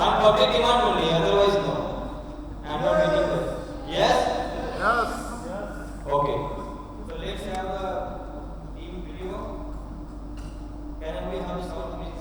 On public demand only, otherwise no. I'm not making that. Yes? Okay. So let's have the team video. Can we have sound please?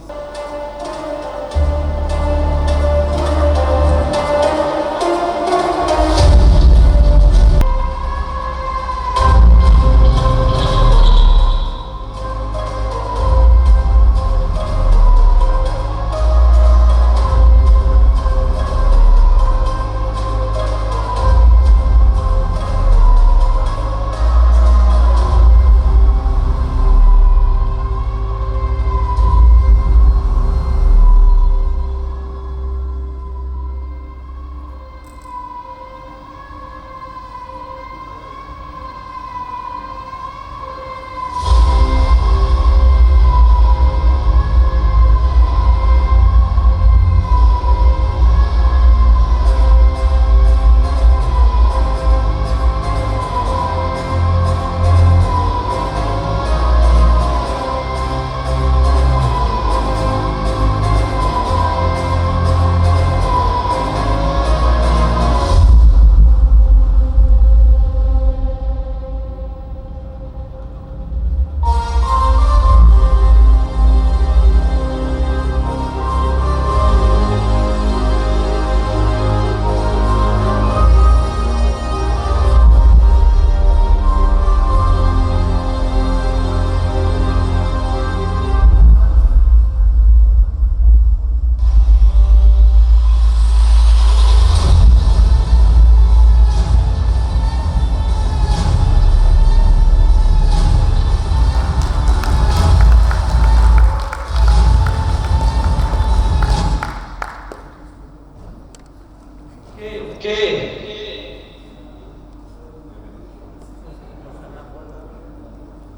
Okay.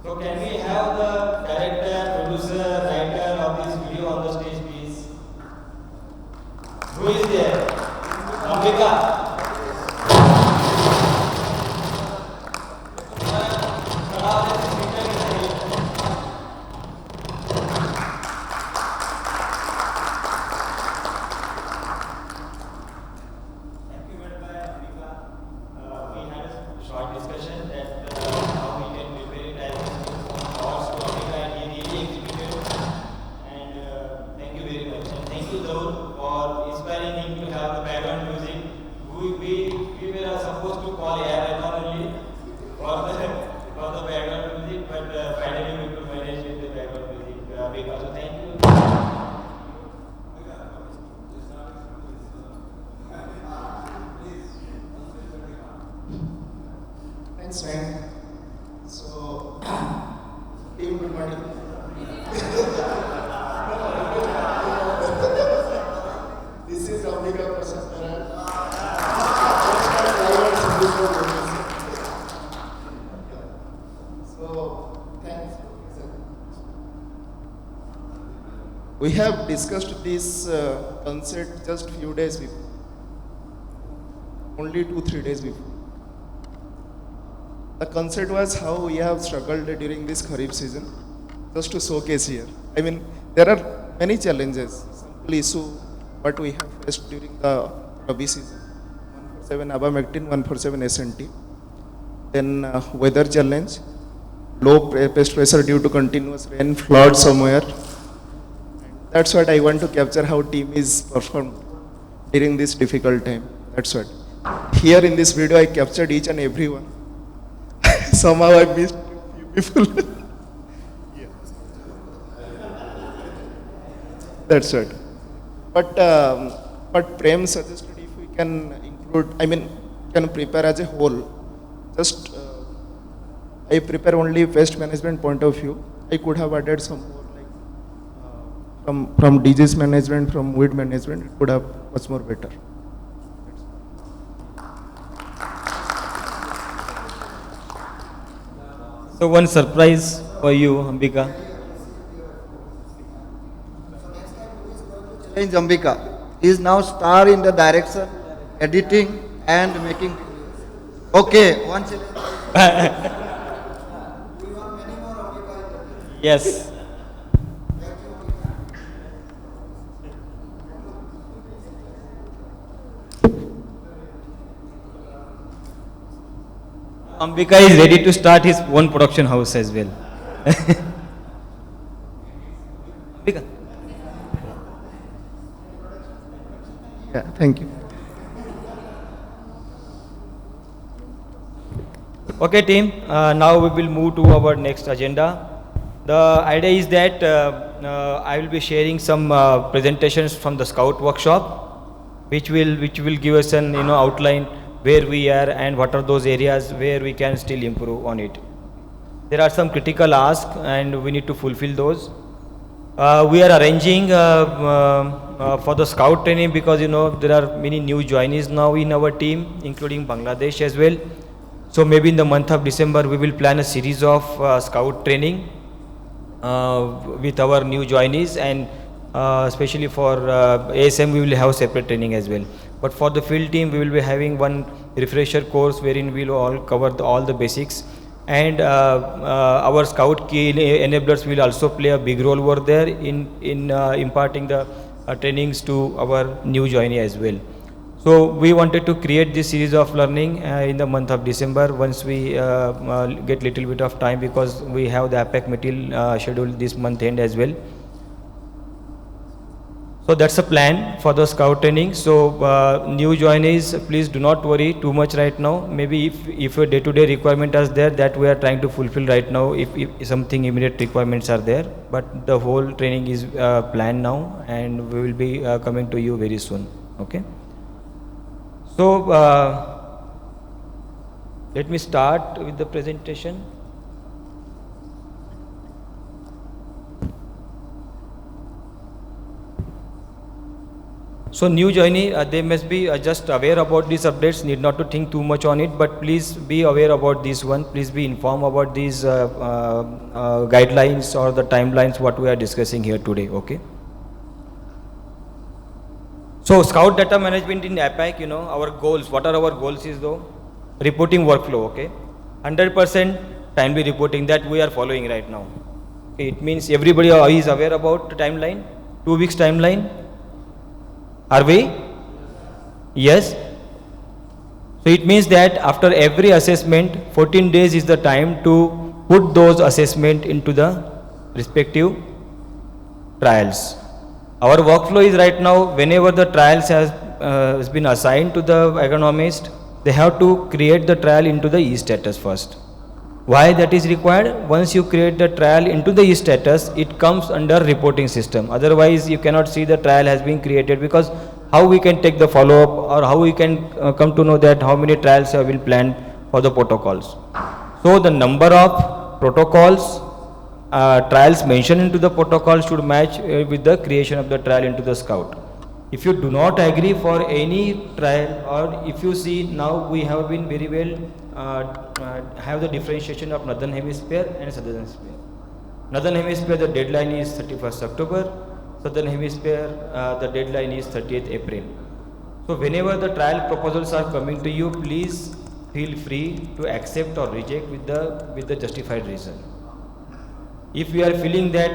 So can we have the director, producer, writer of this video on the stage, please? Who is there? Ambika. Short discussion that how we can prepare it. I was thoughts to America and he really executed. And thank you very much. And thank you, Daud, for inspiring him to have the background music. We were supposed to call air only for the background music, but finally we could manage with the background music because so thank you. Thanks, man. So, team, good morning. This is Ambika Prasad. So, thanks. We have discussed this concept just few days before. Only 2-3 days before. The concept was how we have struggled during this Kharif season, just to showcase here. I mean, there are many challenges, simple issue what we have faced during the Rabi season. 147 abamectin, 147 SNT. Then weather challenge, low pest pressure due to continuous rain, flood somewhere. And that's what I want to capture how team is performed during this difficult time. That's what. Here in this video I captured each and every one. Somehow I missed few people. Yeah. That's it. But Prem suggested if we can include, I mean, can prepare as a whole. Just I prepare only pest management point of view. I could have added some more like from disease management, from weed management. It could have much more better. So one surprise for you, Ambika. Challenge Ambika. He is now star in the direction, editing and making. Okay, one challenge. Yes. Ambika is ready to start his own production house as well. Ambika. Yeah, thank you. Okay, team. Now we will move to our next agenda. The idea is that I will be sharing some presentations from the Scout workshop, which will give us an outline where we are and what are those areas where we can still improve on it. There are some critical asks and we need to fulfill those. We are arranging for the Scout training because there are many new joinees now in our team, including Bangladesh as well. So maybe in the month of December we will plan a series of Scout training with our new joinees, and especially for ASM we will have separate training as well. But for the field team we will be having one refresher course wherein we will all cover all the basics, and our Scout key enablers will also play a big role over there in imparting the trainings to our new joinee as well. So we wanted to create this series of learning in the month of December once we get little bit of time, because we have the APEC meeting scheduled this month end as well. So that's a plan for the Scout training. So new joinees, please do not worry too much right now. Maybe if a day-to-day requirement is there, that we are trying to fulfill right now, if something immediate requirements are there. But the whole training is planned now, and we will be coming to you very soon. Okay. So let me start with the presentation. So new joinee, they must be just aware about these updates, need not to think too much on it, but please be aware about this one. Please be informed about these guidelines or the timelines what we are discussing here today. Okay. So Scout data management in APAC, our goals, what are our goals is though? Reporting workflow, okay? 100% timely reporting that we are following right now. Okay, it means everybody is aware about the timeline, 2 weeks timeline. Are we? Yes. So it means that after every assessment, 14 days is the time to put those assessment into the respective trials. Our workflow is right now, whenever the trials has been assigned to the agronomist, they have to create the trial into the e-status first. Why that is required? Once you create the trial into the e-status, it comes under reporting system. Otherwise, you cannot see the trial has been created, because how we can take the follow-up, or how we can come to know that how many trials have been planned for the protocols. So the number of protocols, trials mentioned into the protocol should match with the creation of the trial into the Scout. If you do not agree for any trial, or if you see now we have been very well have the differentiation of Northern Hemisphere and Southern Hemisphere. Northern Hemisphere the deadline is 31st October, Southern Hemisphere the deadline is 30th April. So whenever the trial proposals are coming to you, please feel free to accept or reject with the justified reason. If you are feeling that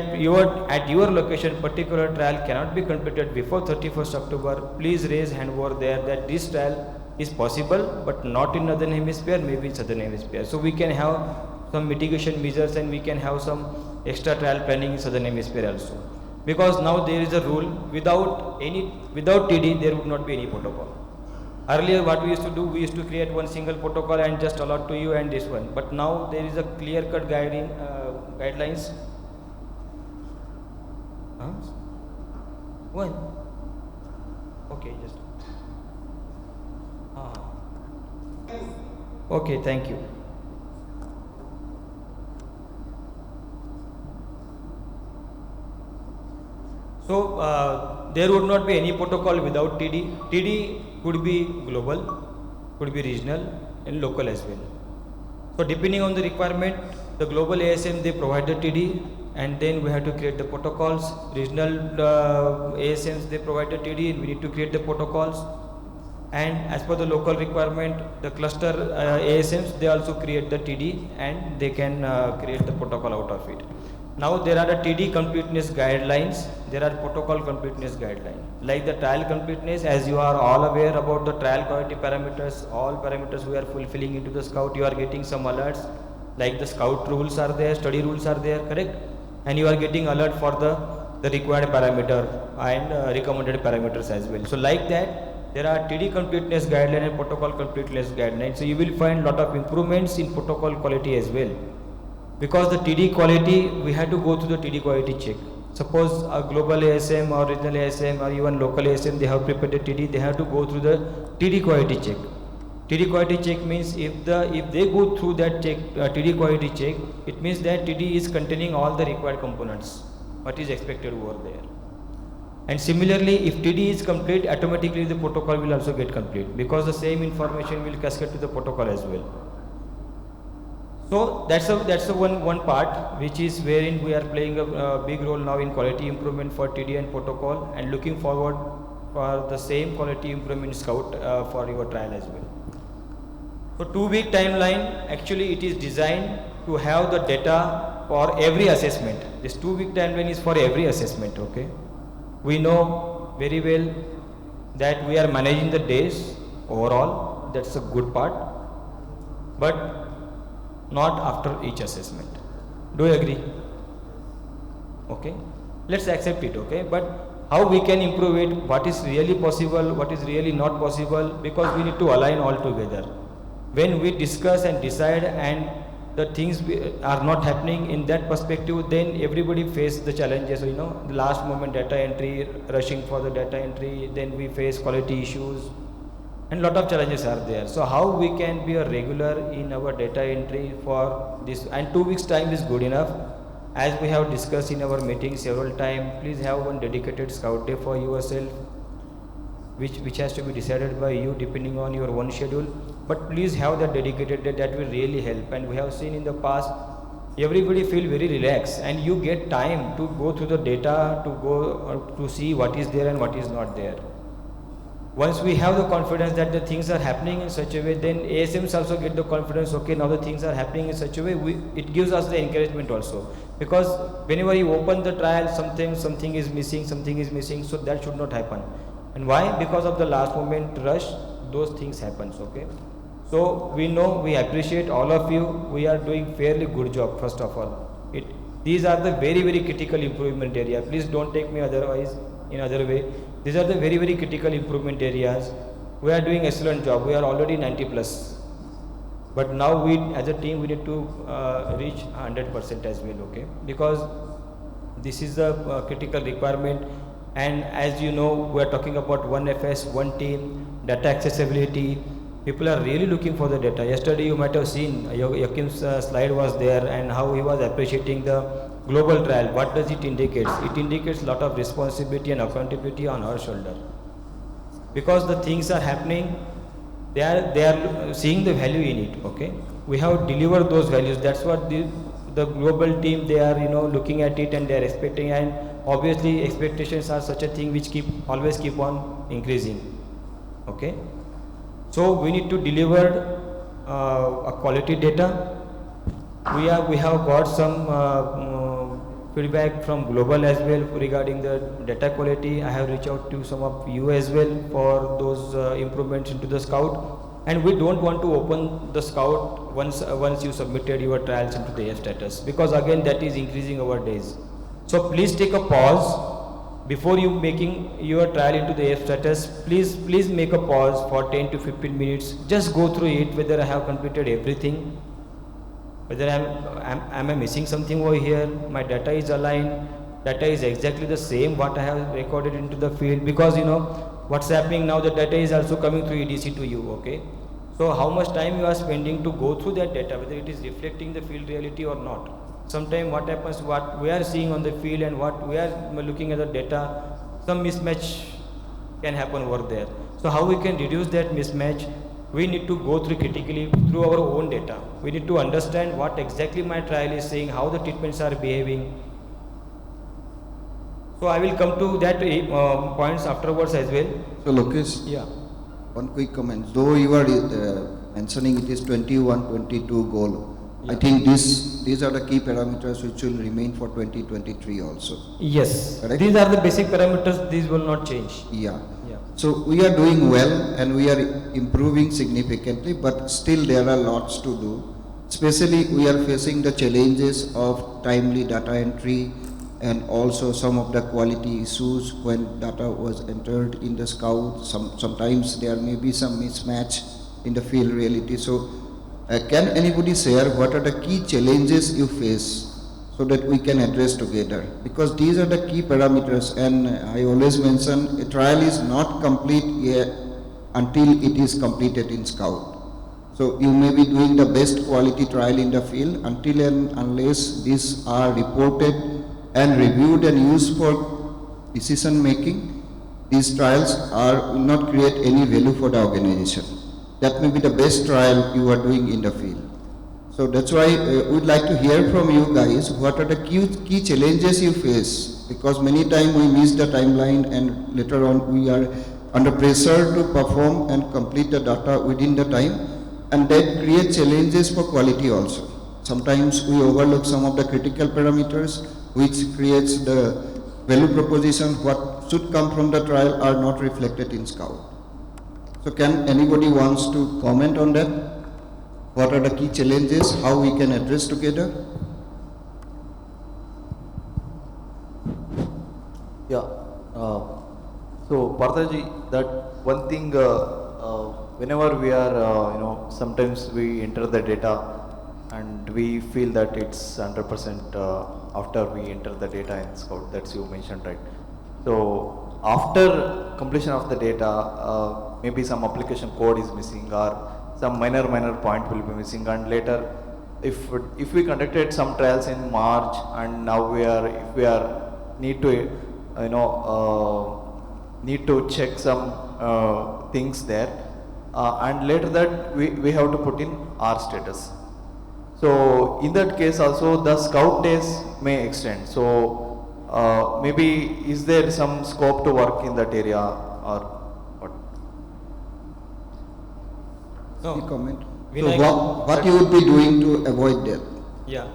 at your location particular trial cannot be completed before 31st October, please raise hand over there that this trial is possible but not in Northern Hemisphere, maybe in Southern Hemisphere. So we can have some mitigation measures and we can have some extra trial planning in Southern Hemisphere also. Because now there is a rule, without TD there would not be any protocol. Earlier what we used to do, we used to create one single protocol and just allot to you and this one. But now there is a clear-cut guidelines. One. Okay, just. Okay, thank you. So there would not be any protocol without TD. TD could be global, could be regional and local as well. So depending on the requirement, the global ASM they provide the TD, and then we have to create the protocols. Regional ASMs they provide the TD, and we need to create the protocols. And as per the local requirement, the cluster ASMs they also create the TD and they can create the protocol out of it. Now there are the TD completeness guidelines, there are protocol completeness guidelines. Like the trial completeness, as you are all aware about the trial quality parameters, all parameters we are fulfilling into the scout, you are getting some alerts, like the scout rules are there, study rules are there, correct? And you are getting alert for the required parameter and recommended parameters as well. So like that, there are TD completeness guideline and protocol completeness guidelines. So you will find lot of improvements in protocol quality as well. Because the TD quality, we had to go through the TD quality check. Suppose a global ASM or regional ASM or even local ASM, they have prepared a TD, they have to go through the TD quality check. TD quality check means if they go through that check, TD quality check, it means that TD is containing all the required components, what is expected over there. And similarly, if TD is complete, automatically the protocol will also get complete, because the same information will cascade to the protocol as well. So that's a one part which is wherein we are playing a big role now in quality improvement for TD and protocol, and looking forward for the same quality improvement scout for your trial as well. So 2-week timeline, actually it is designed to have the data for every assessment. This 2-week timeline is for every assessment, okay. We know very well that we are managing the days overall, that's a good part, but not after each assessment. Do you agree? Okay, let's accept it, okay, but how we can improve it, what is really possible, what is really not possible, because we need to align all together. When we discuss and decide and the things are not happening in that perspective, then everybody face the challenges, the last moment data entry, rushing for the data entry, then we face quality issues, and lot of challenges are there. So how we can be a regular in our data entry for this, and 2 weeks time is good enough. As we have discussed in our meeting several times, please have one dedicated scout day for yourself, which has to be decided by you depending on your own schedule, but please have that dedicated day, that will really help. And we have seen in the past, everybody feel very relaxed, and you get time to go through the data, to go to see what is there and what is not there. Once we have the confidence that the things are happening in such a way, then ASMs also get the confidence, okay, now the things are happening in such a way, it gives us the encouragement also. Because whenever you open the trial, something is missing, so that should not happen. And why? Because of the last moment rush, those things happens, okay. So we know, we appreciate all of you, we are doing fairly good job, first of all. These are the very, very critical improvement area. Please don't take me otherwise, in other way. These are the very, very critical improvement areas. We are doing excellent job. We are already 90 plus. But now we, as a team, we need to reach 100% as well, okay? Because this is the critical requirement. And as you know, we are talking about one FS, one team, data accessibility. People are really looking for the data. Yesterday you might have seen Yakim's slide was there, and how he was appreciating the global trial. What does it indicate? It indicates a lot of responsibility and accountability on our shoulder. Because the things are happening, they are seeing the value in it, okay? We have delivered those values. That's what the global team, they are looking at it, and they are expecting, and obviously expectations are such a thing which always keep on increasing, okay? So we need to deliver a quality data. We have got some feedback from global as well regarding the data quality. I have reached out to some of you as well for those improvements into the scout. And we don't want to open the scout once you submitted your trials into the AF status, because again that is increasing our days. So please take a pause before you making your trial into the AF status. Please make a pause for 10 to 15 minutes. Just go through it, whether I have completed everything, whether am I missing something over here, my data is aligned, data is exactly the same what I have recorded into the field. Because what's happening now, the data is also coming through EDC to you, okay? So how much time you are spending to go through that data, whether it is reflecting the field reality or not. Sometimes what happens, what we are seeing on the field and what we are looking at the data, some mismatch can happen over there. So how we can reduce that mismatch? We need to go through critically through our own data. We need to understand what exactly my trial is saying, how the treatments are behaving. So I will come to that points afterwards as well. So Lokesh, yeah, one quick comment. Though you are mentioning it is 21-22 goal, I think these are the key parameters which will remain for 2023 also. Yes, Correct? these are the basic parameters, these will not change. Yeah. Yeah. So we are doing well and we are improving significantly, but still there are lots to do. Especially we are facing the challenges of timely data entry and also some of the quality issues when data was entered in the scout. Sometimes there may be some mismatch in the field reality. So can anybody share what are the key challenges you face so that we can address together? Because these are the key parameters, and I always mention a trial is not complete yet until it is completed in Scout. So you may be doing the best quality trial in the field until and unless these are reported and reviewed and used for decision making, these trials will not create any value for the organization. That may be the best trial you are doing in the field. So that's why we'd like to hear from you guys what are the key challenges you face, because many times we miss the timeline and later on we are under pressure to perform and complete the data within the time, and that creates challenges for quality also. Sometimes we overlook some of the critical parameters which creates the value proposition, what should come from the trial are not reflected in Scout. So can anybody wants to comment on that? What are the key challenges, how we can address together? Yeah. So Parthaji, that one thing, whenever we are, sometimes we enter the data and we feel that it's 100% after we enter the data in Scout. That's you mentioned, right? So after completion of the data, maybe some application code is missing or some minor point will be missing, and later if we conducted some trials in March and now if we are need to need to check some things there, and later that we have to put in our status. So in that case also the Scout days may extend. So maybe is there some scope to work in that area or what? Any comment? Vinay, So what you would be doing to avoid that? Yeah.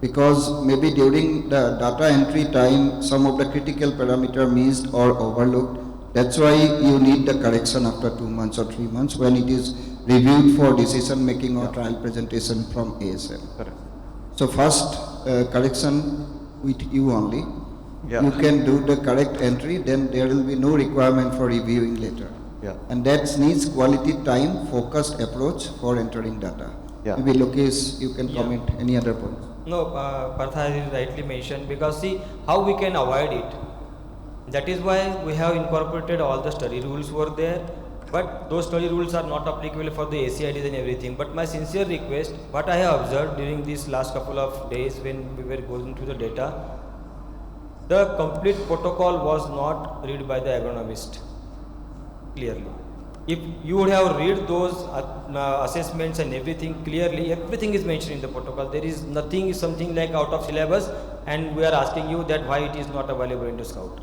Because maybe during the data entry time, some of the critical parameter missed or overlooked. That's why you need the correction after 2 months or 3 months when it is reviewed for decision making or trial presentation from ASM. Correct. So first correction with you only. Yeah. You can do the correct entry, then there will be no requirement for reviewing later. Yeah. And that needs quality time, focused approach for entering data. Yeah. Maybe Lokesh, you can Yeah. comment any other points. No, Partha is rightly mentioned, because see how we can avoid it. That is why we have incorporated all the study rules were there, but those study rules are not applicable for the ACIDs and everything. But my sincere request, what I have observed during these last couple of days when we were going through the data, the complete protocol was not read by the agronomist clearly. If you would have read those assessments and everything clearly, everything is mentioned in the protocol. There is nothing, something like out of syllabus, and we are asking you that why it is not available in the Scout.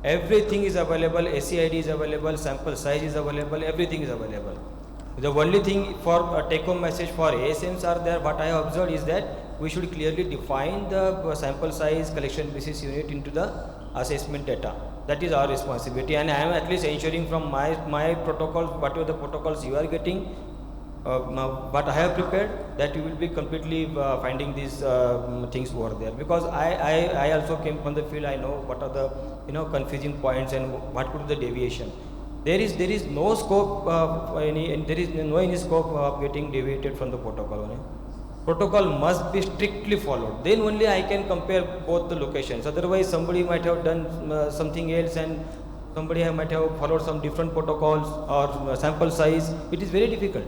Everything is available, ACID is available, sample size is available, everything is available. The only thing for a take-home message for ASMs are there, what I have observed is that we should clearly define the sample size collection basis unit into the assessment data. That is our responsibility, and I am at least ensuring from my protocols, whatever the protocols you are getting, what I have prepared, that you will be completely finding these things over there. Because I also came from the field. I know what are the confusing points and what could be the deviation. There is no scope there is no any scope of getting deviated from the protocol. Protocol must be strictly followed. Then only I can compare both the locations. Otherwise, somebody might have done something else, and somebody might have followed some different protocols or sample size. It is very difficult.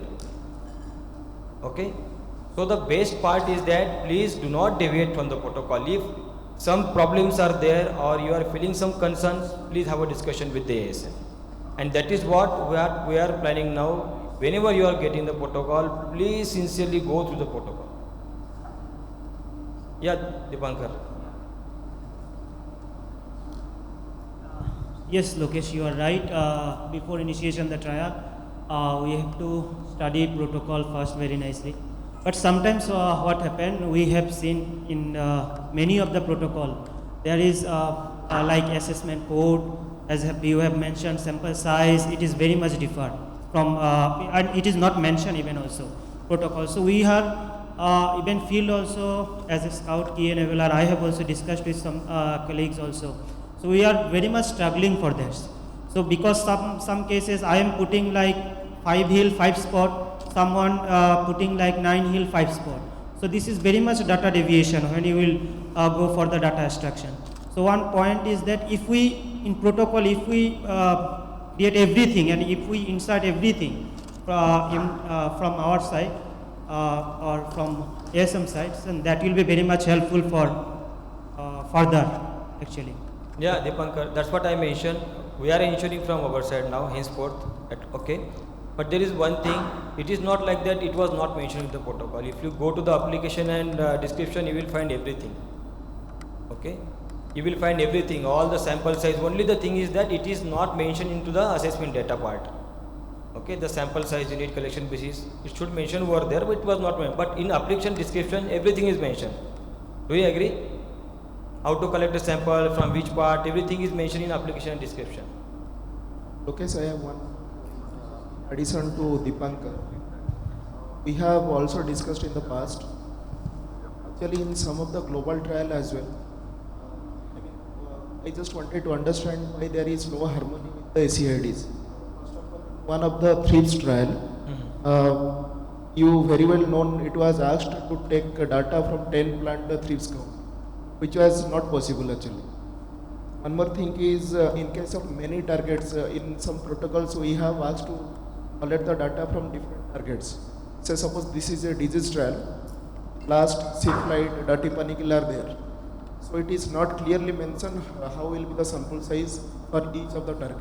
Okay. So the best part is that please do not deviate from the protocol. If some problems are there or you are feeling some concerns, please have a discussion with the ASM. And that is what we are planning now. Whenever you are getting the protocol, please sincerely go through the protocol. Yeah, Dipankar. Yes, Lokesh, you are right. Before initiation the trial, we have to study protocol first very nicely. But sometimes what happen, we have seen in many of the protocol, there is like assessment code, as you have mentioned, sample size, it is very much different from, and it is not mentioned even also, protocol. So we have even field also as a scout key enabler, I have also discussed with some colleagues also. So we are very much struggling for this. So because some cases I am putting like 5 hill, 5 spot, someone putting like 9 hill, 5 spot. So this is very much data deviation when you will go for the data extraction. So one point is that if we, in protocol, if we create everything and if we insert everything from our side or from ASM sides, then that will be very much helpful for further actually. Yeah, Dipankar, that's what I mentioned. We are ensuring from our side now, henceforth, okay. But there is one thing, it is not like that it was not mentioned in the protocol. If you go to the application and description, you will find everything, okay. You will find everything, all the sample size. Only the thing is that it is not mentioned into the assessment data part, okay. The sample size, unit collection basis, it should mention over there, but it was not mentioned. But in application description, everything is mentioned. Do you agree? How to collect a sample, from which part, everything is mentioned in application description. Okay, so I have one addition to Dipankar. We have also discussed in the past, actually in some of the global trial as well. I just wanted to understand why there is no harmony with the ACIDs. First of all, one of the Thrips trial, you very well known, it was asked to take data from 10 plant the Thrips count, which was not possible actually. One more thing is, in case of many targets, in some protocols we have asked to collect the data from different targets. Say suppose this is a disease trial, last, syphilis, dirty panicle are there. So it is not clearly mentioned how will be the sample size for each of the target.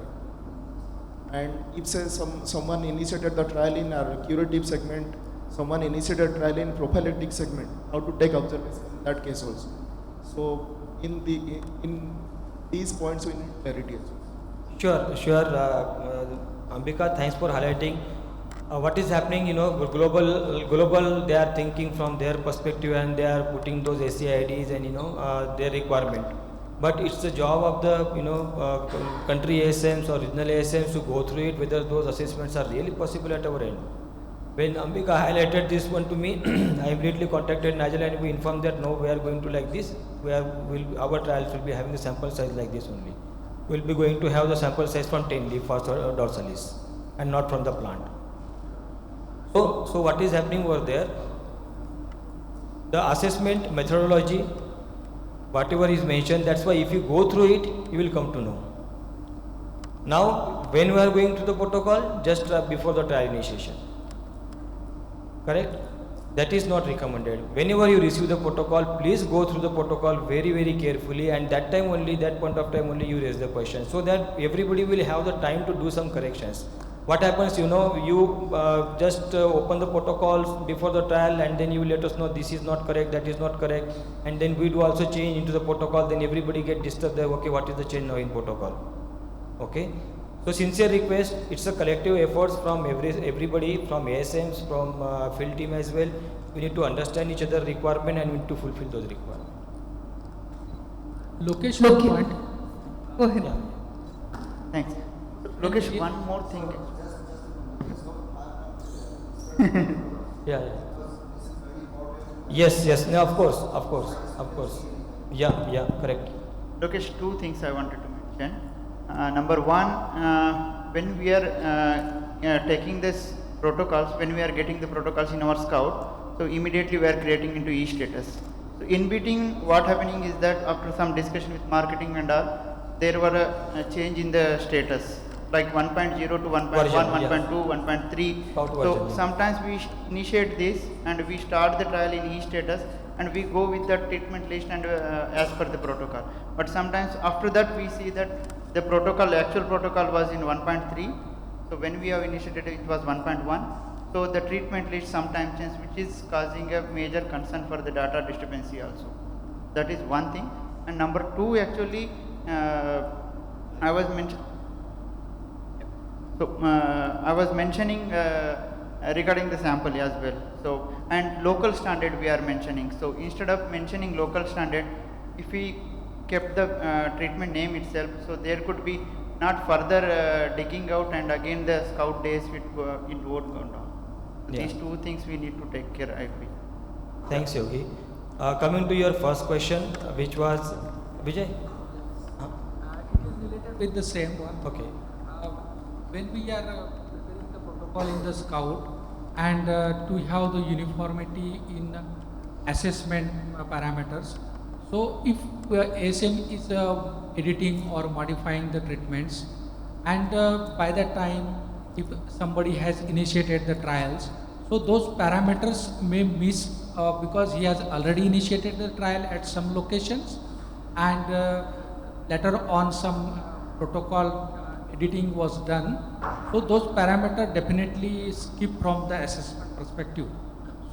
And if say someone initiated the trial in our curative segment, someone initiated trial in prophylactic segment, how to take observation in that case also. So in these points we need clarity as well. Sure. Ambika, thanks for highlighting. What is happening, global, they are thinking from their perspective and they are putting those ACIDs and, their requirement. But it's the job of the, country ASMs or regional ASMs to go through it, whether those assessments are really possible at our end. When Ambika highlighted this one to me, I immediately contacted Nigel and we informed that no, we are going to like this, our trials will be having the sample size like this only. We'll be going to have the sample size from 10 leaf or dorsalis and not from the plant. So what is happening over there? The assessment methodology, whatever is mentioned, that's why if you go through it, you will come to know. Now, when we are going to the protocol, just before the trial initiation. Correct? That is not recommended. Whenever you receive the protocol, please go through the protocol very, very carefully, and that point of time only you raise the question, so that everybody will have the time to do some corrections. What happens, you just open the protocols before the trial and then you let us know this is not correct, that is not correct, and then we do also change into the protocol, then everybody get disturbed there, okay, what is the change now in protocol? Okay. So sincere request, it's a collective efforts from everybody, from ASMs, from field team as well. We need to understand each other requirement and we need to fulfill those requirements. Lokesh, one point. Go ahead. Yeah. Thanks. Lokesh, one more thing. Yeah. Yes. No, of course. Yeah, correct. Lokesh, two things I wanted to mention. Number one, when we are taking this protocols, when we are getting the protocols in our scout, so immediately we are creating into e-status. So in between, what happening is that after some discussion with marketing and all, there were a change in the status, like 1.0 to 1.1, 1.2, 1.3. So sometimes we initiate this and we start the trial in e-status and we go with the treatment list and as per the protocol. But sometimes after that we see that the actual protocol was in 1.3. So when we have initiated it was 1.1. So the treatment list sometimes changes, which is causing a major concern for the data disturbancy also. That is one thing. And number two, actually, I was mentioning regarding the sample as well. So, and local standard we are mentioning. So, instead of mentioning local standard, if we kept the treatment name itself, so there could be not further digging out, and again the scout days it won't go down. Yeah. These two things we need to take care, I feel. Thanks, Yogi. Coming to your first question, which was Vijay? Huh? It is related with the same one. Okay. When we are preparing the protocol in the scout and to have the uniformity in assessment parameters. So if ASM is editing or modifying the treatments, and by that time if somebody has initiated the trials, so those parameters may miss because he has already initiated the trial at some locations, and later on some protocol editing was done. So those parameters definitely skip from the assessment perspective.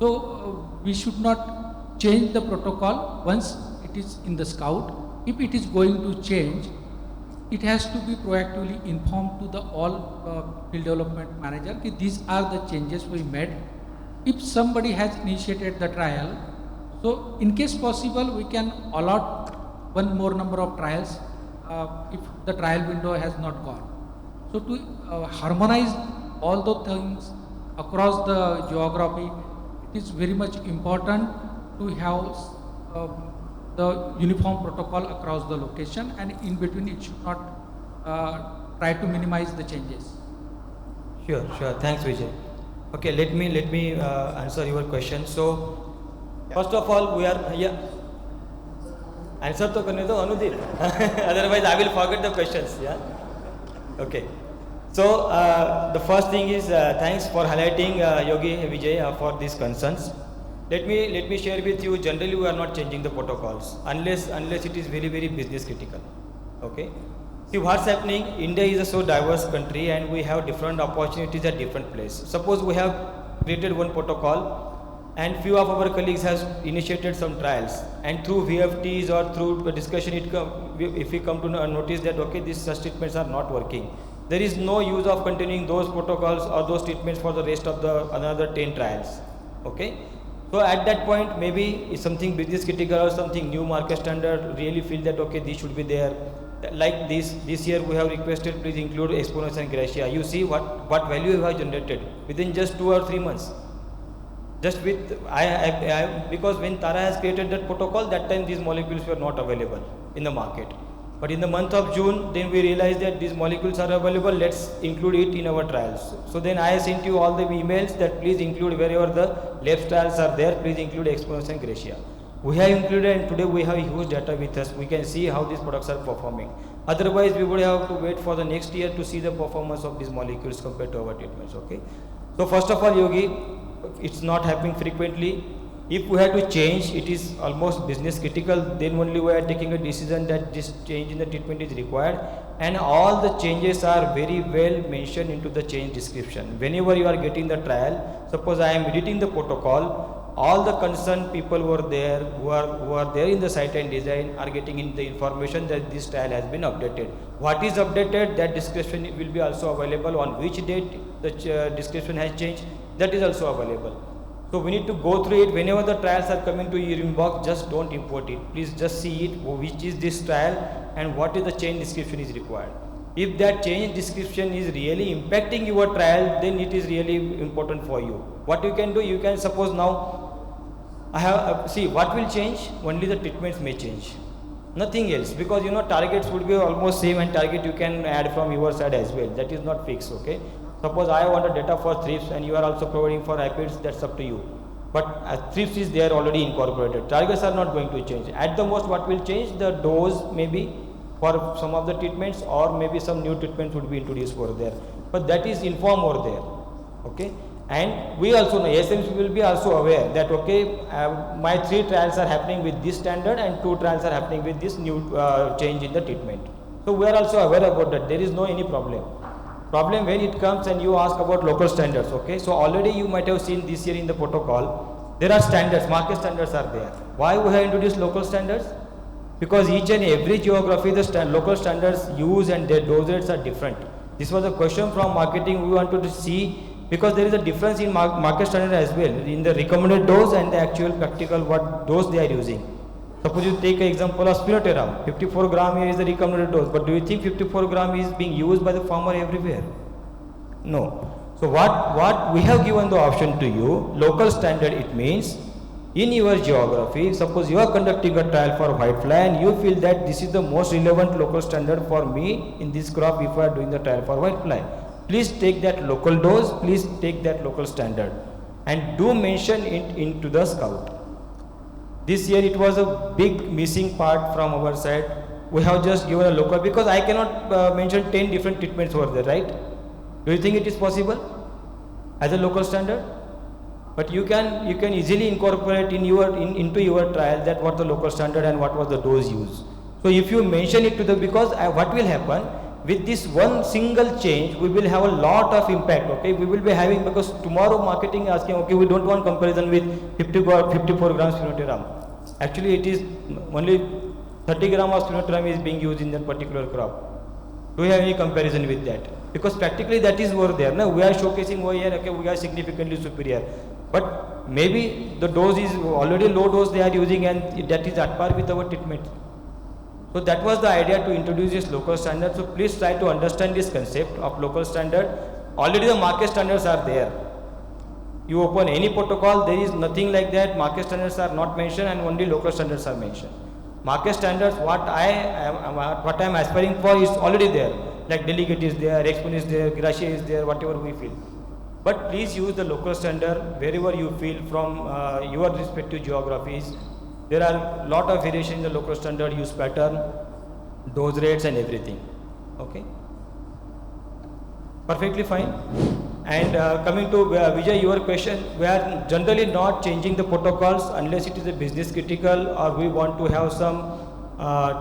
So we should not change the protocol once it is in the scout. If it is going to change, it has to be proactively informed to the all field development manager that these are the changes we made. If somebody has initiated the trial, so in case possible we can allot one more number of trials if the trial window has not gone. So to harmonize all the things across the geography, it is very much important to have the uniform protocol across the location, and in between it should not try to minimize the changes. Sure. Thanks, Vijay. Okay, let me answer your question. So, first of all, we are answer to karne do Anudip. Otherwise, I will forget the questions. Yeah. Okay. So the first thing is thanks for highlighting Yogi Vijay for these concerns. Let me share with you. Generally, we are not changing the protocols unless it is very business critical. Okay. See what's happening. India is a so diverse country, and we have different opportunities at different places. Suppose we have created one protocol, and few of our colleagues has initiated some trials, and through VFTs or through discussion, if we come to notice that okay, these such treatments are not working, there is no use of continuing those protocols or those treatments for the rest of the another 10 trials. Okay. So at that point, maybe it's something business critical or something new market standard really feel that okay, this should be there. Like this year we have requested please include exponents and gracia. You see what value you have generated within just 2 or 3 months. Just with because when Tara has created that protocol, that time these molecules were not available in the market. But in the month of June, then we realized that these molecules are available. Let's include it in our trials. So then I sent you all the emails that please include wherever the lab trials are there. Please include exponents and gracia. We have included, and today we have huge data with us. We can see how these products are performing. Otherwise, we would have to wait for the next year to see the performance of these molecules compared to our treatments. Okay. So first of all, Yogi, it's not happening frequently. If we have to change, it is almost business critical. Then only we are taking a decision that this change in the treatment is required, and all the changes are very well mentioned into the change description. Whenever you are getting the trial, suppose I am editing the protocol. All the concerned people who are there, who are there in the site and design, are getting in the information that this trial has been updated. What is updated, that description will be also available. On which date the description has changed, that is also available. So we need to go through it. Whenever the trials are coming to your inbox, just don't import it. Please just see it, which is this trial and what is the change description is required. If that change description is really impacting your trial, then it is really important for you. What you can do, you can suppose now, I have, see what will change, only the treatments may change. Nothing else, because targets would be almost same, and target you can add from your side as well. That is not fixed, okay. Suppose I want a data for thrips and you are also providing for rapids, that's up to you. But thrips is there already incorporated. Targets are not going to change. At the most what will change, the dose maybe for some of the treatments, or maybe some new treatments would be introduced over there. But that is informed over there, okay. And we also know, ASMs will be also aware that okay, my 3 trials are happening with this standard and 2 trials are happening with this new change in the treatment. So we are also aware about that. There is no any problem. Problem when it comes and you ask about local standards, okay. So already you might have seen this year in the protocol, there are standards, market standards are there. Why we have introduced local standards? Because each and every geography, the local standards used and their dose rates are different. This was a question from marketing. We wanted to see because there is a difference in market standard as well in the recommended dose and the actual practical what dose they are using. Suppose you take an example of spinoteram, 54 gram here is the recommended dose, but do you think 54 gram is being used by the farmer everywhere? No. So what we have given the option to you, local standard, it means in your geography, suppose you are conducting a trial for whitefly and you feel that this is the most relevant local standard for me in this crop if I are doing the trial for whitefly. Please take that local dose, please take that local standard and do mention it into the scout. This year it was a big missing part from our side. We have just given a local because I cannot mention 10 different treatments over there, right? Do you think it is possible as a local standard? But you can easily incorporate into your trial that what the local standard and what was the dose used. So if you mention it to the, because what will happen with this one single change, we will have a lot of impact. Okay, we will be having, because tomorrow marketing asking, okay, we don't want comparison with 54 grams spinoteram. Actually, it is only 30 gram of spinoteram is being used in that particular crop. Do we have any comparison with that? Because practically that is over there. Now we are showcasing over here, okay, we are significantly superior. But maybe the dose is already low dose they are using and that is at par with our treatment. So that was the idea to introduce this local standard. So please try to understand this concept of local standard. Already the market standards are there. You open any protocol, there is nothing like that. Market standards are not mentioned and only local standards are mentioned. Market standards, what I am aspiring for is already there. Like delegate is there, Exponent is there, Gracia is there, whatever we feel. But please use the local standard wherever you feel from your respective geographies. There are lot of variation in the local standard, use pattern, dose rates and everything. Okay? Perfectly fine. And coming to Vijay, your question, we are generally not changing the protocols unless it is a business critical or we want to have some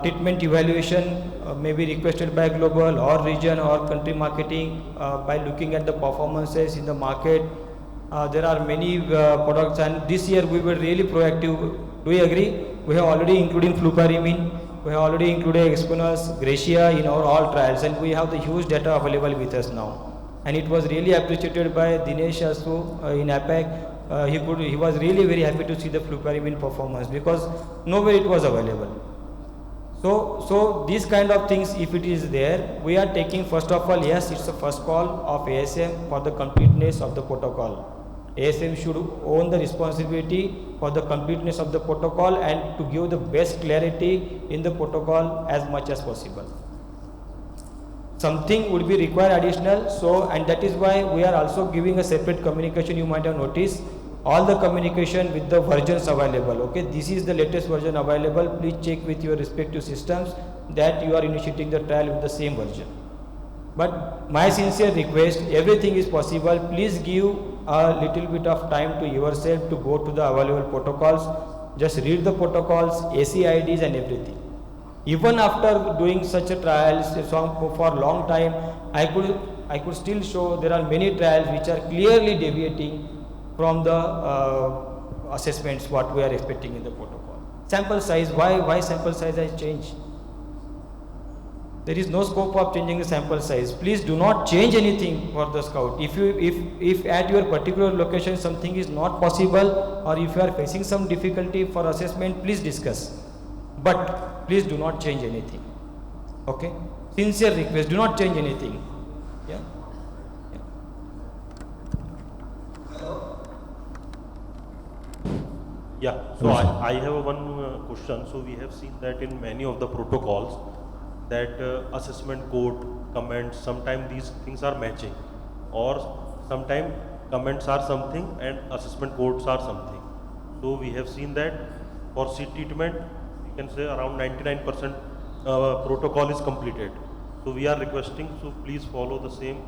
treatment evaluation maybe requested by global or region or country marketing by looking at the performances in the market. There are many products, and this year we were really proactive. Do you agree? We have already included fluparimine, we have already included Exponus, Gracia in our all trials, and we have the huge data available with us now. And it was really appreciated by Dinesh also in APAC. He was really very happy to see the fluparimine performance because nowhere it was available. So these kind of things, if it is there, we are taking, first of all, yes, it's the first call of ASM for the completeness of the protocol. ASM should own the responsibility for the completeness of the protocol and to give the best clarity in the protocol as much as possible. Something would be required additional, so, and that is why we are also giving a separate communication. You might have noticed all the communication with the versions available. Okay, this is the latest version available. Please check with your respective systems that you are initiating the trial with the same version. But my sincere request, everything is possible. Please give a little bit of time to yourself to go to the available protocols. Just read the protocols, ACIDs and everything. Even after doing such a trials for a long time, I could still show there are many trials which are clearly deviating from the assessments what we are expecting in the protocol. Sample size, why sample size has changed? There is no scope of changing the sample size. Please do not change anything for the scout. If at your particular location something is not possible or if you are facing some difficulty for assessment, please discuss. But please do not change anything. Okay? Sincere request, do not change anything. Yeah? Yeah, so I have one question. So we have seen that in many of the protocols that assessment code, comments, sometimes these things are matching, or sometimes comments are something and assessment codes are something. So we have seen that for seed treatment, we can say around 99% protocol is completed. So we are requesting, so please follow the same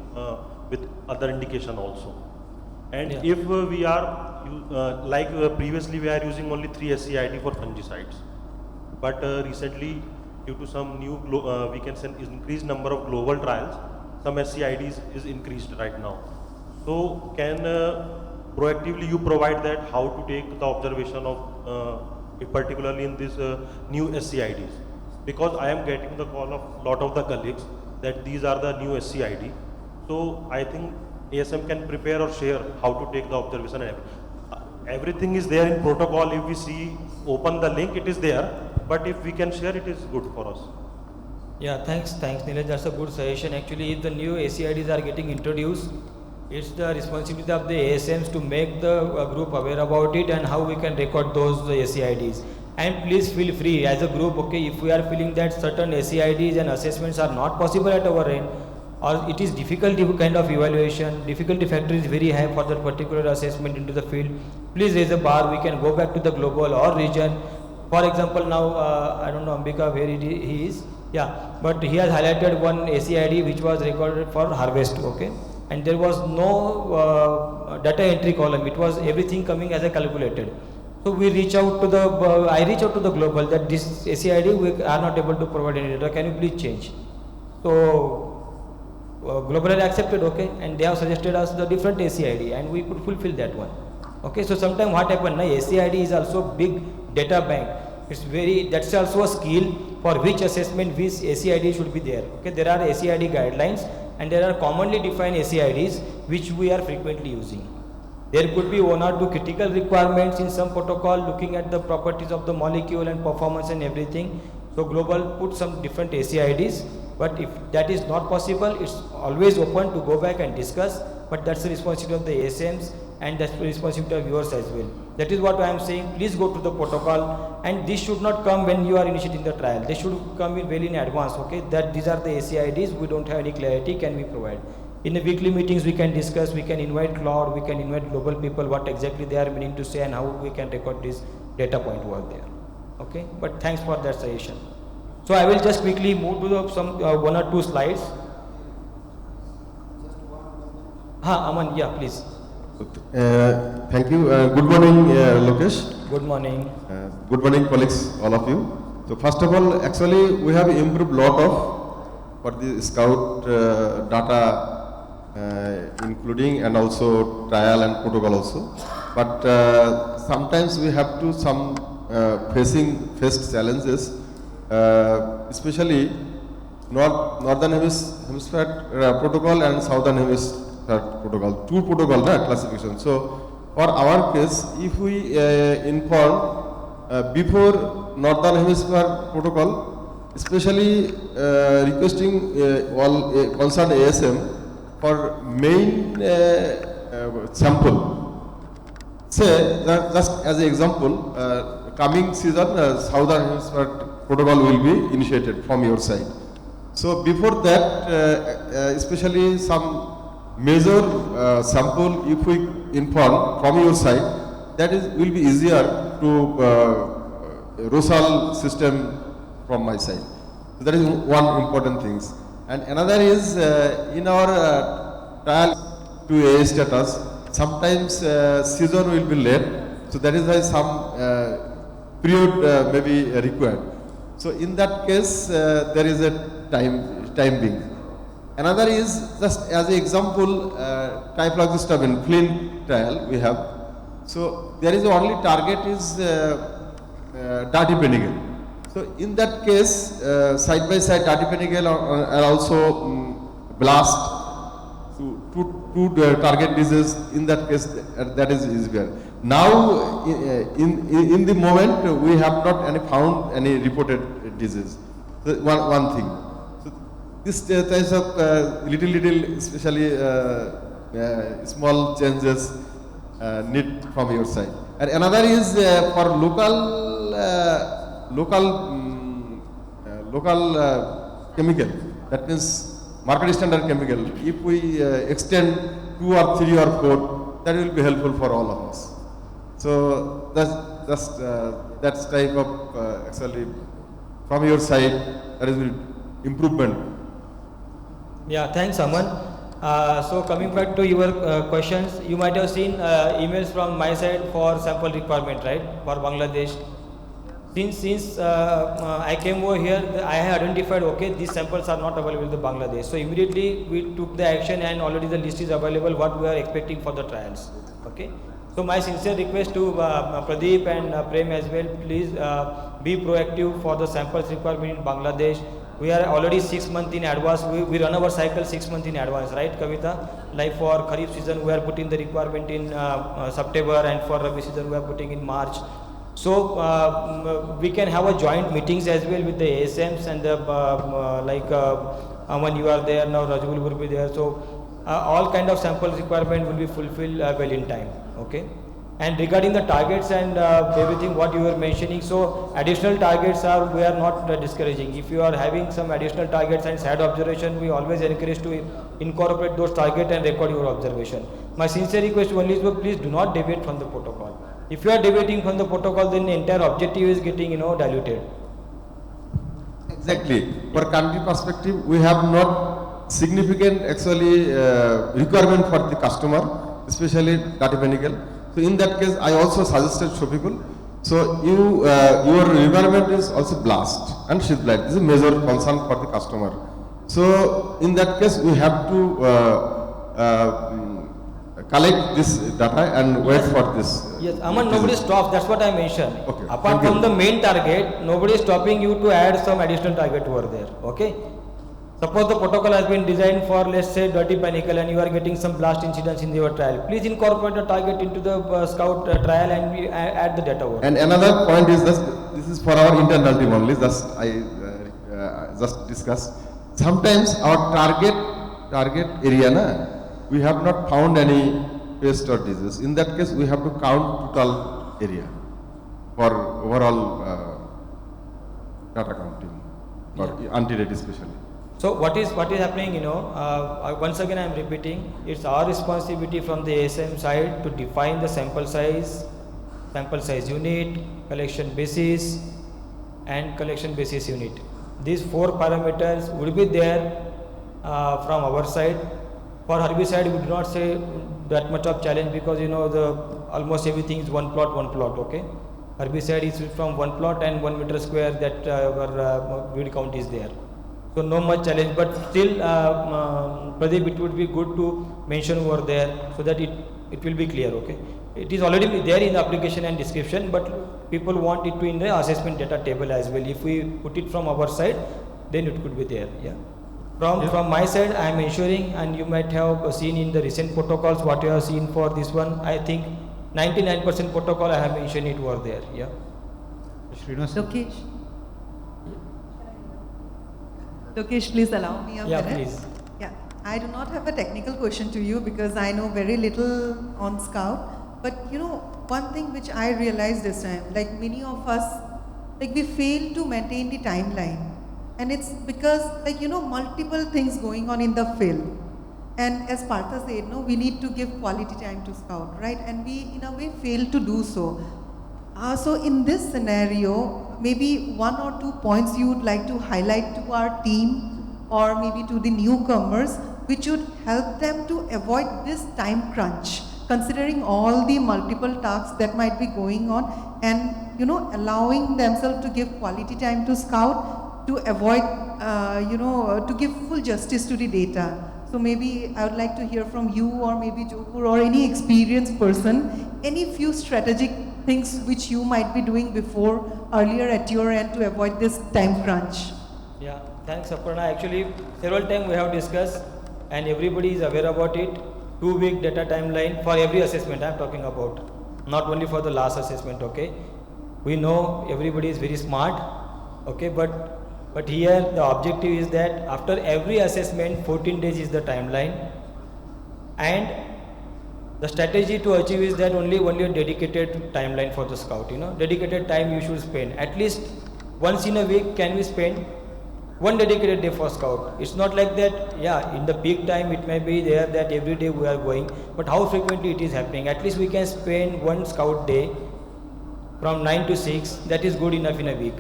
with other indication also. And Yeah. if we are, previously we are using only 3 SCID for fungicides, but recently due to some new, we can say increased number of global trials, some SCIDs is increased right now. So can proactively you provide that how to take the observation of, particularly in this new SCIDs? Because I am getting the call of lot of the colleagues that these are the new SCID. So I think ASM can prepare or share how to take the observation and everything is there in protocol. If we see, open the link, it is there. But if we can share, it is good for us. Yeah, thanks, Neeraj. That's a good suggestion. Actually, if the new ACIDs are getting introduced, it's the responsibility of the ASMs to make the group aware about it and how we can record those ACIDs. And please feel free as a group, okay, if we are feeling that certain ACIDs and assessments are not possible at our end, or it is difficult kind of evaluation, difficulty factor is very high for that particular assessment into the field, please raise a bar, we can go back to the global or region. For example, now, I don't know Ambika where he is, yeah, but he has highlighted one ACID which was recorded for harvest, okay, and there was no data entry column, it was everything coming as a calculated. So we reach out to the, I reach out to the global that this ACID we are not able to provide any data, can you please change? So global had accepted, okay, and they have suggested us the different ACID and we could fulfill that one. Okay, so sometimes what happened, ACID is also big data bank. It's very, that's also a skill for which assessment which ACID should be there. Okay, there are ACID guidelines and there are commonly defined ACIDs which we are frequently using. There could be one or two critical requirements in some protocol looking at the properties of the molecule and performance and everything. So global put some different ACIDs, but if that is not possible, it's always open to go back and discuss, but that's the responsibility of the ASMs and that's the responsibility of yours as well. That is what I am saying, please go to the protocol, and this should not come when you are initiating the trial. They should come in well in advance, okay, that these are the ACIDs, we don't have any clarity, can we provide? In the weekly meetings we can discuss, we can invite Claude, we can invite global people, what exactly they are meaning to say and how we can record this data point over there. Okay, but thanks for that suggestion. So I will just quickly move to the, some one or two slides. Aman, yeah, please. Thank you. Good morning, Lokesh. Good morning. Good morning, colleagues, all of you. So first of all, actually, we have improved lot of for the scout data, including and also trial and protocol also. But sometimes we have to faced challenges, especially northern hemisphere protocol and southern hemisphere protocol, two protocol classification. So for our case, if we inform before northern hemisphere protocol, especially requesting all concerned ASM for main sample. Say that just as an example, coming season southern hemisphere protocol will be initiated from your side. So before that, especially some major sample, if we inform from your side, that will be easier to ROSAL system from my side. So that is one important thing. And another is in our trial to A status, sometimes season will be late. So that is why some period may be required. So in that case, there is a time being. Another is just as an example, typhloxystatin Flint trial we have. So there is only target is dirty So in that case, side by side dirty are also blast. So two target disease. In that case, that is easier. Now in the moment we have not found any reported disease. So one thing. This types of little, especially small changes need from your side. And another is for local chemical. That means market standard chemical. If we extend 2 or 3 or 4, that will be helpful for all of us. So that's type of actually from your side, that is improvement. Yeah, thanks, Aman. So coming back to your questions, you might have seen emails from my side for sample requirement, right, for Bangladesh. Since I came over here, I have identified, okay, these samples are not available in Bangladesh. So immediately we took the action and already the list is available what we are expecting for the trials. Okay. So my sincere request to Pradeep and Prem as well, please be proactive for the samples requirement in Bangladesh. we are already 6 months in advance. We run our cycle 6 months in advance, right, Kavita? Like for Kharif season, we are putting the requirement in September, and for Rabi season, we are putting in March. So we can have a joint meetings as well with the ASMs and the when you are there now, Rajul will be there. So all kind of sample requirement will be fulfilled well in time. Okay. And regarding the targets and everything what you were mentioning, so additional targets we are not discouraging. If you are having some additional targets and sad observation, we always encourage to incorporate those targets and record your observation. My sincere request only is, please do not deviate from the protocol. If you are deviating from the protocol, then the entire objective is getting diluted. Exactly. For country perspective, we have not significant actually requirement for the customer, especially data medical. So in that case, I also suggested to people. So your requirement is also blast and sheath blight. This is a major concern for the customer. So in that case, we have to collect this data and wait for this. Yes, Aman, nobody stops. That's what I mentioned. Okay. Apart from the main target, nobody is stopping you to add some additional target over there. Okay. Suppose the protocol has been designed for, let's say, dirty panicle, and you are getting some blast incidents in your trial. Please incorporate the target into the scout trial and we add the data over. And another point is this is for our internal team only. Just I just discussed. Sometimes our target area, we have not found any pest or disease. In that case, we have to count total area for overall data counting for anti-rat especially. So what is happening, once again I am repeating, it's our responsibility from the ASM side to define the sample size unit, collection basis and collection basis unit. These 4 parameters would be there from our side. For herbicide, we do not say that much of challenge because almost everything is one plot, okay. Herbicide is from one plot and 1 meter square that our weed count is there. So no much challenge, but still Pradeep, it would be good to mention over there so that it will be clear, okay. It is already there in the application and description, but people want it to in the assessment data table as well. If we put it from our side, then it could be there, yeah. From my side, I am ensuring, and you might have seen in the recent protocols what you have seen for this one. I think 99% protocol I have mentioned it over there. Yeah. Lokesh, please allow me a minute. Please. Yeah, I do not have a technical question to you because I know very little on Scout. But one thing which I realized this time, like many of us, we fail to maintain the timeline. And it's because multiple things going on in the field. And as Partha said, we need to give quality time to Scout, right? And we in a way fail to do so. So in this scenario, maybe 1 or 2 points you would like to highlight to our team or maybe to the newcomers, which would help them to avoid this time crunch, considering all the multiple tasks that might be going on and allowing themselves to give quality time to Scout to avoid, to give full justice to the data. So maybe I would like to hear from you or maybe Jopur or any experienced person, any few strategic things which you might be doing earlier at your end to avoid this time crunch. Yeah, thanks Aparna. Actually, several times we have discussed and everybody is aware about it. 2-week data timeline for every assessment I am talking about, not only for the last assessment, okay. We know everybody is very smart, okay, but here the objective is that after every assessment 14 days is the timeline, and the strategy to achieve is that only a dedicated timeline for the Scout, dedicated time you should spend. At least once in a week can we spend one dedicated day for Scout. It's not like that, in the peak time it may be there that every day we are going, but how frequently it is happening. At least we can spend one Scout day from 9 to 6, that is good enough in a week.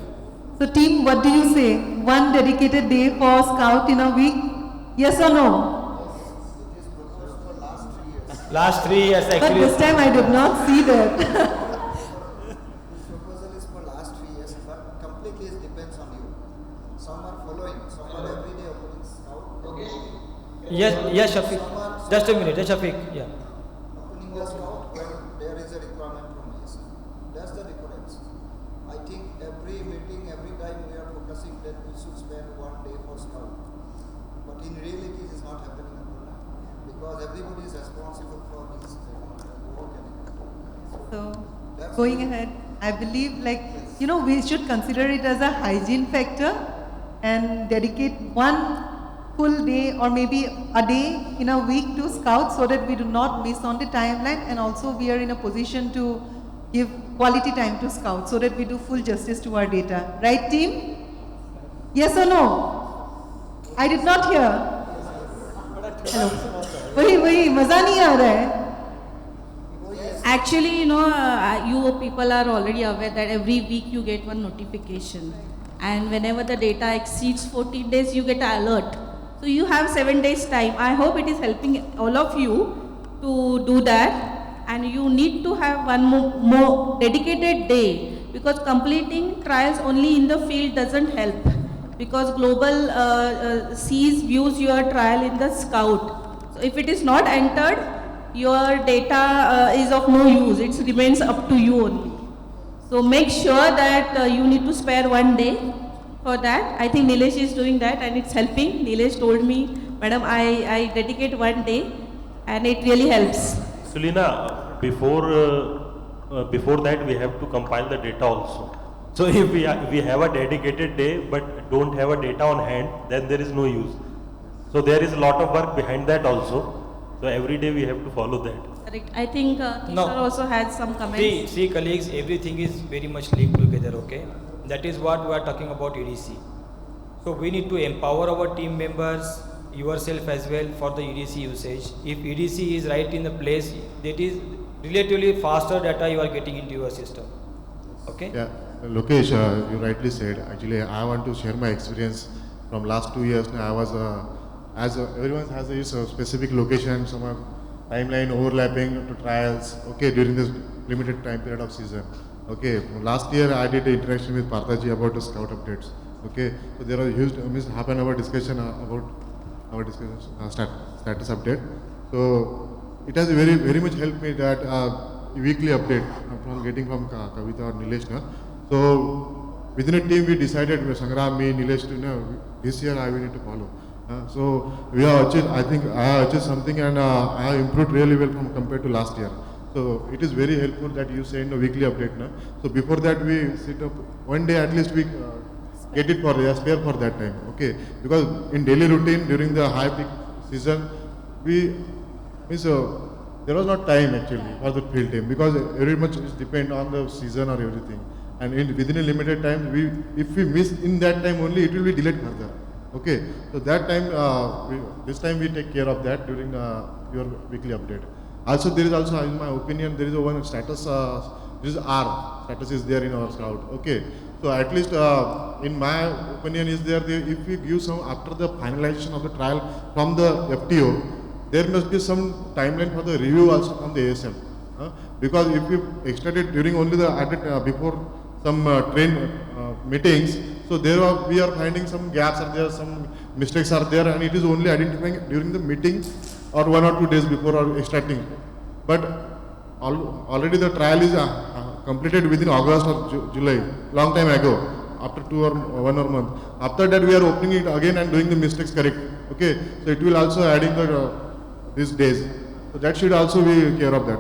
So team, what do you say? One dedicated day for Scout in a week? Yes or no? Last 3 years actually. But this time I did not see that. This proposal is for last 3 years, but completely it depends on you. Some are following, some are every day opening Scout. Okay. Yes, Shafiq. Just a minute, Shafiq. Yeah. Opening the Scout when there is a requirement from us. That's the difference. I think every meeting, every time we are focusing that we should spend one day because everybody is responsible for his work and So, That's going good. ahead, I believe we should consider it as a hygiene factor and dedicate one full day or maybe a day in a week to scouts so that we do not miss on the timeline, and also we are in a position to give quality time to scouts so that we do full justice to our data. Right, team? Yes or no? I did not hear. Hello. वही मजा नहीं आ रहा है. Actually, you people are already aware that every week you get one notification, and whenever the data exceeds 14 days, you get an alert. So you have 7 days time. I hope it is helping all of you to do that, and you need to have one more dedicated day, because completing trials only in the field doesn't help, because global sees views your trial in the scout. So if it is not entered, your data is of no use. It remains up to you only. So make sure that you need to spare one day for that. I think Nilesh is doing that and it's helping. Nilesh told me, Madam, I dedicate one day and it really helps. Sulina, before that we have to compile the data also. So if we have a dedicated day but don't have a data on hand, then there is no use. So there is a lot of work behind that also. So every day we have to follow that. Correct. I think Tushar also has some comments. See colleagues, everything is very much linked together, okay? That is what we are talking about EDC. So we need to empower our team members, yourself as well, for the EDC usage. If EDC is right in the place, that is relatively faster data you are getting into your system. Okay? Yeah, Lokesh, you rightly said. Actually, I want to share my experience from last 2 years. Now, I was everyone has a specific location, some timeline overlapping to trials. Okay, during this limited time period of season. Okay, last year I did an interaction with Parthaji about the scout updates. Okay, so there was a huge half an hour discussion about our discussion status update. So it has very much helped me that weekly update from getting from Kavita or Nilesh. So within a team we decided, Sangram, me, Nilesh, this year I will need to follow. So we have achieved, I think I have achieved something, and I have improved really well compared to last year. So it is very helpful that you send a weekly update. Na? So before that we sit up one day at least we get it for spare for that time. Okay, because in daily routine during the high peak season there was not time actually for the field team, because very much is depend on the season or everything, and within a limited time if we miss in that time only, it will be delayed further. Okay, so that time this time we take care of that during your weekly update. Also there is also, in my opinion, there is one status, this is R status is there in our scout. Okay, so at least in my opinion is there, if we give some after the finalization of the trial from the FTO, there must be some timeline for the review also from the ASM. Because if we extended during only the before some train meetings, so we are finding some gaps are there, some mistakes are there, and it is only identifying during the meeting or 1 or 2 days before or extracting. But already the trial is completed within August or July, long time ago, after 2 or 1 or month. After that we are opening it again and doing the mistakes correct. Okay, so it will also adding these days. So that should also be care of that.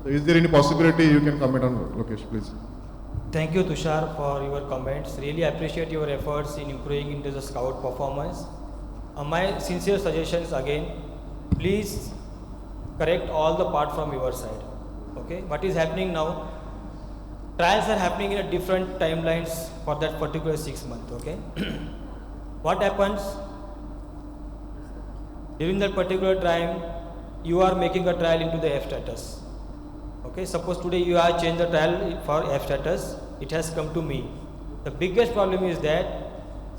So is there any possibility you can comment on, Lokesh, please? Thank you, Tushar, for your comments. Really appreciate your efforts in improving into the scout performance. My sincere suggestions again, please correct all the part from your side. Okay, what is happening now? Trials are happening in a different timelines for that particular 6 months. Okay, what happens during that particular time? You are making a trial into the F status. Okay, suppose today you have changed the trial for F status, it has come to me. The biggest problem is that,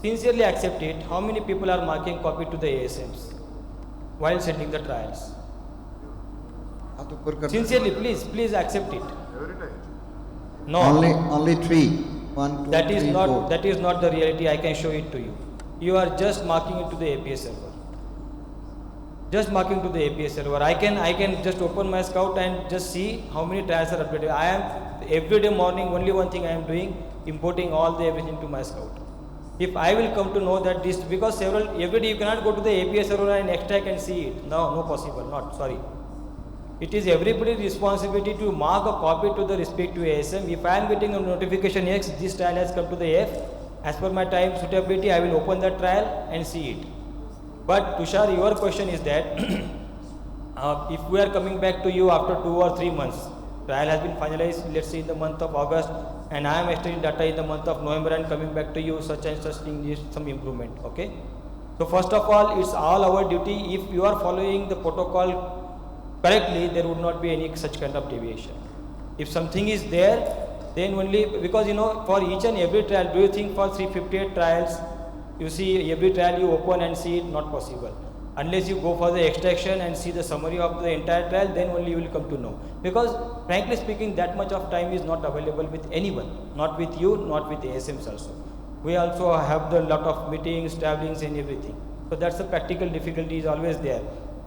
sincerely accept it, how many people are marking copy to the ASMs while sending the trials? Sincerely, please accept it. No. Only 3. 1, 2, that is 3, not 4. that is not the reality. I can show it to you. You are just marking it to the APS server. Just marking to the APS server. I can just open my scout and just see how many trials are updated. I am every day morning, only one thing I am doing, importing all the everything to my scout. If I will come to know that this, because every day you cannot go to the API server and extract and see it. No possible, not, sorry. It is everybody's responsibility to mark a copy to the respective ASM. If I am getting a notification X, this trial has come to the F, as per my time suitability, I will open that trial and see it. But Tushar, your question is that if we are coming back to you after 2 or 3 months, trial has been finalized, let's say in the month of August, and I am extracting data in the month of November and coming back to you, such and such thing needs some improvement, okay? So first of all, it's all our duty. If you are following the protocol correctly, there would not be any such kind of deviation. If something is there, then only, because for each and every trial, do you think for 358 trials, you see every trial you open and see it? Not possible. Unless you go for the extraction and see the summary of the entire trial, then only you will come to know. Because frankly speaking, that much of time is not available with anyone, not with you, not with the ASMs also. We also have the lot of meetings, travelings and everything. So that's the practical difficulty is always there.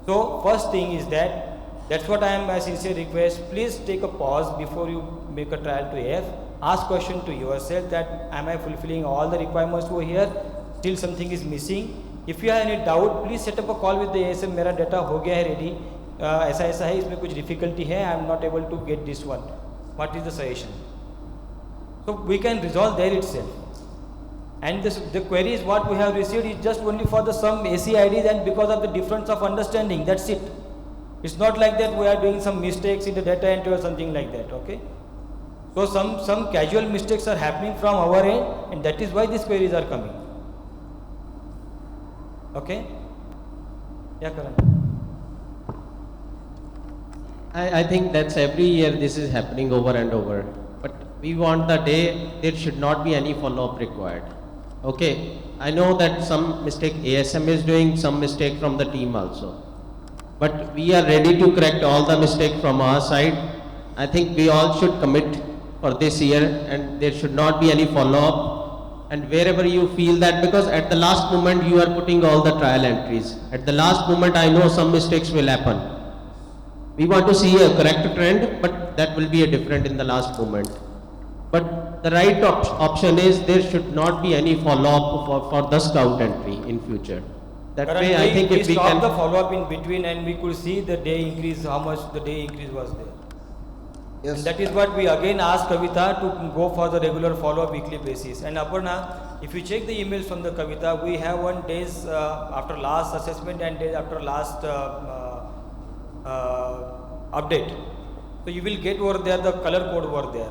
So first thing is that's what I am my sincere request. Please take a pause before you make a trial to F. Ask question to yourself that am I fulfilling all the requirements over here? Still something is missing. If you have any doubt, please set up a call with the ASM. मेरा data हो गया है ready. ऐसा है, इसमें कुछ difficulty है. I am not able to get this one. What is the suggestion? So we can resolve there itself. And the query is what we have received is just only for the some AC IDs and because of the difference of understanding. That's it. It's not like that we are doing some mistakes in the data entry or something like that. Okay. So some casual mistakes are happening from our end, and that is why these queries are coming. Okay? Yeah, Karan. I think that's every year this is happening over and over. But we want the day there should not be any follow-up required. Okay, I know that some mistake ASM is doing, some mistake from the team also. But we are ready to correct all the mistake from our side. I think we all should commit for this year and there should not be any follow-up. And wherever you feel that, because at the last moment you are putting all the trial entries. At the last moment I know some mistakes will happen. We want to see a correct trend, but that will be a different in the last moment. But the right option is there should not be any follow-up for the scout entry in future. That way I think if we can stop the follow-up in between and we could see the day increase, how much the day increase was there. Yes. And that is what we again asked Kavita to go for the regular follow-up weekly basis. And Aparna, if you check the emails from the Kavita, we have 1 days after last assessment and days after last update. So you will get over there the color code over there.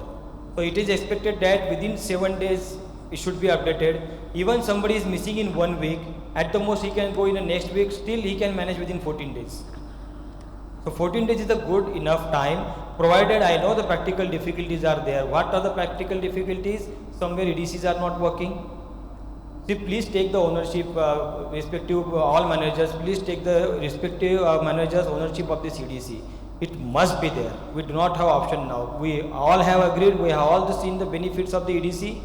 So it is expected that within 7 days it should be updated. Even somebody is missing in 1 week, at the most he can go in the next week, still he can manage within 14 days. So 14 days is a good enough time, provided I know the practical difficulties are there. What are the practical difficulties? Somewhere EDCs are not working. See, please take the ownership, respective all managers, please take the respective managers ownership of this EDC. It must be there. We do not have option now. We all have agreed, we have all seen the benefits of the EDC,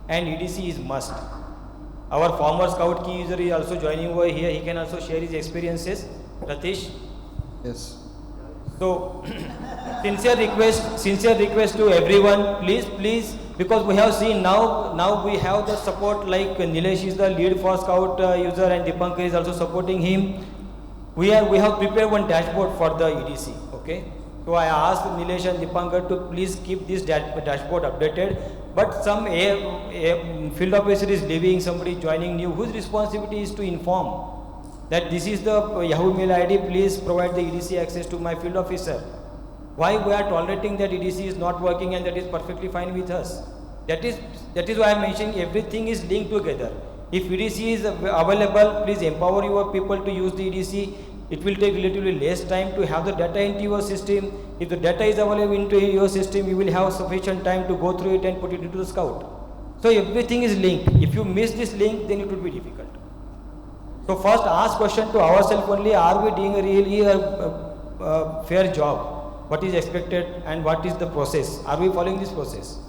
and EDC is must. Our former scout key user is also joining over here. He can also share his experiences. Ratish? Yes. So, sincere request to everyone, please, because we have seen now we have the support like Nilesh is the lead for scout user and Dipankar is also supporting him. We have prepared one dashboard for the EDC, okay? So I asked Nilesh and Dipankar to please keep this dashboard updated. But some field officer is leaving, somebody joining new, whose responsibility is to inform that this is the Yahoo mail ID, please provide the EDC access to my field officer. Why we are tolerating that EDC is not working and that is perfectly fine with us? That is why I am mentioning everything is linked together. If EDC is available, please empower your people to use the EDC. It will take relatively less time to have the data into your system. If the data is available into your system, you will have sufficient time to go through it and put it into the scout. So everything is linked. If you miss this link, then it will be difficult. So first ask question to ourselves only, are we doing a really fair job? What is expected and what is the process? Are we following this process?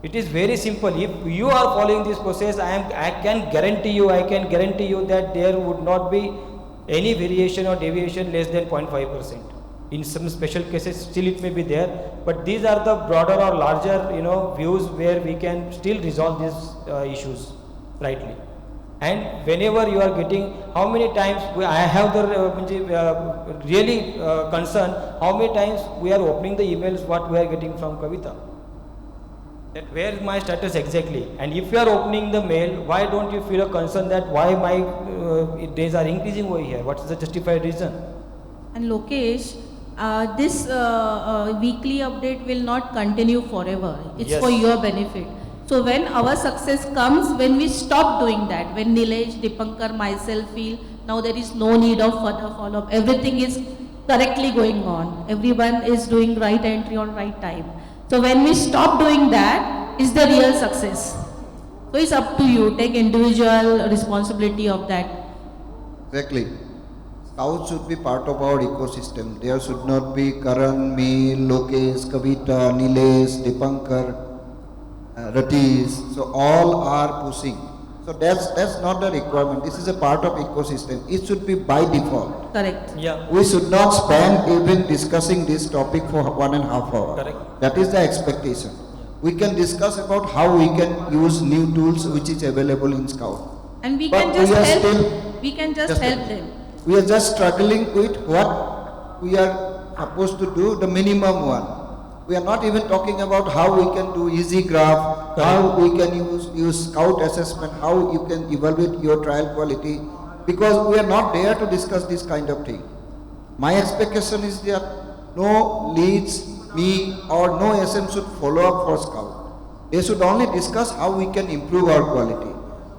It is very simple. If you are following this process, I can guarantee you that there would not be any variation or deviation less than 0.5%. In some special cases, still it may be there, but these are the broader or larger, views where we can still resolve these issues rightly. And whenever you are getting, how many times I have the really concern, how many times we are opening the emails what we are getting from Kavita. That where is my status exactly? And if you are opening the mail, why don't you feel a concern that why my days are increasing over here? What is the justified reason? And Lokesh, this weekly update will not continue forever. It's Yes. for your benefit. So when our success comes, when we stop doing that, when Nilesh, Dipankar, myself feel now there is no need of further follow-up, everything is correctly going on, everyone is doing right entry on right time. So when we stop doing that, is the real success. So it's up to you, take individual responsibility of that. Exactly. Scouts should be part of our ecosystem. There should not be Karan, me, Lokesh, Kavita, Nilesh, Dipankar, Ratish. So all are pushing. So that's not the requirement. This is a part of ecosystem. It should be by default. Correct. Yeah. We should not spend even discussing this topic for 1.5 hours. Correct. That is the expectation. We can discuss about how we can use new tools which is available in Scout. And we But can just we are help, still- we can just help them. We are just struggling with what we are supposed to do, the minimum one. We are not even talking about how we can do easy graph, how we can use Scout assessment, how you can evaluate your trial quality, because we are not there to discuss this kind of thing. My expectation is that no leads, me or no SM should follow up for Scout. They should only discuss how we can improve our quality.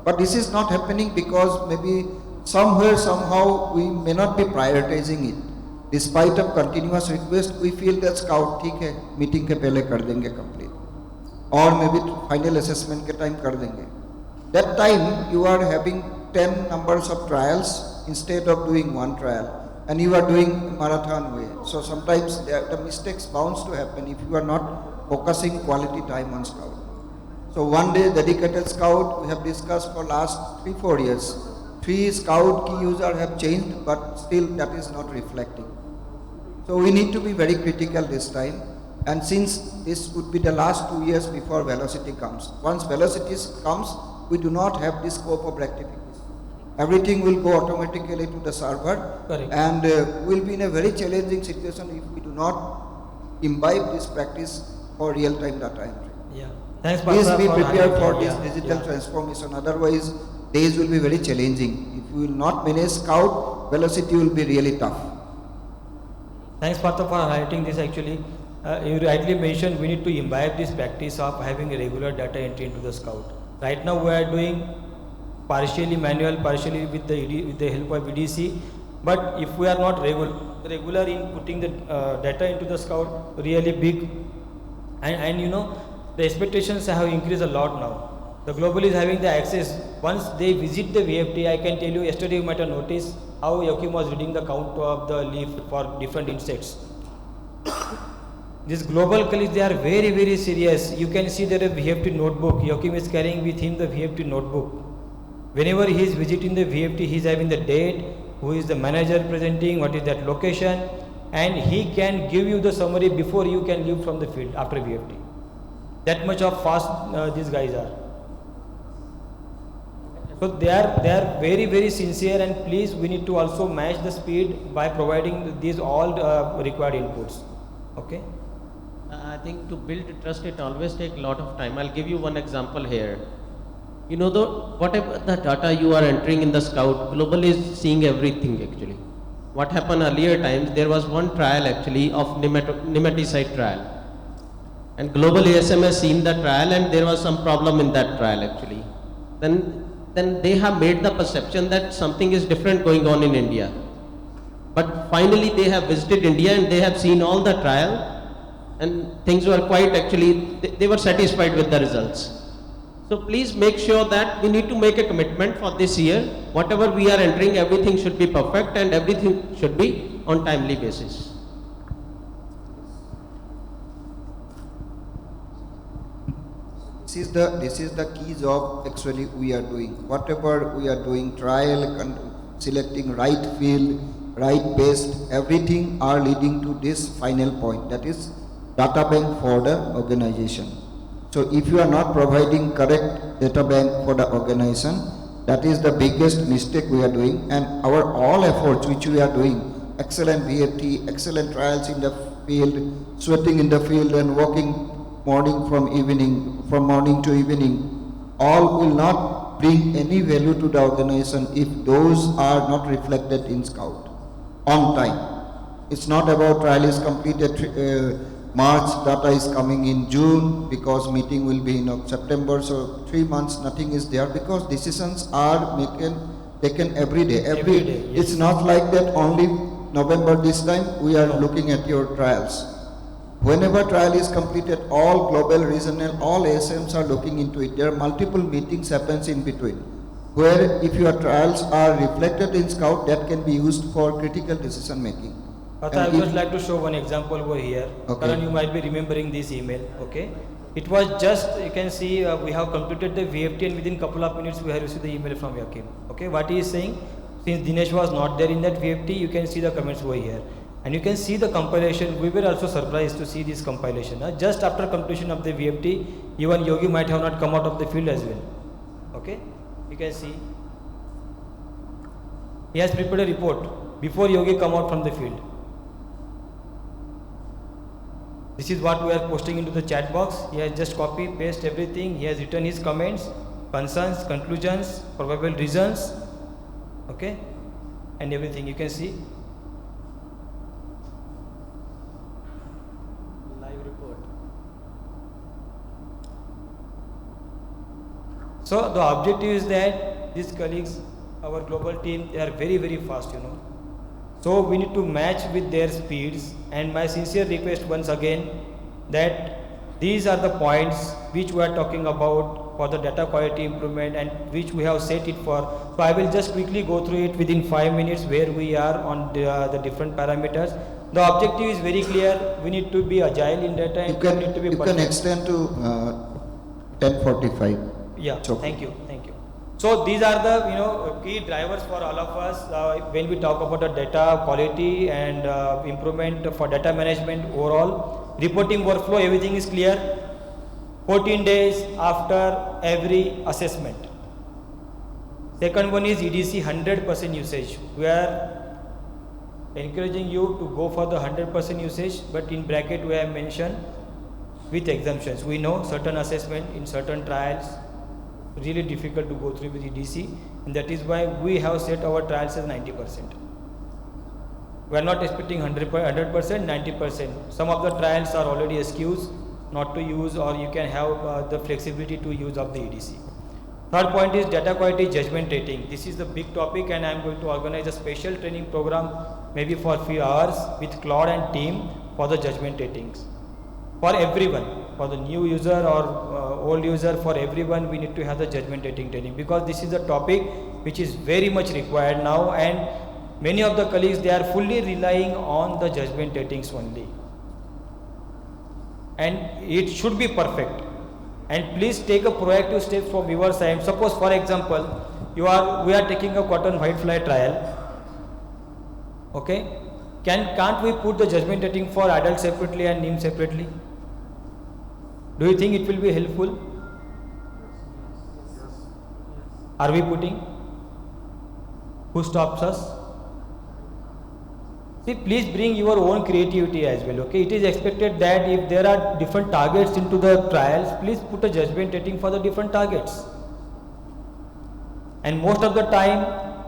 But this is not happening because maybe somewhere, somehow we may not be prioritizing it. Despite of continuous request, we feel that Scout ठीक है, meeting के पहले कर देंगे complete, or maybe final assessment के time कर देंगे. That time you are having 10 numbers of trials instead of doing one trial, and you are doing marathon way. So sometimes the mistakes bounds to happen if you are not focusing quality time on Scout. So one day dedicated Scout we have discussed for last 3-4 years. 3 Scout key users have changed, but still that is not reflecting. So we need to be very critical this time. And since this would be the last 2 years before velocity comes, once velocity comes, we do not have this scope of rectification. Everything will go automatically to the server. Correct. And we'll be in a very challenging situation if we do not imbibe this practice for real-time data entry. Yeah. Thanks, Please Partha, be for prepared for highlighting. this Yeah. digital Yeah. transformation. Otherwise, days will be very challenging. If we will not manage Scout, velocity will be really tough. Thanks, Partha, for highlighting this. Actually, you rightly mentioned we need to imbibe this practice of having a regular data entry into the Scout. Right now, we are doing partially manual, partially with the help of EDC. But if we are not regular in putting the data into the Scout, really big, and the expectations have increased a lot now. The global is having the access. Once they visit the VFT, I can tell you, yesterday you might have noticed how Joachim was reading the count of the leaf for different insects. These global colleagues, they are very, very serious. You can see there a VFT notebook. Joachim is carrying with him the VFT notebook. Whenever he is visiting the VFT, he is having the date, who is the manager presenting, what is that location, and he can give you the summary before you can leave from the field after VFT. That much of fast these guys are. So they are very, very sincere, and please, we need to also match the speed by providing these all required inputs. Okay. I think to build trust, it always takes a lot of time. I'll give you one example here. You know, whatever the data you are entering in the Scout, Global is seeing everything actually. What happened earlier times, there was one trial actually of nematicide trial. And Global ASM has seen the trial and there was some problem in that trial actually. Then they have made the perception that something is different going on in India. But finally they have visited India and they have seen all the trial and things were quite actually, they were satisfied with the results. So please make sure that we need to make a commitment for this year. Whatever we are entering, everything should be perfect and everything should be on timely basis. This is the key job actually we are doing. Whatever we are doing, trial, selecting right field, right based, everything are leading to this final point, that is data bank for the organization. So if you are not providing correct data bank for the organization, that is the biggest mistake we are doing, and our all efforts which we are doing, excellent VFT, excellent trials in the field, sweating in the field and working from morning to evening, all will not bring any value to the organization if those are not reflected in Scout on time. It's not about trial is completed March, data is coming in June because meeting will be in September, so 3 months nothing is there because decisions are taken every day. Every day, yes. It's not like that only November this time we are looking at your trials. Whenever trial is completed, all global, regional, all ASMs are looking into it. There are multiple meetings happens in between, where if your trials are reflected in Scout, that can be used for critical decision making. But I would just like to show one example over here. Okay. Karan, you might be remembering this email, okay? It was just, you can see we have completed the VFT and within couple of minutes we have received the email from Yakim. Okay, what he is saying, since Dinesh was not there in that VFT, you can see the comments over here. And you can see the compilation. We were also surprised to see this compilation. Just after completion of the VFT, even Yogi might have not come out of the field as well. Okay, you can see. He has prepared a report before Yogi come out from the field. This is what we are posting into the chat box. He has just copy, paste everything. He has written his comments, concerns, conclusions, probable reasons, okay, and everything you can see. Live report. So the objective is that these colleagues, our global team, they are very, very fast, So we need to match with their speeds, and my sincere request once again that these are the points which we are talking about for the data quality improvement and which we have set it for. So I will just quickly go through it within 5 minutes where we are on the different parameters. The objective is very clear. We need to be agile in data and we need to be You can extend to 10:45. Yeah, thank you. So these are the key drivers for all of us when we talk about the data quality and improvement for data management overall. Reporting workflow, everything is clear. 14 days after every assessment. Second one is EDC 100% usage. We are encouraging you to go for the 100% usage, but in bracket we have mentioned with exemptions. We know certain assessment in certain trials really difficult to go through with EDC, and that is why we have set our trials as 90%. We are not expecting 100%, 90%. Some of the trials are already excused not to use, or you can have the flexibility to use of the EDC. Third point is data quality judgment rating. This is the big topic, and I am going to organize a special training program maybe for a few hours with Claude and team for the judgment ratings. For everyone, for the new user or old user, for everyone we need to have the judgment rating training, because this is a topic which is very much required now, and many of the colleagues, they are fully relying on the judgment ratings only, and it should be perfect. And please take a proactive step from your side. Suppose for example we are taking a cotton whitefly trial, okay, can't we put the judgment rating for adult separately and NIM separately? Do you think it will be helpful? Are we putting? Who stops us? See, please bring your own creativity as well, okay? It is expected that if there are different targets into the trials, please put a judgment rating for the different targets. And most of the time,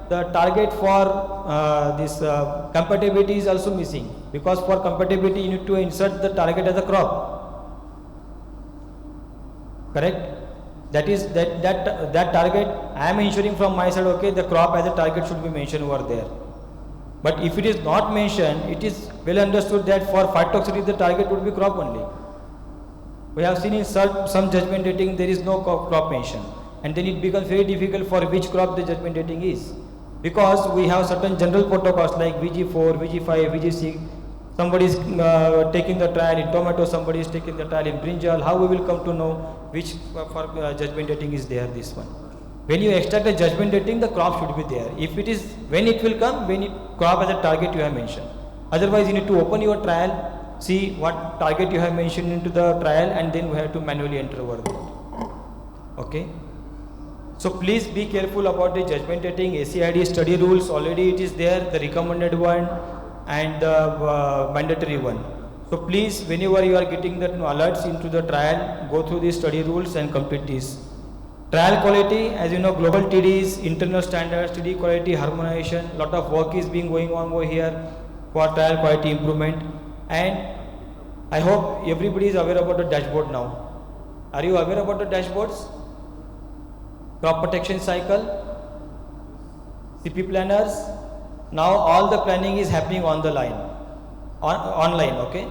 the target for this compatibility is also missing, because for compatibility you need to insert the target as a crop. Correct? That is that target I am ensuring from my side, okay, the crop as a target should be mentioned over there. But if it is not mentioned, it is well understood that for phytoxicity the target would be crop only. We have seen in some judgment rating there is no crop mention, and then it becomes very difficult for which crop the judgment rating is, because we have certain general protocols like VG4, VG5, VG6. Somebody is taking the trial in tomato, somebody is taking the trial in brinjal. How we will come to know which for judgment rating is there, this one? When you extract the judgment rating, the crop should be there. If it is, when it will come, when it crop as a target you have mentioned. Otherwise, you need to open your trial, see what target you have mentioned into the trial, and then we have to manually enter over there. Okay. So please be careful about the judgment rating, ACID study rules. Already it is there, the recommended one and the mandatory one. So please, whenever you are getting the alerts into the trial, go through these study rules and complete these. Trial quality, as you know, global TDs, internal standards, TD quality harmonization, lot of work is being going on over here for trial quality improvement. And I hope everybody is aware about the dashboard now. Are you aware about the dashboards? Crop protection cycle, CP planners. Now all the planning is happening on the line, online, okay.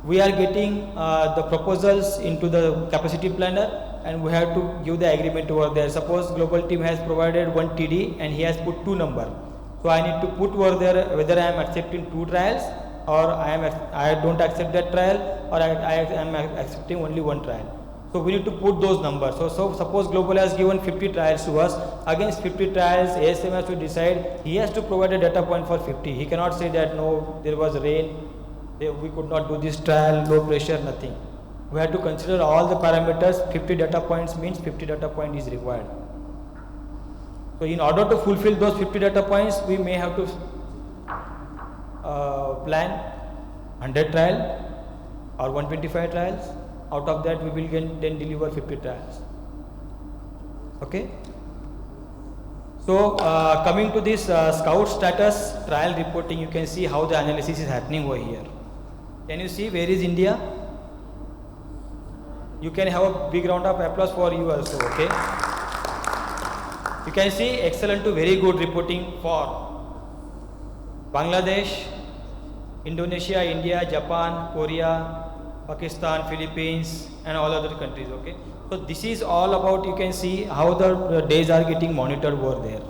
We are getting the proposals into the capacity planner, and we have to give the agreement over there. Suppose global team has provided one TD and he has put 2 number. So I need to put over there whether I am accepting 2 trials or I don't accept that trial, or I am accepting only 1 trial. So we need to put those numbers. So suppose global has given 50 trials to us. Against 50 trials, ASM has to decide, he has to provide a data point for 50. He cannot say that no, there was rain, we could not do this trial, low pressure, nothing. We have to consider all the parameters. 50 data points means 50 data point is required. So in order to fulfill those 50 data points, we may have to plan 100 trial or 125 trials. Out of that, we will then deliver 50 trials. Okay. So coming to this scout status trial reporting, you can see how the analysis is happening over here. Can you see where is India? You can have a big round of applause for you also, okay? You can see excellent to very good reporting for Bangladesh, Indonesia, India, Japan, Korea, Pakistan, Philippines, and all other countries, okay? So this is all about, you can see how the days are getting monitored over there.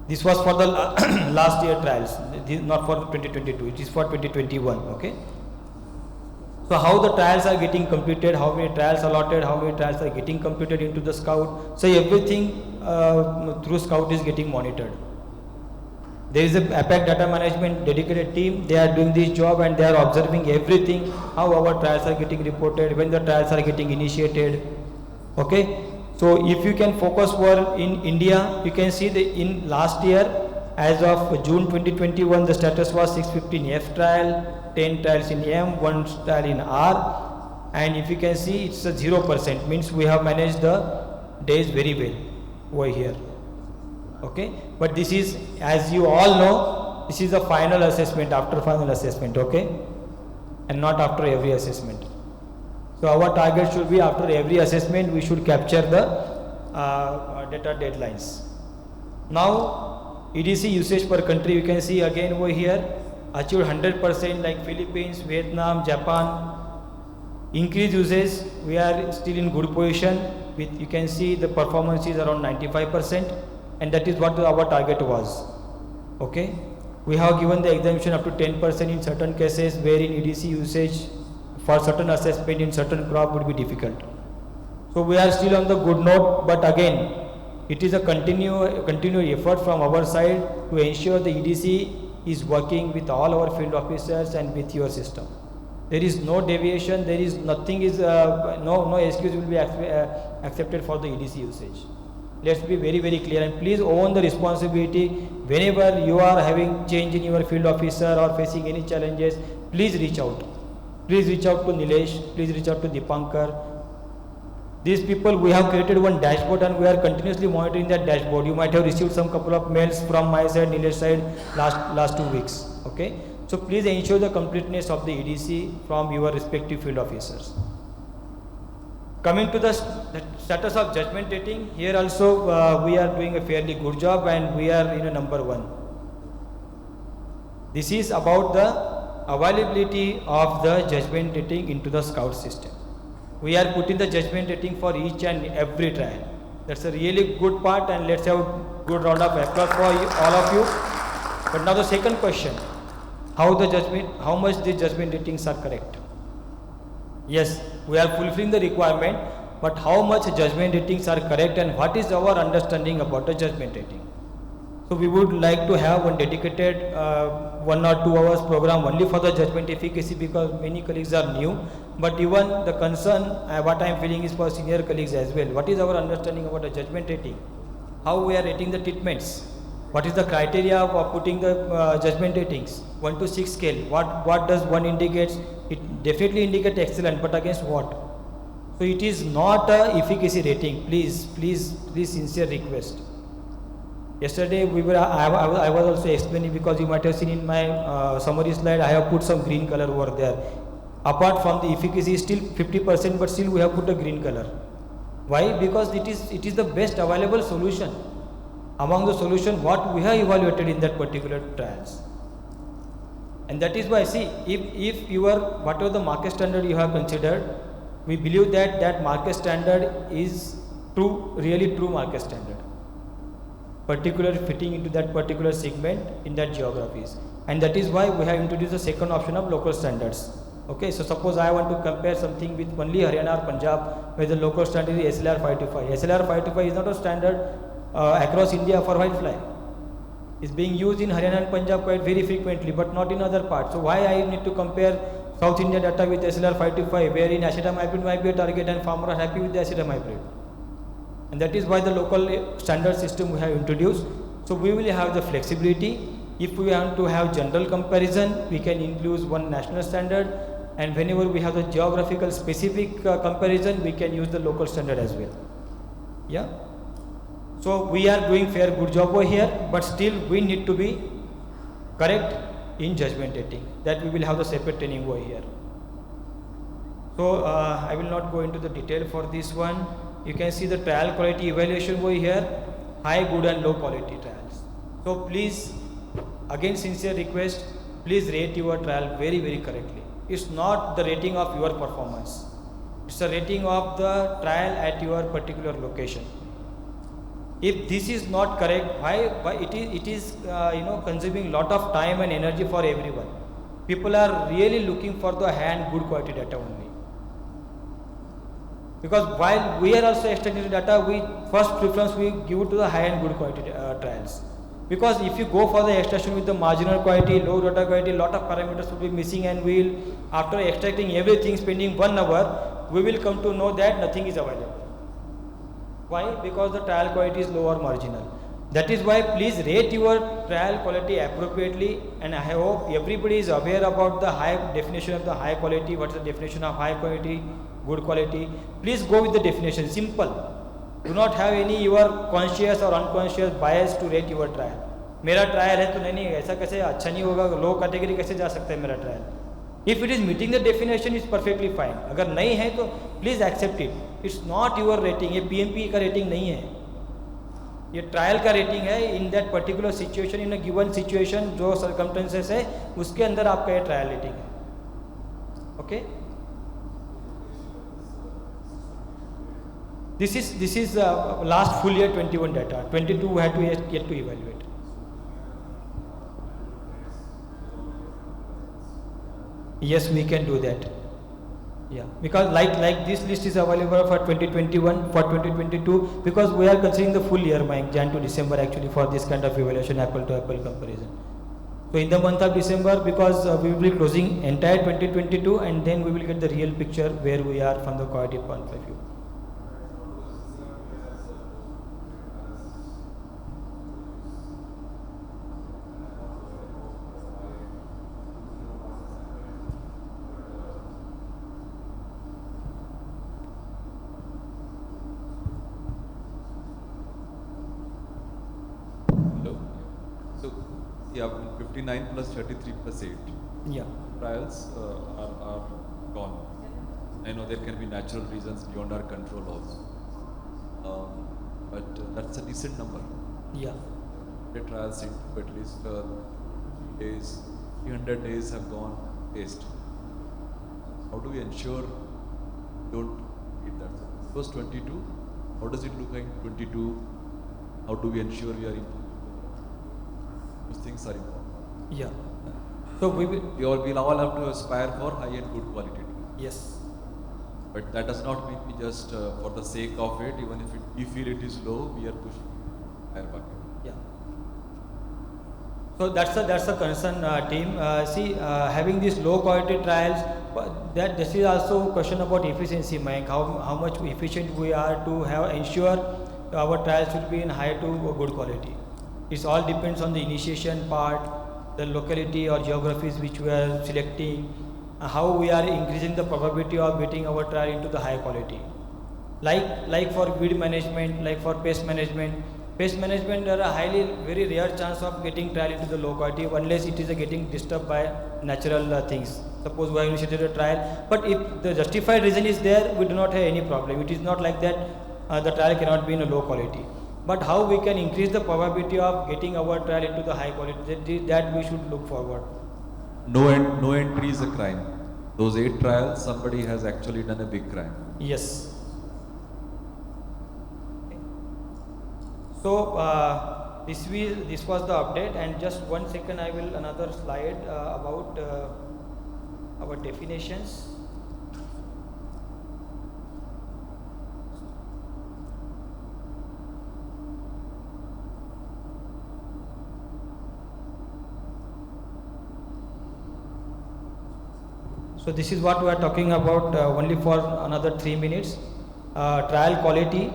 This was for the last year trials, this is not for 2022, it is for 2021, okay? So how the trials are getting completed, how many trials allotted, how many trials are getting completed into the scout. So everything through scout is getting monitored. There is a APAC data management dedicated team. They are doing this job and they are observing everything, how our trials are getting reported, when the trials are getting initiated. Okay. So if you can focus more in India, you can see in last year, as of June 2021, the status was 615F trial, 10 trials in M, 1 trial in R, and if you can see, it's a 0%, means we have managed the days very well over here. Okay, but this is, as you all know, this is a final assessment, after final assessment, okay, and not after every assessment. So our target should be after every assessment we should capture the data deadlines. Now EDC usage per country, you can see again over here, achieved 100% like Philippines, Vietnam, Japan. Increased usage, we are still in good position with, you can see the performance is around 95%, and that is what our target was. Okay, we have given the exemption up to 10% in certain cases wherein EDC usage for certain assessment in certain crop would be difficult. So we are still on the good note, but again it is a continued effort from our side to ensure the EDC is working with all our field officers and with your system. There is no deviation, there is nothing is, no excuse will be accepted for the EDC usage. Let's be very, very clear, and please own the responsibility. Whenever you are having change in your field officer or facing any challenges, please reach out. Please reach out to Nilesh, please reach out to Dipankar. These people, we have created one dashboard and we are continuously monitoring that dashboard. You might have received some couple of mails from my side, Nilesh side, last 2 weeks. Okay, so please ensure the completeness of the EDC from your respective field officers. Coming to the status of judgment rating, here also we are doing a fairly good job and we are in a number 1. This is about the availability of the judgment rating into the scout system. We are putting the judgment rating for each and every trial. That's a really good part, and let's have a good round of applause for you, all of you. But now the second question, how much the judgment ratings are correct? Yes, we are fulfilling the requirement, but how much judgment ratings are correct and what is our understanding about the judgment rating. So we would like to have one dedicated 1 or 2 hours program only for the judgment efficacy, because many colleagues are new. But even the concern, what I am feeling is for senior colleagues as well. What is our understanding about the judgment rating? How we are rating the treatments? What is the criteria of putting the judgment ratings? 1 to 6 scale. What does 1 indicates? It definitely indicates excellent, but against what? So it is not a efficacy rating. Please, sincere request. Yesterday I was also explaining, because you might have seen in my summary slide, I have put some green color over there. Apart from the efficacy, still 50%, but still we have put a green color. Why? Because it is the best available solution among the solution what we have evaluated in that particular trials. And that is why, see, if your whatever the market standard you have considered, we believe that market standard is really true market standard, particularly fitting into that particular segment in that geographies. And that is why we have introduced the second option of local standards. Okay, so suppose I want to compare something with only Haryana or Punjab, where the local standard is SLR 525. SLR 525 is not a standard across India for whitefly. It's being used in Haryana and Punjab quite very frequently, but not in other parts. So why I need to compare South India data with SLR 525, wherein acetamiprid might be a target and farmers are happy with the acetamiprid. And that is why the local standard system we have introduced. So we will have the flexibility. If we want to have general comparison, we can include one national standard, and whenever we have the geographical specific comparison, we can use the local standard as well. Yeah. So we are doing fair good job over here, but still we need to be correct in judgment rating. That we will have the separate training over here. So I will not go into the detail for this one. You can see the trial quality evaluation over here, high, good and low quality trials. So please, again sincere request, please rate your trial very, very correctly. It's not the rating of your performance. It's a rating of the trial at your particular location. If this is not correct, why it is consuming lot of time and energy for everyone. People are really looking for the high and good quality data only. Because while we are also extracting the data, we first preference we give to the high and good quality trials. Because if you go for the extraction with the marginal quality, low data quality, lot of parameters will be missing, and we will, after extracting everything, spending 1 hour, we will come to know that nothing is available. Why? Because the trial quality is low or marginal. That is why please rate your trial quality appropriately, and I hope everybody is aware about the high definition of the high quality. What is the definition of high quality, good quality? Please go with the definition, simple. Do not have any your conscious or unconscious bias to rate your trial. मेरा trial है तो नहीं ऐसा कैसे अच्छा नहीं होगा, लो category कैसे जा सकता है मेरा trial. If it is meeting the definition, is perfectly fine. अगर नहीं है तो please accept it. It's not your rating. ये PMP का rating नहीं है. ये ट्रायल का रेटिंग है. In that particular situation, in a given situation जो सर्कमस्टेंसेस है उसके अंदर आपका ये ट्रायल रेटिंग है. Okay. This is last full year 21 data. 22 we had to yet to evaluate. Yes, we can do that. Yeah, because like this list is available for 2021, for 2022, because we are considering the full year, Jan to December actually, for this kind of evaluation, apple to apple comparison. So in the month of December, because we will be closing entire 2022, and then we will get the real picture where we are from the quality point of view. Yeah, 59 plus 33 plus 8. Yeah. Trials are gone. I know there can be natural reasons beyond our control also. But that's a decent number. Yeah. The trials into at least days, 300 days have gone waste. How do we ensure don't hit that? First 22, how does it look like 22? How do we ensure we are improving? Those things are important. Yeah. So we will all have to aspire for high and good quality. Yes. But that does not mean we just for the sake of it, even if we feel it is low, we are pushing higher bucket. Yeah. So that's a concern, team. See, having these low quality trials, but that this is also a question about efficiency, Mike. How much efficient we are to have ensure our trials should be in high to good quality. It all depends on the initiation part, the locality or geographies which we are selecting, how we are increasing the probability of getting our trial into the high quality. Like for weed management, like for pest management. Pest management, there are very rare chance of getting trial into the low quality unless it is getting disturbed by natural things. Suppose we have initiated a trial, but if the justified reason is there, we do not have any problem. It is not like that the trial cannot be in a low quality. But how we can increase the probability of getting our trial into the high quality, that we should look forward. No entry is a crime. Those 8 trials, somebody has actually done a big crime. Yes. So this was the update, and just 1 second I will another slide about our definitions. So this is what we are talking about only for another 3 minutes. Trial quality.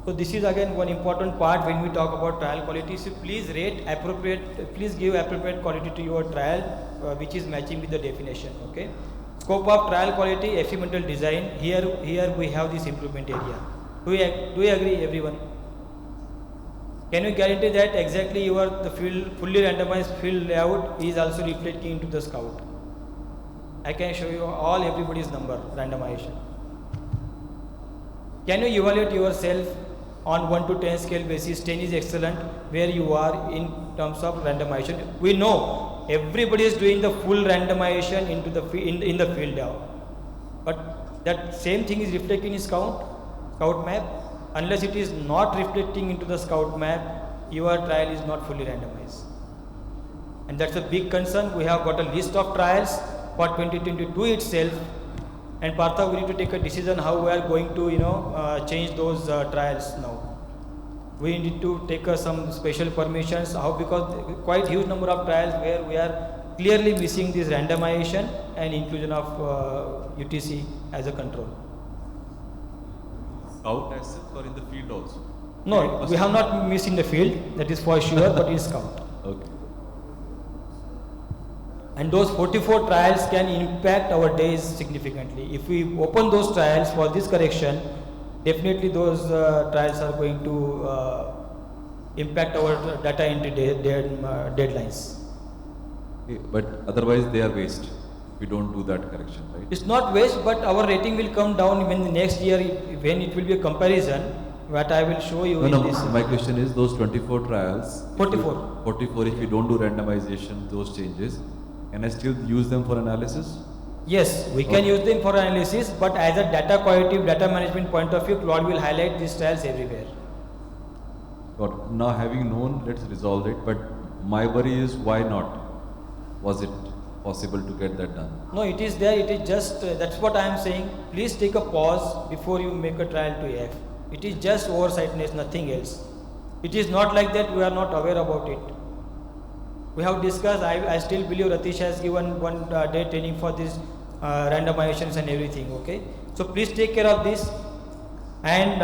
So this is again one important part when we talk about trial quality. So please please give appropriate quality to your trial which is matching with the definition. Okay. Scope of trial quality, experimental design. Here we have this improvement area. Do we agree, everyone? Can you guarantee that exactly the fully randomized field layout is also reflecting into the scout? I can show you everybody's number randomization. Can you evaluate yourself on 1 to 10 scale basis? 10 is excellent, where you are in terms of randomization. We know everybody is doing the full randomization into the in the field now, but that same thing is reflecting in scout map. Unless it is not reflecting into the scout map, your trial is not fully randomized, and that's a big concern. We have got a list of trials for 2022 itself, and Partha, we need to take a decision how we are going to change those trials now. We need to take some special permissions. How? Because quite huge number of trials where we are clearly missing this randomization and inclusion of UTC as a control. Scout as such or in the field also? No, we have not missed in the field, that is for sure, but in scout. Okay. And those 44 trials can impact our days significantly. If we open those trials for this correction, definitely those trials are going to impact our data entry deadlines. Okay, but otherwise they are waste. We don't do that correction, right? It's not waste, but our rating will come down when the next year, when it will be a comparison, what I will show you No, this. my question is those 24 trials. 44. 44, if we don't do randomization, those changes, can I still use them for analysis? Yes, we can use them for analysis, but as a data quality, data management point of view, Claude will highlight these trials everywhere. Got. Now having known, let's resolve it, but my worry is why not? Was it possible to get that done? No, it is there, it is just, that's what I am saying. Please take a pause before you make a trial to F. It is just oversightness, nothing else. It is not like that we are not aware about it. We have discussed, I still believe Ratish has given one day training for this randomizations and everything, okay? So please take care of this, and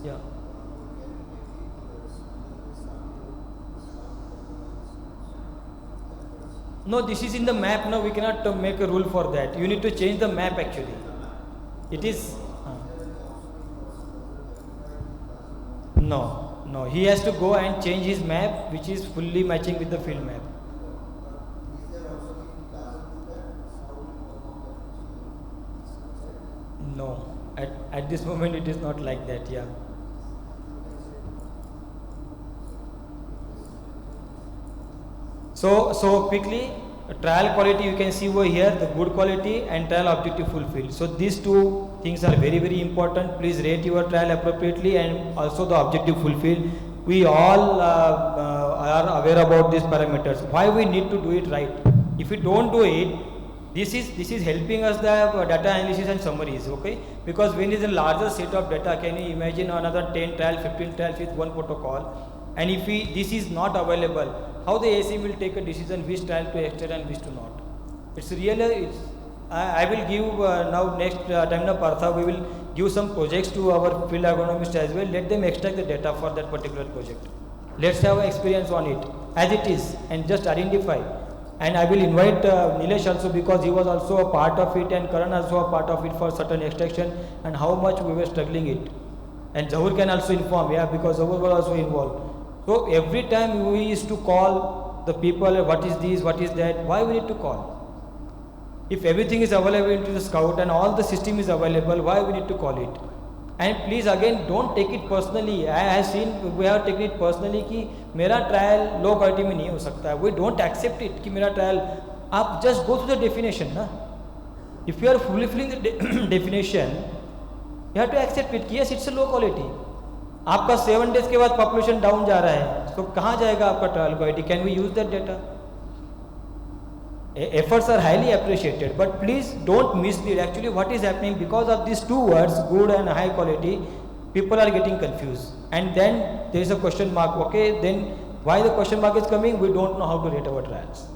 yeah. No, this is in the map. No, we cannot make a rule for that. You need to change the map actually. It is no, he has to go and change his map, which is fully matching with the field map. No, at this moment it is not like that, yeah. So quickly, trial quality you can see over here, the good quality and trial objective fulfilled. So these two things are very very important. Please rate your trial appropriately and also the objective fulfilled. We all are aware about these parameters. Why we need to do it right? If we don't do it, this is helping us the data analysis and summaries, okay? Because when is a larger set of data, can you imagine another 10 trial, 15 trials with one protocol? And if this is not available, how the ASM will take a decision which trial to extend and which to not? It's really, I will give now next time na Partha, we will give some projects to our field agronomists as well. Let them extract the data for that particular project. Let's have experience on it as it is and just identify. And I will invite Nilesh also, because he was also a part of it, and Karan also a part of it for certain extraction and how much we were struggling it. And Zahur can also inform, yeah, because Zahur was also involved. So every time we used to call the people, what is this, what is that, why we need to call? If everything is available into the Scout and all the system is available, why we need to call it? And please again don't take it personally. I have seen, we have taken it personally कि मेरा trial low quality में नहीं हो सकता है. We don't accept it कि मेरा trial, आप just go through the definition ना. If you are fulfilling the definition, you have to accept it कि yes, it's a low quality. आपका 7 days के बाद population down जा रहा है, तो कहाँ जाएगा आपका trial quality? Can we use that data? Efforts are highly appreciated, but please don't mislead. Actually, what is happening, because of these two words, good and high quality, people are getting confused. And then there is a question mark. Okay, then why the question mark is coming? We don't know how to rate our trials.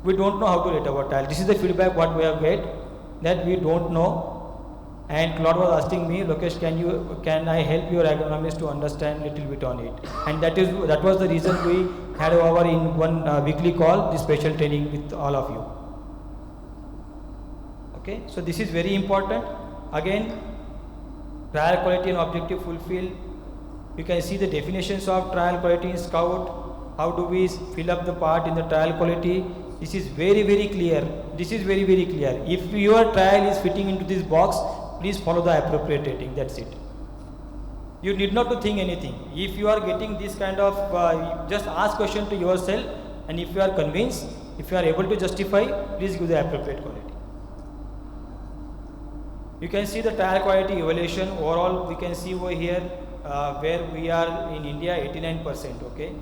We don't know how to rate our trials. This is the feedback what we have get, that we don't know. And Claude was asking me, Lokesh, can I help your agronomist to understand little bit on it? And that was the reason we had our in one weekly call, this special training with all of you. Okay, so this is very important. Again, trial quality and objective fulfill. You can see the definitions of trial quality in Scout. How do we fill up the part in the trial quality? This is very very clear. This is very very clear. If your trial is fitting into this box, please follow the appropriate rating. That's it. You need not to think anything. If you are getting this kind of, just ask question to yourself, and if you are convinced, if you are able to justify, please give the appropriate quality. You can see the trial quality evaluation. Overall, we can see over here where we are in India, 89%. Okay.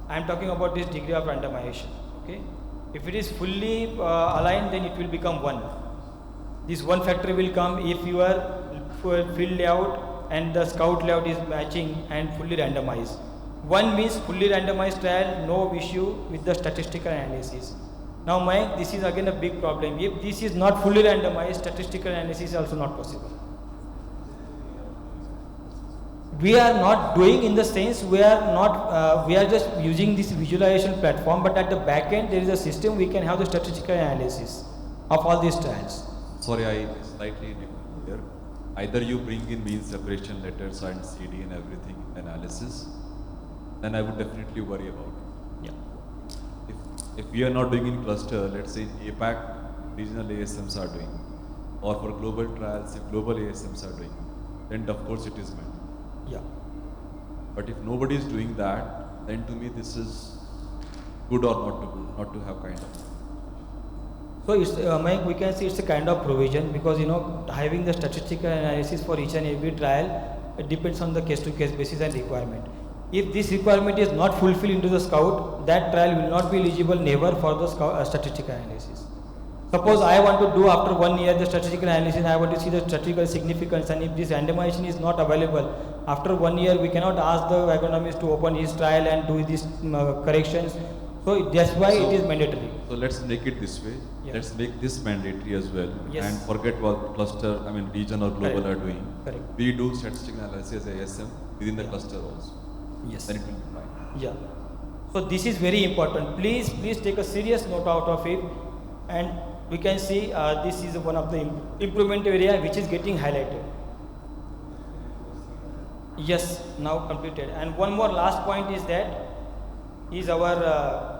I am talking about this degree of randomization. Okay. If it is fully aligned, then it will become 1. This 1 factor will come if your field layout and the Scout layout is matching and fully randomized. 1 means fully randomized trial, no issue with the statistical analysis. Now Mike, this is again a big problem. If this is not fully randomized, statistical analysis is also not possible. We are not doing, in the sense we are just using this visualization platform, but at the back end there is a system we can have the statistical analysis of all these trials. Sorry, I slightly different here. Either you bring in mean separation letters and CD and everything analysis, then I would definitely worry about it. Yeah. If we are not doing in cluster, let's say in APAC, regional ASMs are doing, or for global trials, if global ASMs are doing, then of course it is meant. Yeah. But if nobody is doing that, then to me this is good or not to have kind of. So it's, Mike, we can see it's a kind of provision, because having the statistical analysis for each and every trial, it depends on the case to case basis and requirement. If this requirement is not fulfilled into the Scout, that trial will not be eligible never for the statistical analysis. Suppose I want to do after 1 year the statistical analysis, I want to see the statistical significance, and if this randomization is not available, after 1 year we cannot ask the agronomist to open his trial and do these corrections. So that's why it is mandatory. So let's make it this way. Yeah. Let's make this mandatory as well. Yes. And forget what cluster, region or global Correct. are doing. Correct. We do statistical analysis ASM within the cluster also. Yes. Then it will be fine. Yeah. So this is very important. Please take a serious note out of it, and we can see this is one of the improvement area which is getting highlighted. Yes, now completed. And one more last point is that is our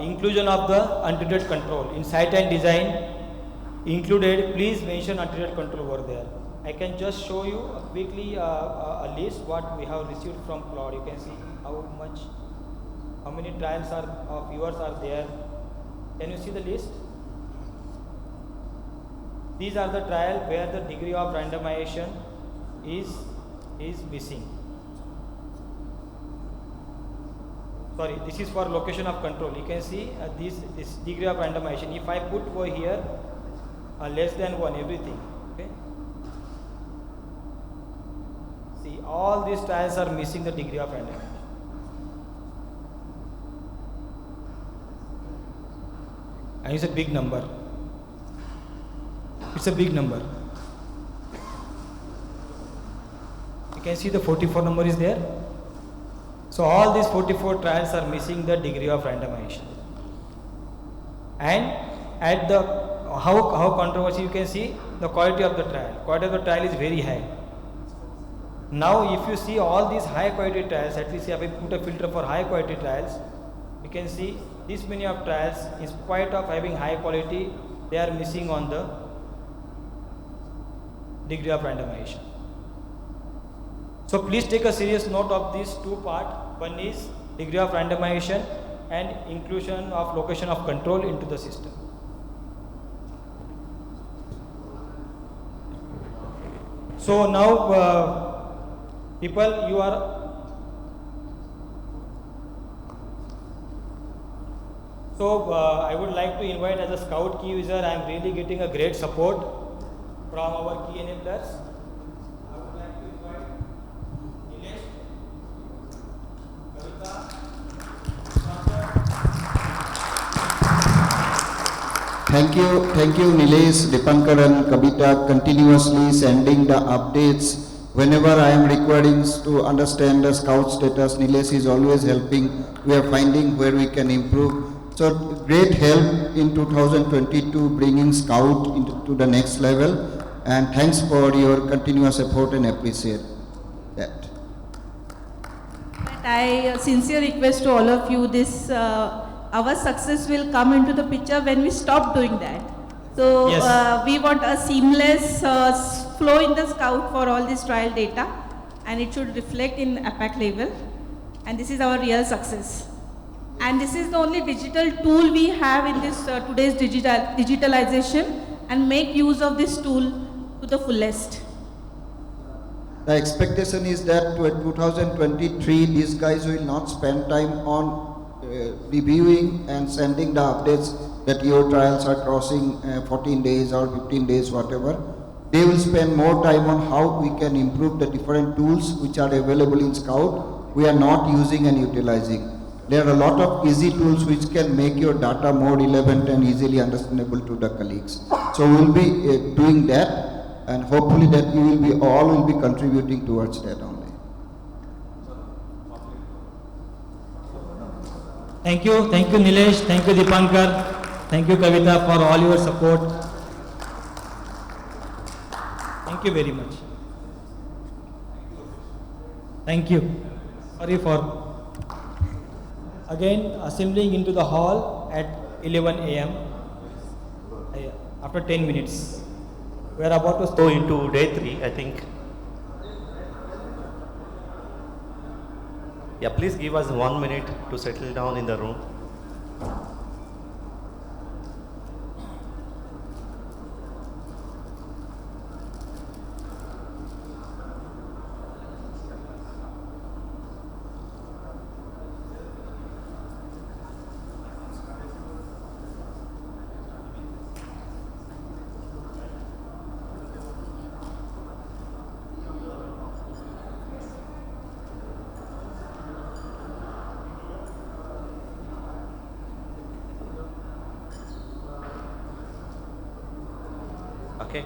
inclusion of the untreated control in site and design included. Please mention untreated control over there. I can just show you quickly a list what we have received from cloud. You can see how many trials of yours are there. Can you see the list? These are the trials where the degree of randomization is missing. Sorry, this is for location of control. You can see this degree of randomization. If I put over here less than 1, everything. Okay. See, all these trials are missing the degree of randomization. And it's a big number. It's a big number. You can see the 44 number is there. So all these 44 trials are missing the degree of randomization. And at the how controversy, you can see the quality of the trial. Quality of the trial is very high. Now if you see all these high quality trials, at least if I put a filter for high quality trials, you can see this many of trials, in spite of having high quality, they are missing on the degree of randomization. So please take a serious note of these two parts. One is degree of randomization and inclusion of location of control into the system. So now people, you are so I would like to invite as a Scout key user, I am really getting a great support from our key enablers. I would like to invite Nilesh, Kavita, Thank you Nilesh, Dipankar and Kavita, continuously sending the updates. Whenever I am requiring to understand the Scout status, Nilesh is always helping. We are finding where we can improve. So great help in 2022 bringing Scout to the next level, and thanks for your continuous effort and appreciate that. I sincere request to all of you, this our success will come into the picture when we stop doing that. So Yes. we want a seamless flow in the Scout for all this trial data, and it should reflect in APAC level, and this is our real success. And this is the only digital tool we have in this today's digitalization, and make use of this tool to the fullest. The expectation is that 2023, these guys will not spend time on reviewing and sending the updates that your trials are crossing 14 days or 15 days, whatever. They will spend more time on how we can improve the different tools which are available in Scout we are not using and utilizing. There are a lot of easy tools which can make your data more relevant and easily understandable to the colleagues. So we'll be doing that, and hopefully that you will be all will be contributing towards that only. Thank you Nilesh, thank you Dipankar, thank you Kavita for all your support. Thank you very much. Thank you. Sorry for again assembling into the hall at 11 a.m. After 10 minutes. We are about to Go into day 3, I think. Yeah, please give us 1 minute to settle down in the room. Okay.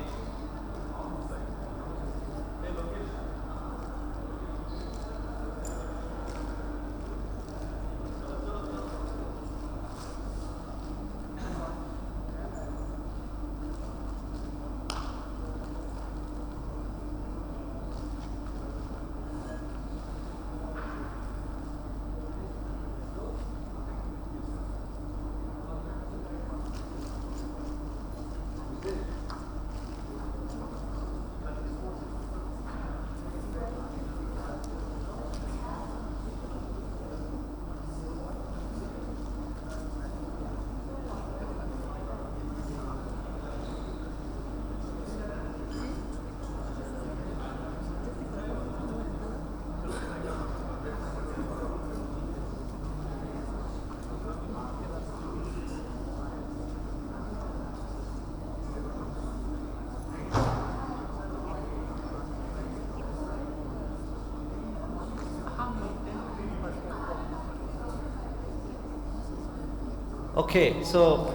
Okay, so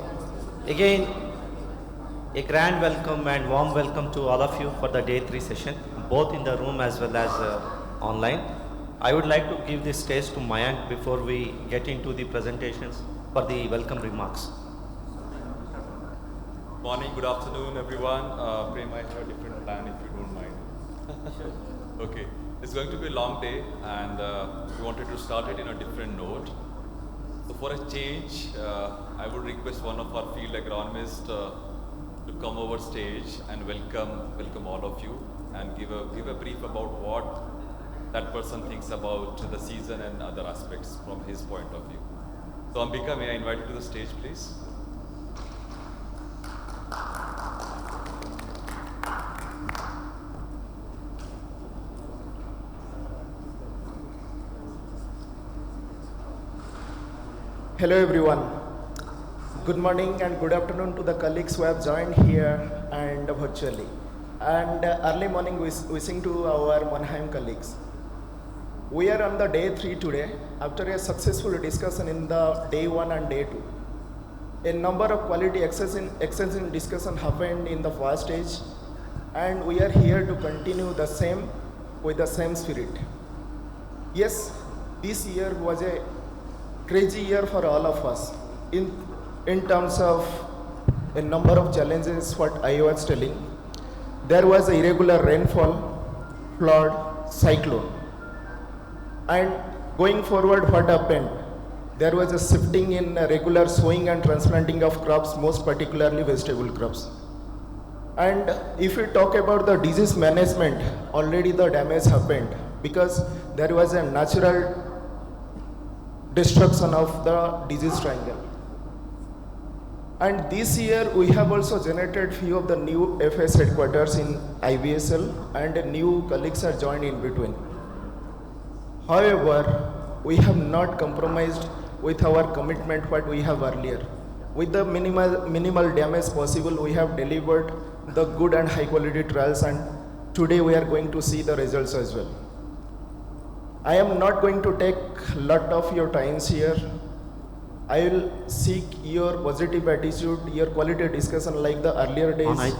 again, a grand welcome and warm welcome to all of you for the day 3 session, both in the room as well as online. I would like to give this stage to Mayank before we get into the presentations for the welcome remarks. Morning, good afternoon, everyone. Prem, I have a different plan if you don't mind. Okay, it's going to be a long day, and we wanted to start it in a different note. So, for a change, I would request one of our field agronomists to come over stage and welcome all of you, and give a brief about what that person thinks about the season and other aspects from his point of view. So, Ambika, may I invite you to the stage, please? Hello everyone. Good morning and good afternoon to the colleagues who have joined here and virtually. And early morning wishing to our Mannheim colleagues. We are on the day 3 today after a successful discussion in the day 1 and day 2. A number of quality extension discussion happened in the first stage, and we are here to continue the same with the same spirit. Yes, this year was a crazy year for all of us in terms of a number of challenges. What I was telling, there was irregular rainfall, flood, cyclone, and going forward what happened, there was a shifting in regular sowing and transplanting of crops, most particularly vegetable crops. And if we talk about the disease management, already the damage happened because there was a natural destruction of the disease triangle. And this year we have also generated few of the new FS headquarters in IVSL, and new colleagues are joined in between. However, we have not compromised with our commitment what we have earlier. With the minimal damage possible, we have delivered the good and high quality trials, and today we are going to see the results as well. I am not going to take a lot of your times here. I will seek your positive attitude, your quality discussion like the earlier days.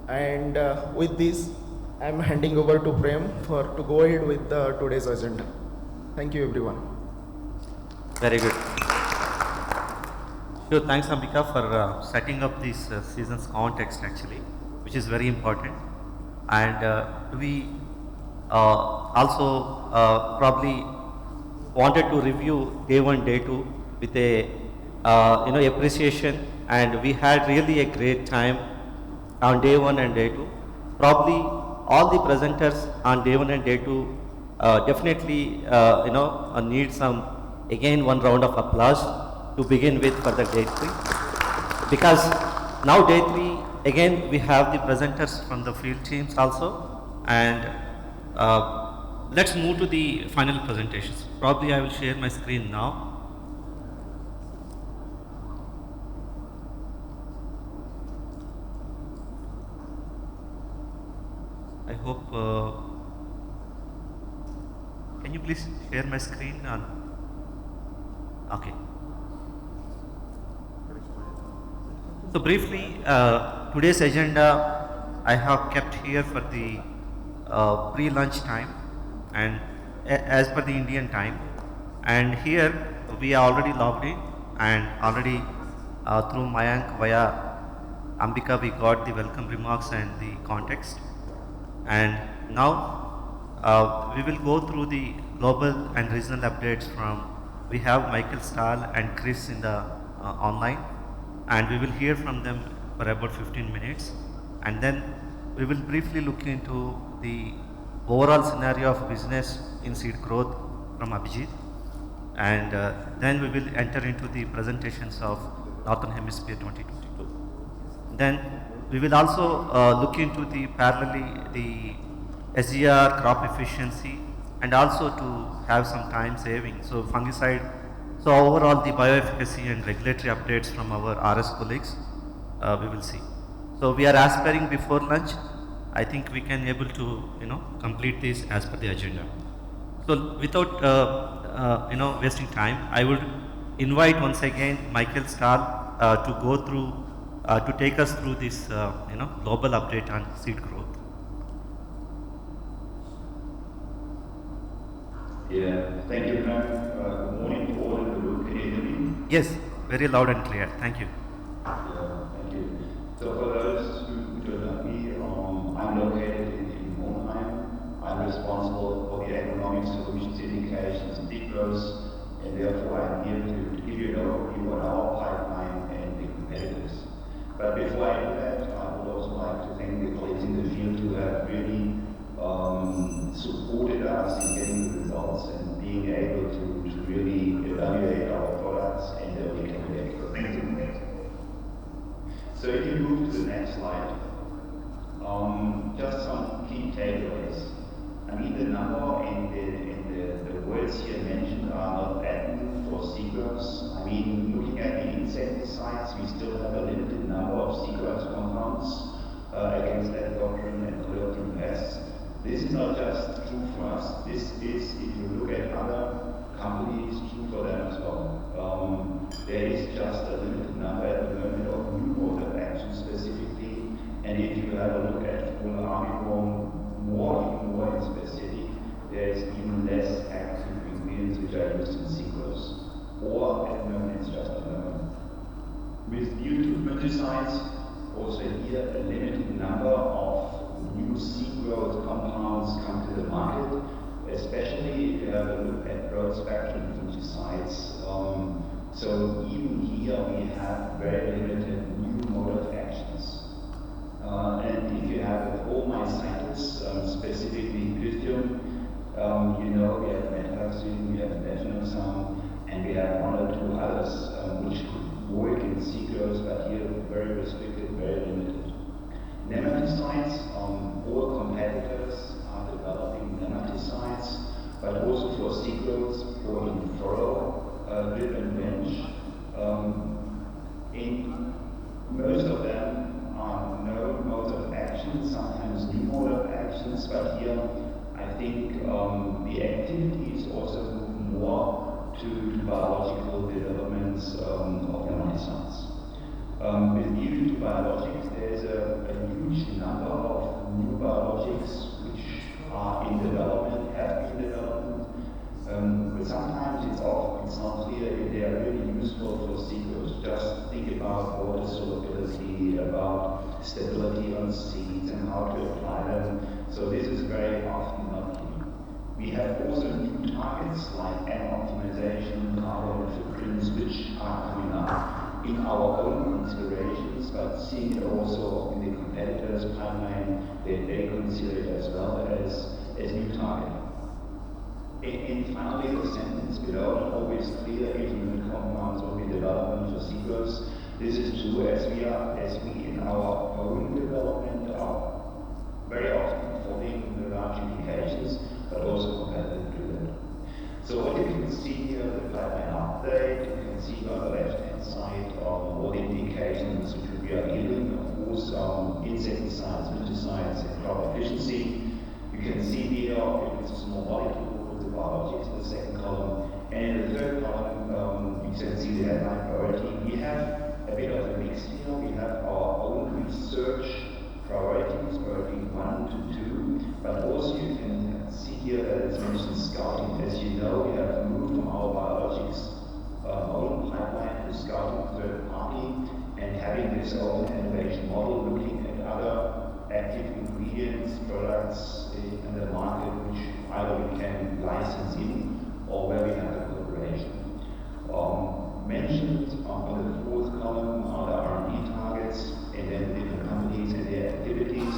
And with this, I am handing over to Prem to go ahead with today's agenda. Thank you, everyone. Very good. Sure, thanks Ambika for setting up this season's context actually, which is very important. And we also probably wanted to review day 1, day 2 with a appreciation, and we had really a great time on day 1 and day 2. Probably all the presenters on day 1 and day 2 definitely need one round of applause to begin with for the day 3, because now day 3 again we have the presenters from the field teams also, and let's move to the final presentations. Probably I will share my screen now. I hope, can you please share my screen? Okay. So briefly, today's agenda I have kept here for the pre-lunch time and as per the Indian time, and here we are already logged in, and already through Mayank via Ambika we got the welcome remarks and the context, and now we will go through the global and regional updates from, we have Michael Stahl and Chris in the online, and we will hear from them for about 15 minutes, and then we will briefly look into the overall scenario of business in seed growth from Abhijit, and then we will enter into the presentations of Northern Hemisphere 2022. Then we will also look into the parallelly the SGR crop efficiency, and also to have some time saving. So fungicide, so overall the bioefficacy and regulatory updates from our RS colleagues we will see. So we are aspiring before lunch. I think we can able to complete this as per the agenda. So without wasting time, I would invite once again Michael Stahl to go through, to take us through this, global update on seed growth. Yeah, thank you, Prem. Good morning to all in the room. Can you hear me? Yes, very loud and clear. Thank you. Yeah, thank you. So for those who don't know me, I'm located in Monheim. I'm responsible for the economic solutions indications and growth, and therefore I'm here to give you an overview on our pipeline and the competitors. But before I do that, I would also like to thank the colleagues in the field who have really supported us in getting the results and being able to really evaluate our products and their candidate. So thank you. So if you move to the next slide, just some key takeaways. I mean, the number and the words here mentioned are not bad for sequence. I mean, looking at the insecticides, we still have a limited number of sequence compounds against that doctrine and collateral pests. This is not just true for us. This is, if you look at other companies, true for them as well. There is just a limited number at the moment of new mode of action specifically, and if you have a look at full armyworm, even more in specific, there is even less active ingredients which are used in sequence. Or at the moment it's just a moment. With new pesticides, also here a limited number of new seed growth compounds come to the market, especially if you have a look at broad spectrum fungicides. So even here we have very limited new mode of actions. And if you have with all my cycles, specifically lithium, we have methoxin, we have methanol, and we have one or two others which could work in seed growth, but here very restricted, very limited. Nematicides, all competitors are developing nematicides, but also for seed growth or in furrow, drip and bench. In most of them are known modes of action, sometimes new mode of actions, but here I think the activity is also moving more to biological developments of nematicides. With view to biologics, there's a huge number of new biologics which are in development, have been in development, but sometimes it's not clear if they are really useful for seeders. Just think about water solubility, about stability on seeds and how to apply them. So this is very often not clear. We have also new targets like N optimization, carbon footprints, which are coming up in our own considerations, but seeing it also in the competitors' pipeline, they consider it as well as new target. And finally, the sentence below, not always clear if new compounds will be development for sequels. This is true as we in our own development are very often following the large indications, but also competitive driven. So what you can see here, the pipeline update, you can see on the left-hand side all the indications which we are dealing, of course, insecticides, fungicides, and crop efficiency. You can see here, it's a small molecule with the biologics in the second column, and in the third column, you can see the headline priority. We have a bit of a mix here. We have our own research priorities, priority 1 to 2, but also you can see here that it's mentioned scouting. As you know, we have moved from our biologics own pipeline to scouting third party and having this own innovation model, looking at other active ingredients, products in the market, which either we can license in or where we have a collaboration. Mentioned on the fourth column are the R&D targets and then different companies and their activities.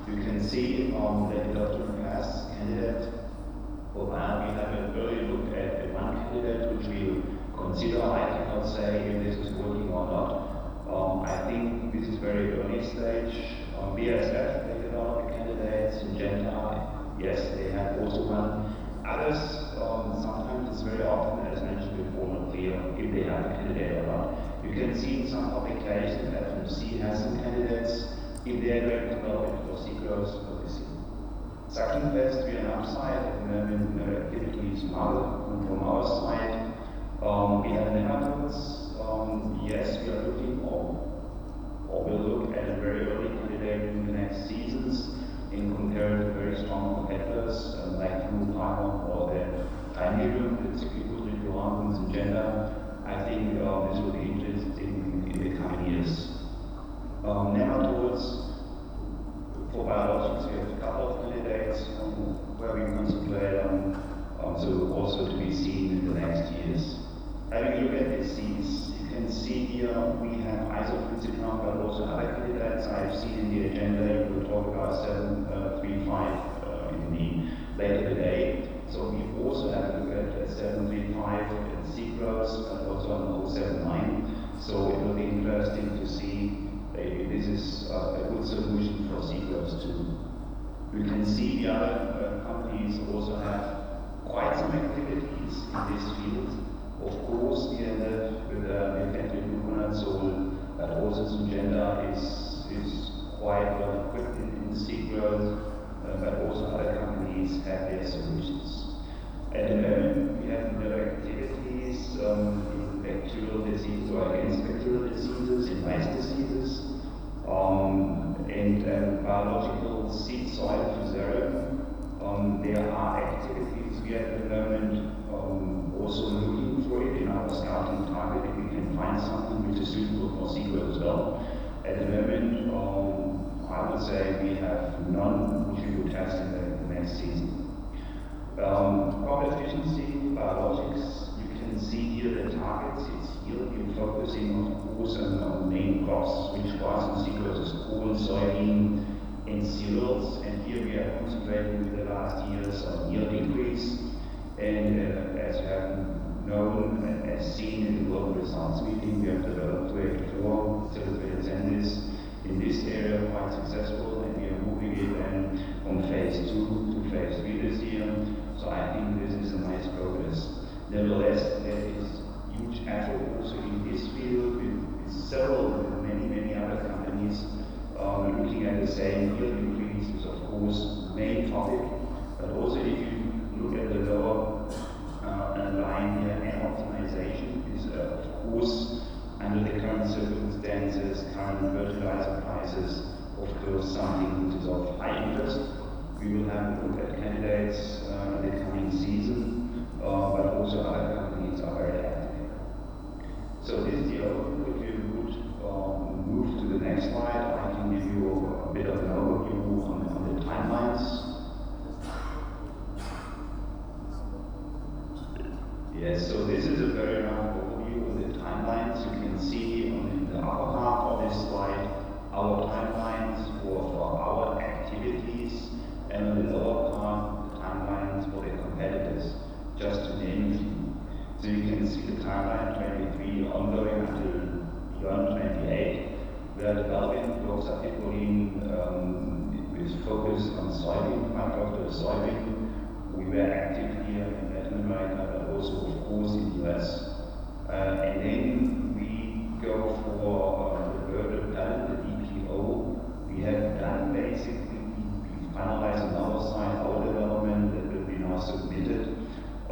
You can see that Dr. Pass candidate, for that we have an early look at one candidate which we consider. I cannot say if this is working or not. I think this is very early stage. BASF, they develop candidates. Syngenta, yes, they have also one. Others, sometimes it's very often, as mentioned before, not clear if they have a candidate or not. You can see in some publications that FMC has some candidates. If they are going to develop it for sequels, what they see. Sucking pest, we are an upside at the moment, activities from our side. We have nematodes. Yes, we are looking or will look at a very early candidate in the next seasons in compared to very strong competitors like Blue Palmer or the Timerium, the Cyclical and Gender. I think this will be interesting in the coming years. Nematodes, for biologics, we have a couple of candidates where we concentrate on, so also to be seen in the next years. Having a look at the seeds, you can see here we have isoflunzicron, but also other candidates I've seen in the agenda. We will talk about 735 in the later today. So we also have a look at 735 and Seagrass, but also on 079. So it will be interesting to see if this is a good solution for Seagrass too. You can see the other companies also have quite some activities in this field. Of course, we ended with the gluconazole, but also Syngenta is quite well equipped in seed growth, but also other companies have their solutions. At the moment, we have no activities in bacterial disease or against bacterial diseases, in rice diseases, and biological seed soil fusarium. There are activities we have at the moment also looking for it in our scouting target if we can find something which is suitable for sequel as well. At the moment, I would say we have none which we would test in the next season. Crop efficiency, biologics, you can see here the targets. It's here we're focusing of course on main crops, which for us in sequels is corn, soybean, and cereals. And here we are concentrating in the last years on yield increase. And as you have known and as seen in the global results meeting, we have developed 284 celebrated Zendis in this area quite successful, and we are moving it then from phase 2 to phase 3 this year. So I think this is a nice progress. Nevertheless, there is huge effort also in this field with several, many other companies looking at the same yield increase is of course main topic, but also if you look at the lower line here, and optimization is of course under the current circumstances, current fertilizer prices, of course something which is of high interest. We will have a look at candidates in the coming season, but also other companies are very active. So this is the overview. If you would move to the next slide, I can give you a bit of an overview on the timelines. Yes, so this is a very rough overview of the timelines. You can see on the upper half of this slide our timelines for our activities, and on the lower part the timelines for the competitors, just to name a few. So you can see the timeline 23 ongoing until beyond 28. We are developing chlorpyrifos with focus on soybean, high-fructose soybean. We were active here in Latin America, but also, of course, in the US. And then we go for the bird talent, the EPO. We have done basically, we finalized on our side our development that will be now submitted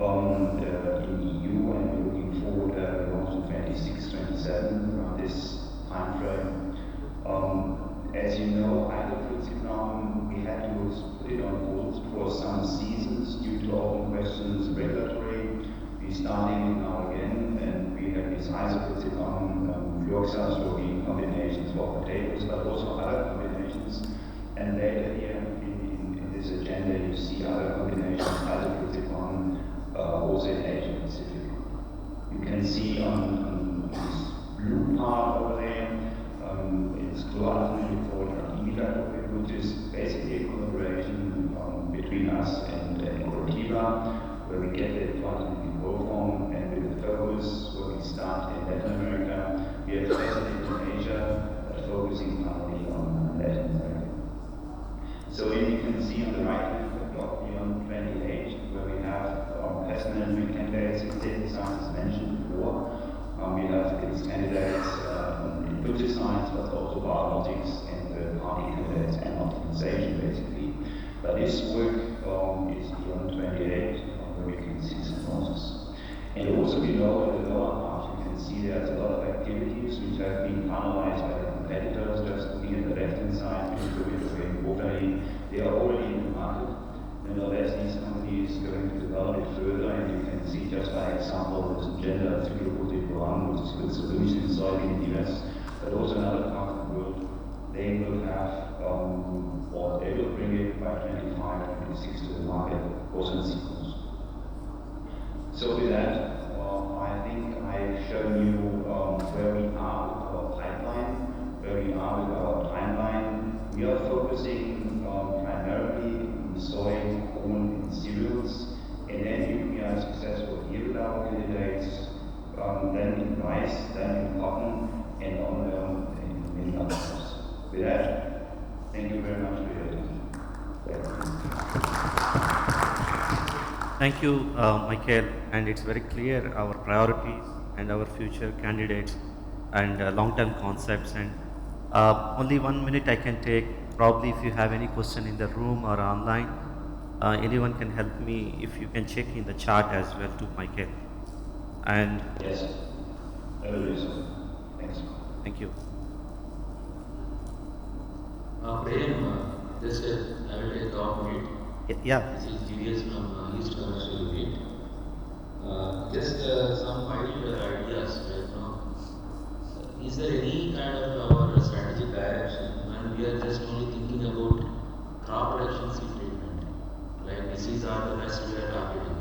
in EU, and we're looking forward to launch in 26, 27 around this time frame. As you know, isoflunzicron, we had to put it on hold for some seasons due to open questions regulatory. We're starting now again, and we have this isoflunzicron, fluoxazole combinations for potatoes, but also other combinations. And later here in this agenda, you see other combinations, isoflunzicron, also in Asia Pacific. You can see on this blue part over there, it's chloralkali for imidacloprid, which is basically a collaboration between us and Cortiva, where we get the chloralkali form, and with the focus where we start in Latin America, we have tested it in Asia, but focusing partly on Latin America. So here you can see on the right hand the block beyond 28, where we have pest management candidates, insecticides as mentioned before. We have these candidates in fungicides, but also biologics and party candidates and optimization basically. But this work is beyond 28, where we can see some process. And also below, in the lower see there's a lot of activities which have been finalized by the competitors. Just looking at the left-hand side, they are already in the market. Nevertheless, these companies are going to develop it further, and you can see just by example the Syngenta 3-protein, which is a good solution in soybean in the US, but also in other parts of the world. They will have, or they will bring it by 25, 26 to the market, also in sequence. So with that, I think I've shown you where we are with our pipeline, where we are with our timeline. We are focusing primarily in soy, corn, and cereals, and then if we are successful here with our candidates, then in rice, then in cotton, and on in many other crops. With that, thank you very much for your attention. Thank you, Michael, and it's very clear our priorities and our future candidates and long-term concepts. And only 1 minute I can take. Probably if you have any question in the room or online, anyone can help me if you can check in the chat as well to Michael. And yes, I will do so. Thanks. Thank you. Prem, just I will take the opportunity. Yeah. This is GVS from East Commercial Unit. Just some wild ideas right now. Is there any kind of our strategic direction when we are just only thinking about crop production seed treatment? Like diseases are the best we are targeting.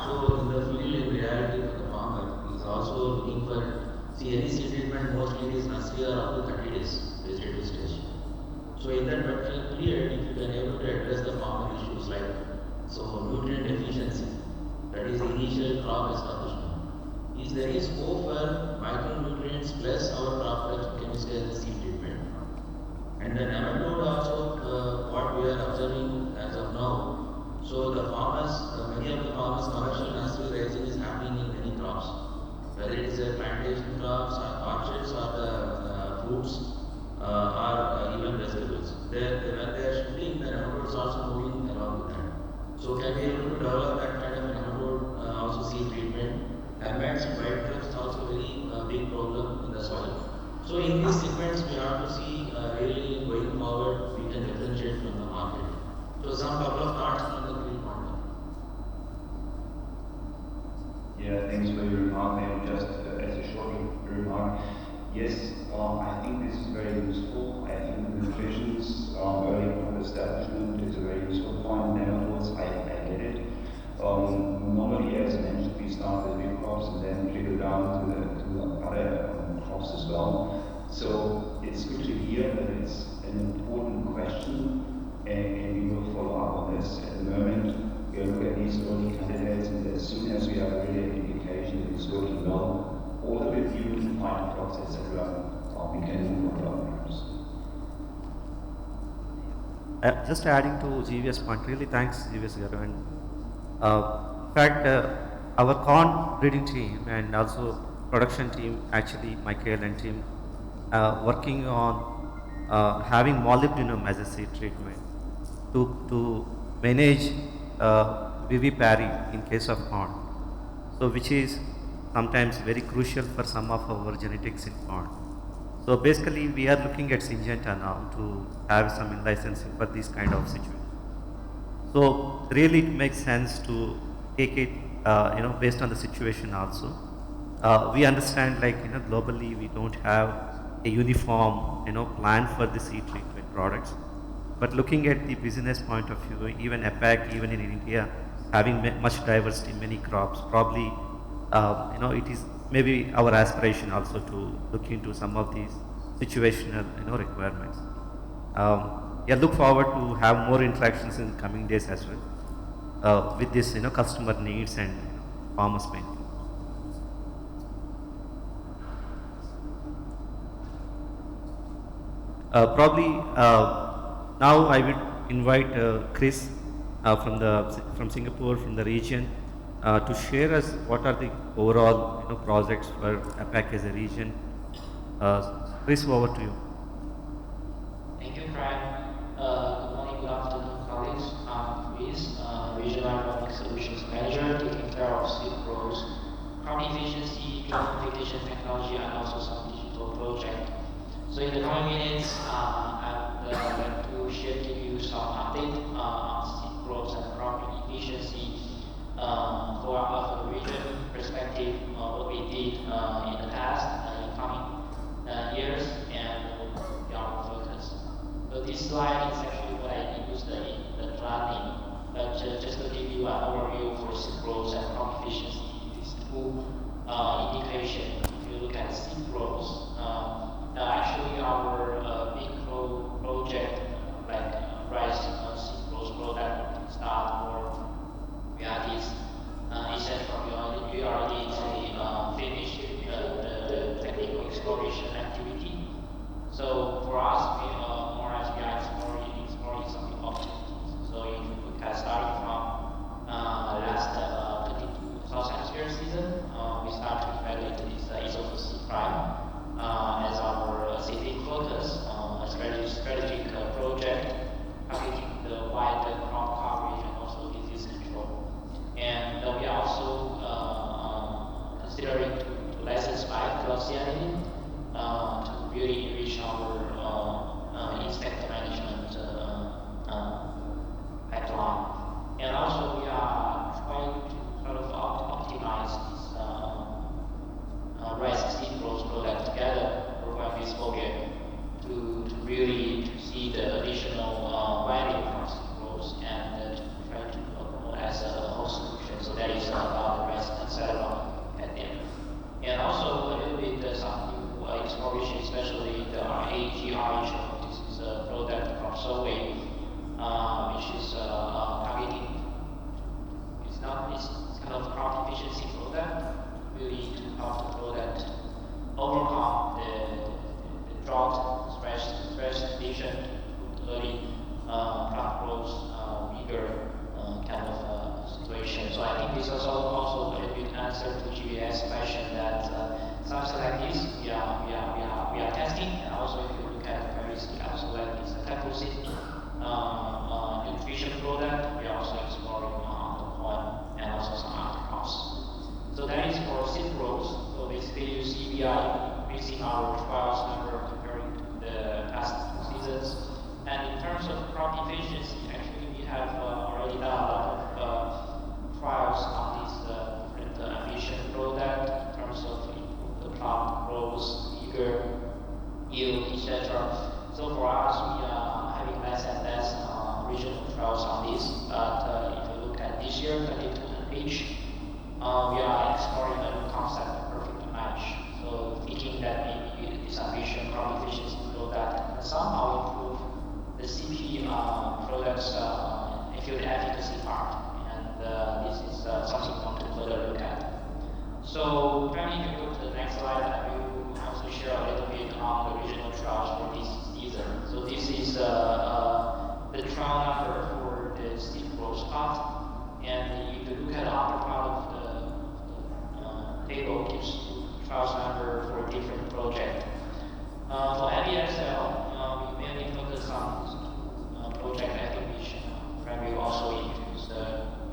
So in the field, in reality, for the farmer is also looking for any seed treatment mostly is nursery or up to 30 days vegetative stage. So in that particular period, if you can able to address the farmer issues like nutrient deficiency, that is initial crop establishment, is there is scope for micronutrients plus our crop production chemistry as a seed treatment. And the nematode also, what we are observing as of now, so the farmers, many of the farmers, commercial nursery raising is happening in many crops, whether it is a plantation crops or orchards or the fruits. Or even vegetables. When they are shifting, the nematodes also moving along with that. So can we able to develop that kind of nematode also seed treatment? Hermits and white grapes also very big problem in the soil. So in these segments we have to see really going forward we can differentiate from the market. So some couple of thoughts from the green point. Yeah, thanks for your remark. Maybe just as a short remark. Yes, I think this is very useful. I think the nutrition's early crop establishment is a very useful point. Nematodes, I get it. Normally, as mentioned, we start with new crops and then trickle down to the other crops as well. So it's good to hear that it's an important question, and we will follow up on this. At the moment, we look at these early candidates, and as soon as we have really an indication that it's working well, all the reviews and final crops, etc., we can move on to other crops. Just adding to GVS point, really thanks GVS Garu. And in fact, our corn breeding team and also production team, actually Michael and team, working on having molybdenum as a seed treatment to manage vivipary in case of corn. So which is sometimes very crucial for some of our genetics in corn. So basically we are looking at Syngenta now to have some in-licensing for this kind of situation. So really it makes sense to take it based on the situation also. We understand globally we don't have a uniform plan for the seed treatment products. But looking at the business point of view, even APAC, even in India, having much diversity in many crops, probably it is maybe our aspiration also to look into some of these situational requirements. Look forward to have more interactions in coming days as well with this customer needs and farmers' pain. Probably now I would invite Chris from Singapore, from the region, to share us what are the overall projects for APAC as a region. Chris, over to you. Thank you, Brian. Good morning, good afternoon, colleagues. I'm Chris, Regional Agronomic Solutions Manager, taking care of seed growth, crop efficiency, crop application technology and also some digital project. So in the coming minutes, I'm going to share with you some update on seed growth and crop efficiency for the region perspective, what we did in the past, in coming years, and our focus. So this slide is actually what I used in the planning, but just to give you an overview for seed growth and crop efficiency, these two indication. If you look at seed growth, actually our big project like rice seed growth product start or realities, etc. We already finished the technical exploration activity. So for us, we more as we are exploring some opportunities. So if you look at starting from last 22 hemisphere season, we start to evaluate this isophysic prime as our civic focus, a strategic project targeting the wide crop coverage and also disease control. And we are also considering to license by cyanide to really enrich our insect management pipeline. And also we are trying to sort of optimize this rice seed growth product together with this program to really see the additional value from seed growth and to try to promote as a whole solution. So that is about the rice and celery at the end. And also a little bit some new exploration, especially the AGRH, this is a product from soy, which is targeting, it's kind of crop efficiency product, really to help the product overcome the drought, stress condition, early crop growth, bigger kind of situation. So I think this is also a good answer to GBS question that something like this we are testing, and also if you look at previously also like it's a type of nutrition product, we are also exploring on the corn and also some other crops. So that is for seed growth. So basically you see we are increasing our trials number comparing to the past two seasons. And in terms of crop efficiency, actually we have already done a lot of trials on this different efficient product in terms of improve the crop growth, bigger yield, etc. So for us, we are having less and less regional trials on this. But if you look at this year, 22 page, we are exploring a new concept, perfect match. So thinking that maybe this ambitious crop efficiency product can somehow improve the CP products field efficacy part, and this is something we want to further look at. So finally, if you go to the next slide, I will also share a little bit on the regional trials for this season. So this is the trial number for the seed growth part, and if you look at the upper part of the table, gives you trials number for different project. For ABSL, we mainly focus on project activation, where we also introduce the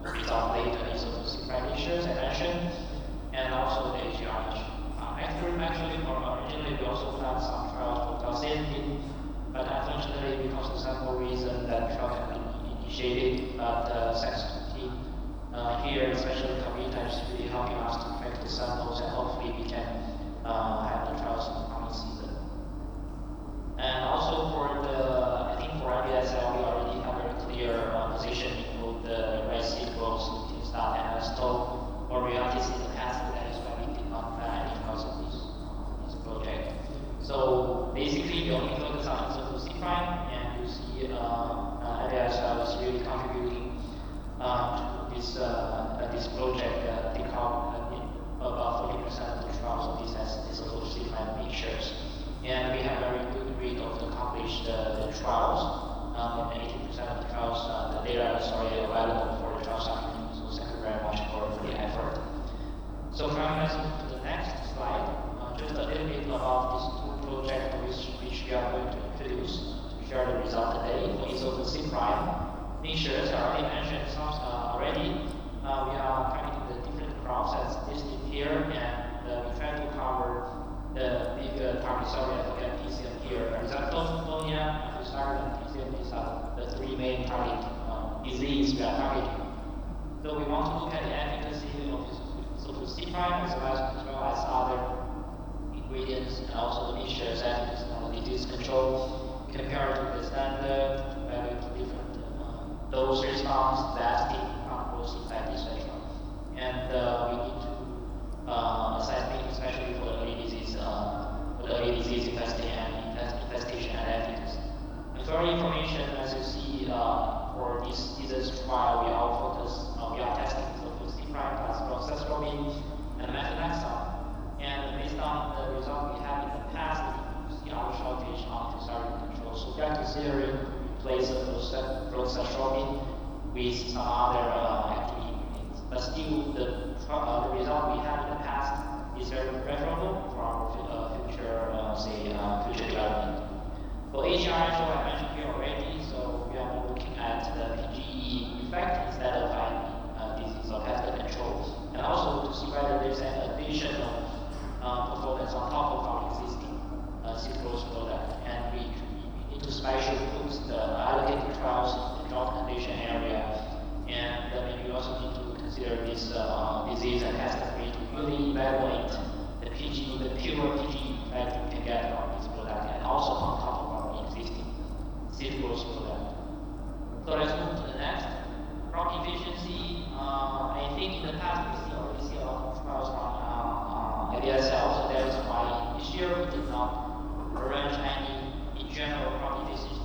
result data isophysic practitioners I mentioned, and also the AGRH. Actually, originally we also planned some trials for Calcin, but unfortunately, because of some reason, that trial can be initiated. But thanks to the team here, especially Kavita, is really helping us to track the samples, and hopefully we can have the trials in the coming season. And also for the, I think for IBSL, we already have a clear position in both the rice seed growth, start and stove, or realities in the past, that is why we did not plan any because of this project. So basically, we only focus on isophysic prime, and you see IBSL is really contributing to this project. Take out about 40% of the trials of this as isophysic prime mixtures. And we have a very good rate of accomplished the trials. And 80% of the trials, the data is already available for the trials happening. So thank you very much for the effort. So finally, let's move to the next slide. Just a little bit about these two projects which we are going to introduce to share the result today. For isophysic prime mixtures, I already mentioned some already. We are targeting the different crops as listed here, and we try to cover here. For example, pneumonia, as we started, these are the three main target disease we are targeting. So we want to look at the efficacy of sulfosylphide as well as other ingredients and also the measures efficacy on the disease control compared to the standard, value to different dose response, lasting, controls, effect, etc. And we need to assess it, especially for early disease infestation and efficacy. And for information, as you see, for this disease trial, we are testing sulfosylphide plus processorobin and methotrexate. And based on the result we have in the past, we see our shortage on physiological control. So we are considering replace the processorobin with some other active ingredients. But still, the result we have in the past is very preferable for our future development. For AGI, I mentioned here already, so we are more looking at the PGE effect instead of disease or pest control, and also to see whether there's an additional performance on top of our existing sucrose product. And we need to specially put the allocated trials in the drought condition area, and maybe we also need to consider this disease and pest free to really evaluate the PGE, the pure PGE effect we can get from this product, and also on top of our existing sucrose product. So let's move to the next. Crop efficiency. I think in the past we already see a lot of trials on ADSL, so that is why this year we did not arrange any in general crop efficiency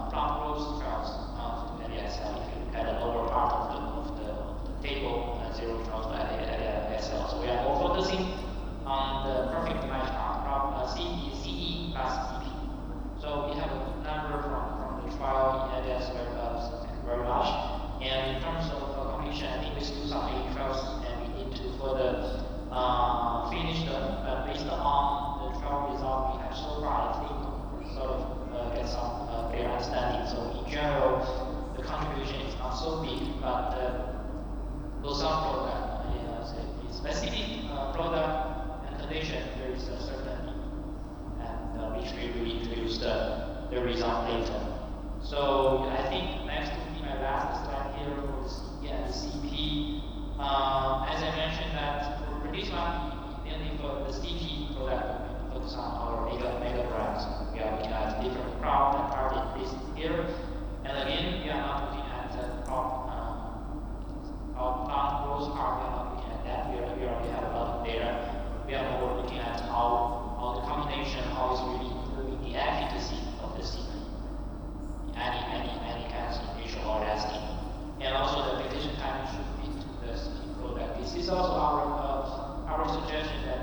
plant growth trials to ADSL. If you look at the lower part of the table, zero trials to ADSL. So we are more focusing on the perfect match CE plus CP. So we have a good number from the trial in ADSL. Very much. And in terms of completion, I think we still some 80 trials and we need to further finish them. But based on the trial result we have so far, I think we sort of get some clear understanding. So in general, the contribution is not so big, but those some product, specific product and condition, there is a certain and which we will introduce the result later. So I think next will be my last slide here for the CP and the CP. As I mentioned that for this one, mainly for the CP product, we focus on our mega brands. We are looking at different crop and target listed here. And again, we are not looking at crop plant growth part, we are not looking at that. We already have a lot of data. We are more looking at how the combination, how it's really improving the efficacy of the CP. Any kind of initial or lasting. And also the application time should fit to the CP product. This is also our suggestion that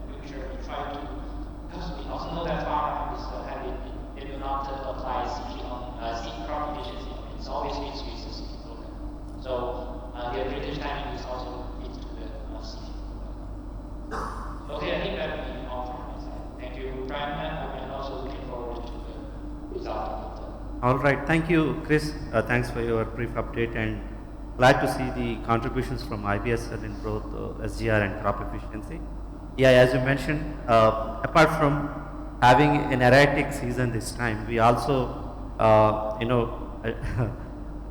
we should try to, because we also know that farmers they do not apply CP on seed crop efficiency. It's always fits with the CP product. So the application time is also fit to the CP product. Okay, I think that will be all from my side. Thank you, Brian, and also looking forward to the result. All right, thank you, Chris. Thanks for your brief update, and glad to see the contributions from IBSL in both SGR and crop efficiency. Yeah, as you mentioned, apart from having an erratic season this time, we also,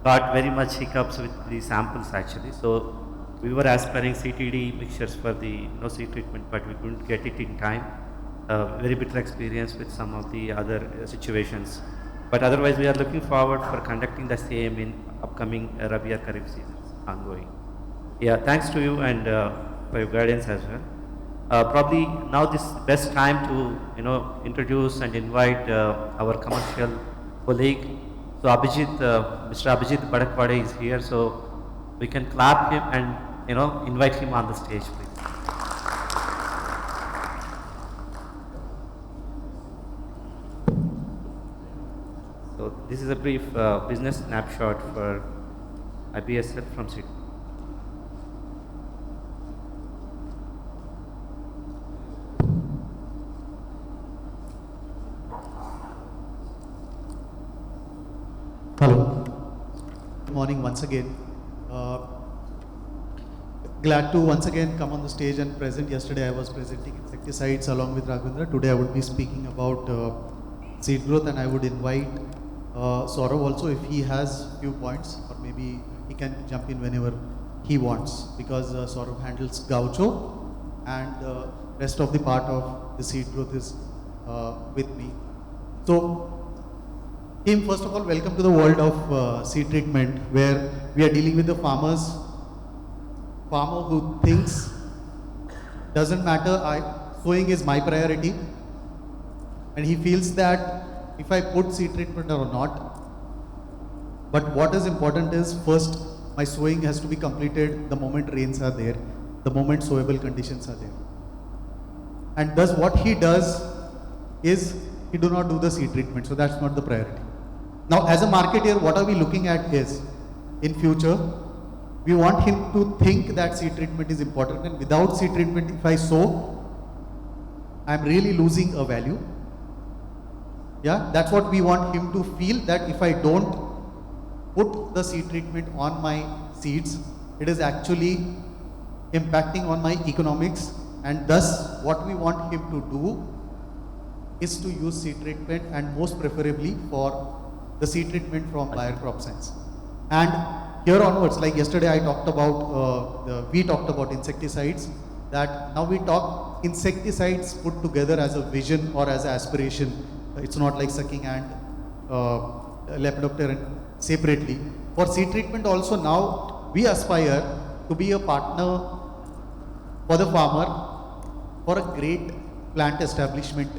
got very much hiccups with the samples actually. So we were aspiring CTD mixtures for the seed treatment, but we couldn't get it in time. Very bitter experience with some of the other situations. But otherwise, we are looking forward for conducting the same in upcoming Rabi or Kharif seasons ongoing. Yeah, thanks to you and for your guidance as well. Probably now this best time to introduce and invite our commercial colleague. So Abhijit, Mr. Abhijit Badakwade is here, so we can clap him and invite him on the stage, please. So this is a brief business snapshot for IBSL from Sydney. Hello. Good morning once again. glad to once again come on the stage and present. Yesterday I was presenting insecticides along with Raghavendra. Today I would be speaking about seed growth, and I would invite Saurav also, if he has few points, or maybe he can jump in whenever he wants, because Saurav handles Gaucho and rest of the part of the seed growth is with me. So, team, first of all, welcome to the world of seed treatment, where we are dealing with the farmer who thinks doesn't matter, sowing is my priority, and he feels that if I put seed treatment or not, but what is important is first my sowing has to be completed the moment rains are there, the moment sowable conditions are there. And thus what he does is he do not do the seed treatment, so that's not the priority. Now as a marketer, what are we looking at is, in future, we want him to think that seed treatment is important, and without seed treatment, if I sow, I'm really losing a value. Yeah, that's what we want him to feel, that if I don't put the seed treatment on my seeds, it is actually impacting on my economics, and thus what we want him to do is to use seed treatment, and most preferably for the seed treatment from Bayer Crop Science. And here onwards, like yesterday I talked about, we talked about insecticides, that now we talk insecticides put together as a vision or as an aspiration. It's not like sucking and lepidopteran separately. For seed treatment also, now we aspire to be a partner for the farmer for a great plant establishment,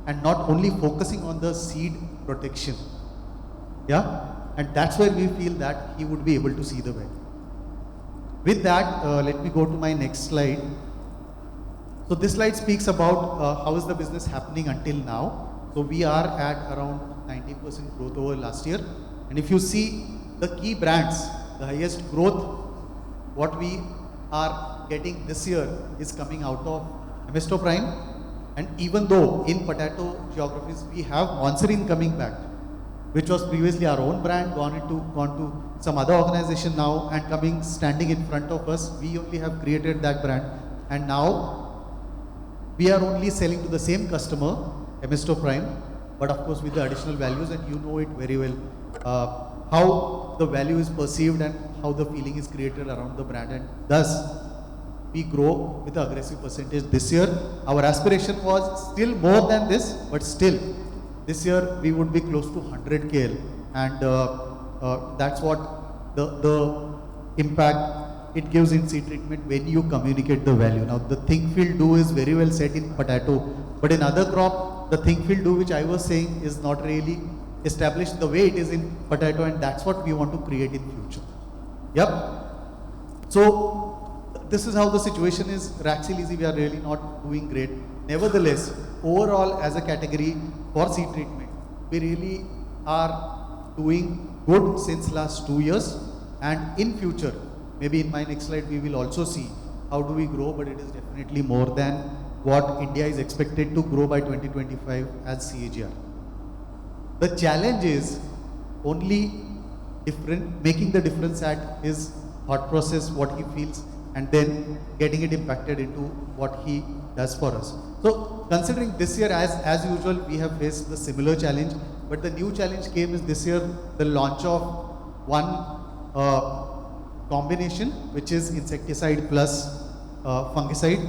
and not only focusing on the seed protection. Yeah, and that's where we feel that he would be able to see the way. With that, let me go to my next slide. So this slide speaks about how is the business happening until now. So we are at around 19% growth over last year. And if you see the key brands, the highest growth, what we are getting this year is coming out of Amisto Prime. And even though in potato geographies we have Monserine coming back, which was previously our own brand, gone to some other organization now and standing in front of us, we only have created that brand. And now we are only selling to the same customer, Amisto Prime, but of course with the additional values, and you know it very well, how the value is perceived and how the feeling is created around the brand, and thus we grow with an aggressive percentage this year. Our aspiration was still more than this, but still this year we would be close to 100 KL, and that's what the impact it gives in seed treatment when you communicate the value. Now the think, feel, do is very well said in potato, but in other crop, the think, feel, do which I was saying is not really established the way it is in potato, and that's what we want to create in future. Yep. So this is how the situation is. Raxil, we are really not doing great. Nevertheless, overall as a category for seed treatment, we really are doing good since last 2 years, and in future, maybe in my next slide we will also see how do we grow, but it is definitely more than what India is expected to grow by 2025 as CAGR. The challenge is only making the difference at his thought process, what he feels, and then getting it impacted into what he does for us. So considering this year, as usual, we have faced the similar challenge, but the new challenge came is this year the launch of one combination, which is insecticide plus fungicide,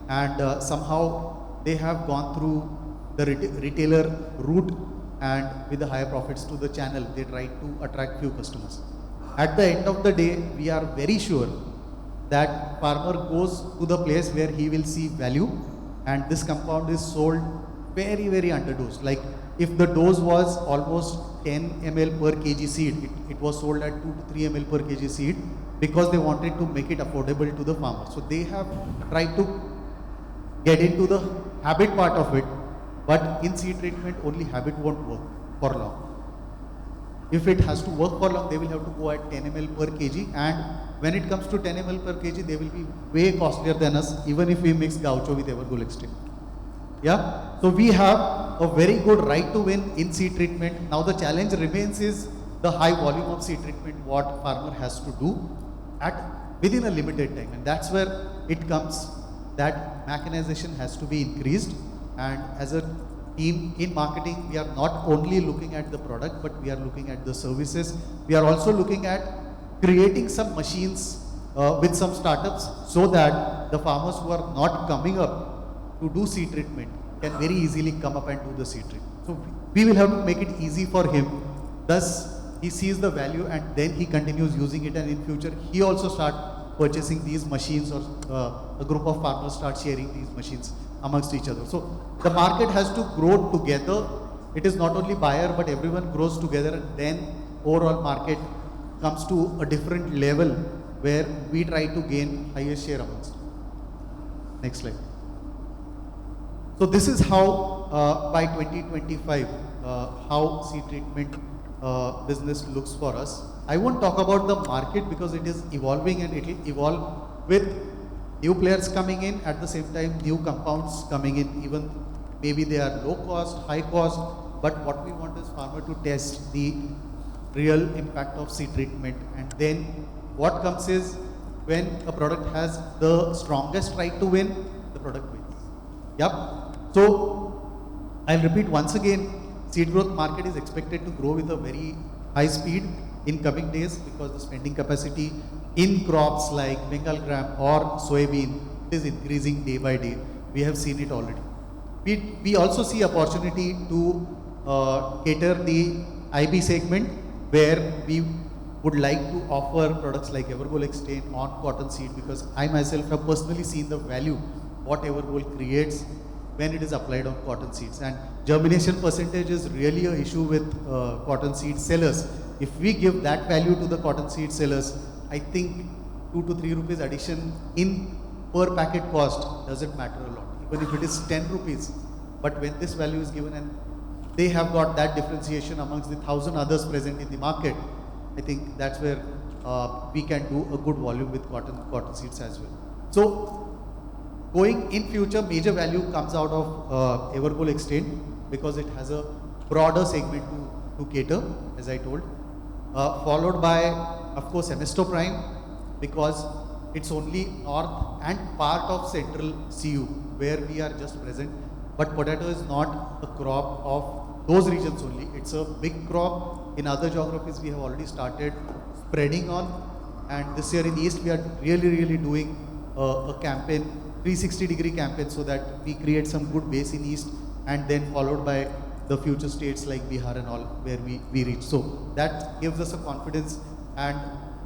and somehow they have gone through the retailer route, and with the higher profits to the channel, they try to attract few customers. At the end of the day, we are very sure that farmer goes to the place where he will see value, and this compound is sold very, very underdosed. Like if the dose was almost 10 ml per kg seed, it was sold at 2 to 3 ml per kg seed, because they wanted to make it affordable to the farmer. So they have tried to get into the habit part of it, but in seed treatment only habit won't work for long. If it has to work for long, they will have to go at 10 ml per kg, and when it comes to 10 ml per kg, they will be way costlier than us, even if we mix Gaucho with Evergold Extreme. Yeah, so we have a very good right to win in seed treatment. Now the challenge remains is the high volume of seed treatment what farmer has to do. At within a limited time. And that's where it comes that mechanization has to be increased. And as a team in marketing, we are not only looking at the product, but we are looking at the services. We are also looking at creating some machines with some startups so that the farmers who are not coming up to do seed treatment can very easily come up and do the seed treatment. So we will have to make it easy for him. Thus, he sees the value and then he continues using it, and in future he also start purchasing these machines, or a group of farmers start sharing these machines amongst each other. So the market has to grow together. It is not only buyer, but everyone grows together, and then overall market comes to a different level where we try to gain highest share amongst. Next slide. So this is how by 2025 how seed treatment business looks for us. I won't talk about the market because it is evolving, and it will evolve with new players coming in, at the same time new compounds coming in. Even maybe they are low cost, high cost, but what we want is farmer to test the real impact of seed treatment. And then what comes is, when a product has the strongest right to win, the product wins. Yep. So I'll repeat once again, seed growth market is expected to grow with a very high speed in coming days, because the spending capacity in crops like Bengal gram or soybean is increasing day by day. We have seen it already. We also see opportunity to cater the IB segment, where we would like to offer products like Evergoal Extend on cotton seed, because I myself have personally seen the value what Evergoal creates when it is applied on cotton seeds. And germination percentage is really an issue with cotton seed sellers. If we give that value to the cotton seed sellers, I think 2 to 3 rupees addition in per packet cost doesn't matter a lot, even if it is 10 rupees. But when this value is given and they have got that differentiation amongst the 1,000 others present in the market, I think that's where we can do a good volume with cotton seeds as well. So going in future, major value comes out of Evergoal Extend, because it has a broader segment to cater, as I told. Followed by, of course, Semesto Prime, because it's only north and part of central CU where we are just present. But potato is not a crop of those regions only. It's a big crop. In other geographies, we have already started spreading on. And this year in East, we are really doing a campaign, 360-degree campaign, so that we create some good base in East, and then followed by the future states like Bihar and all, where we reach. So that gives us a confidence. And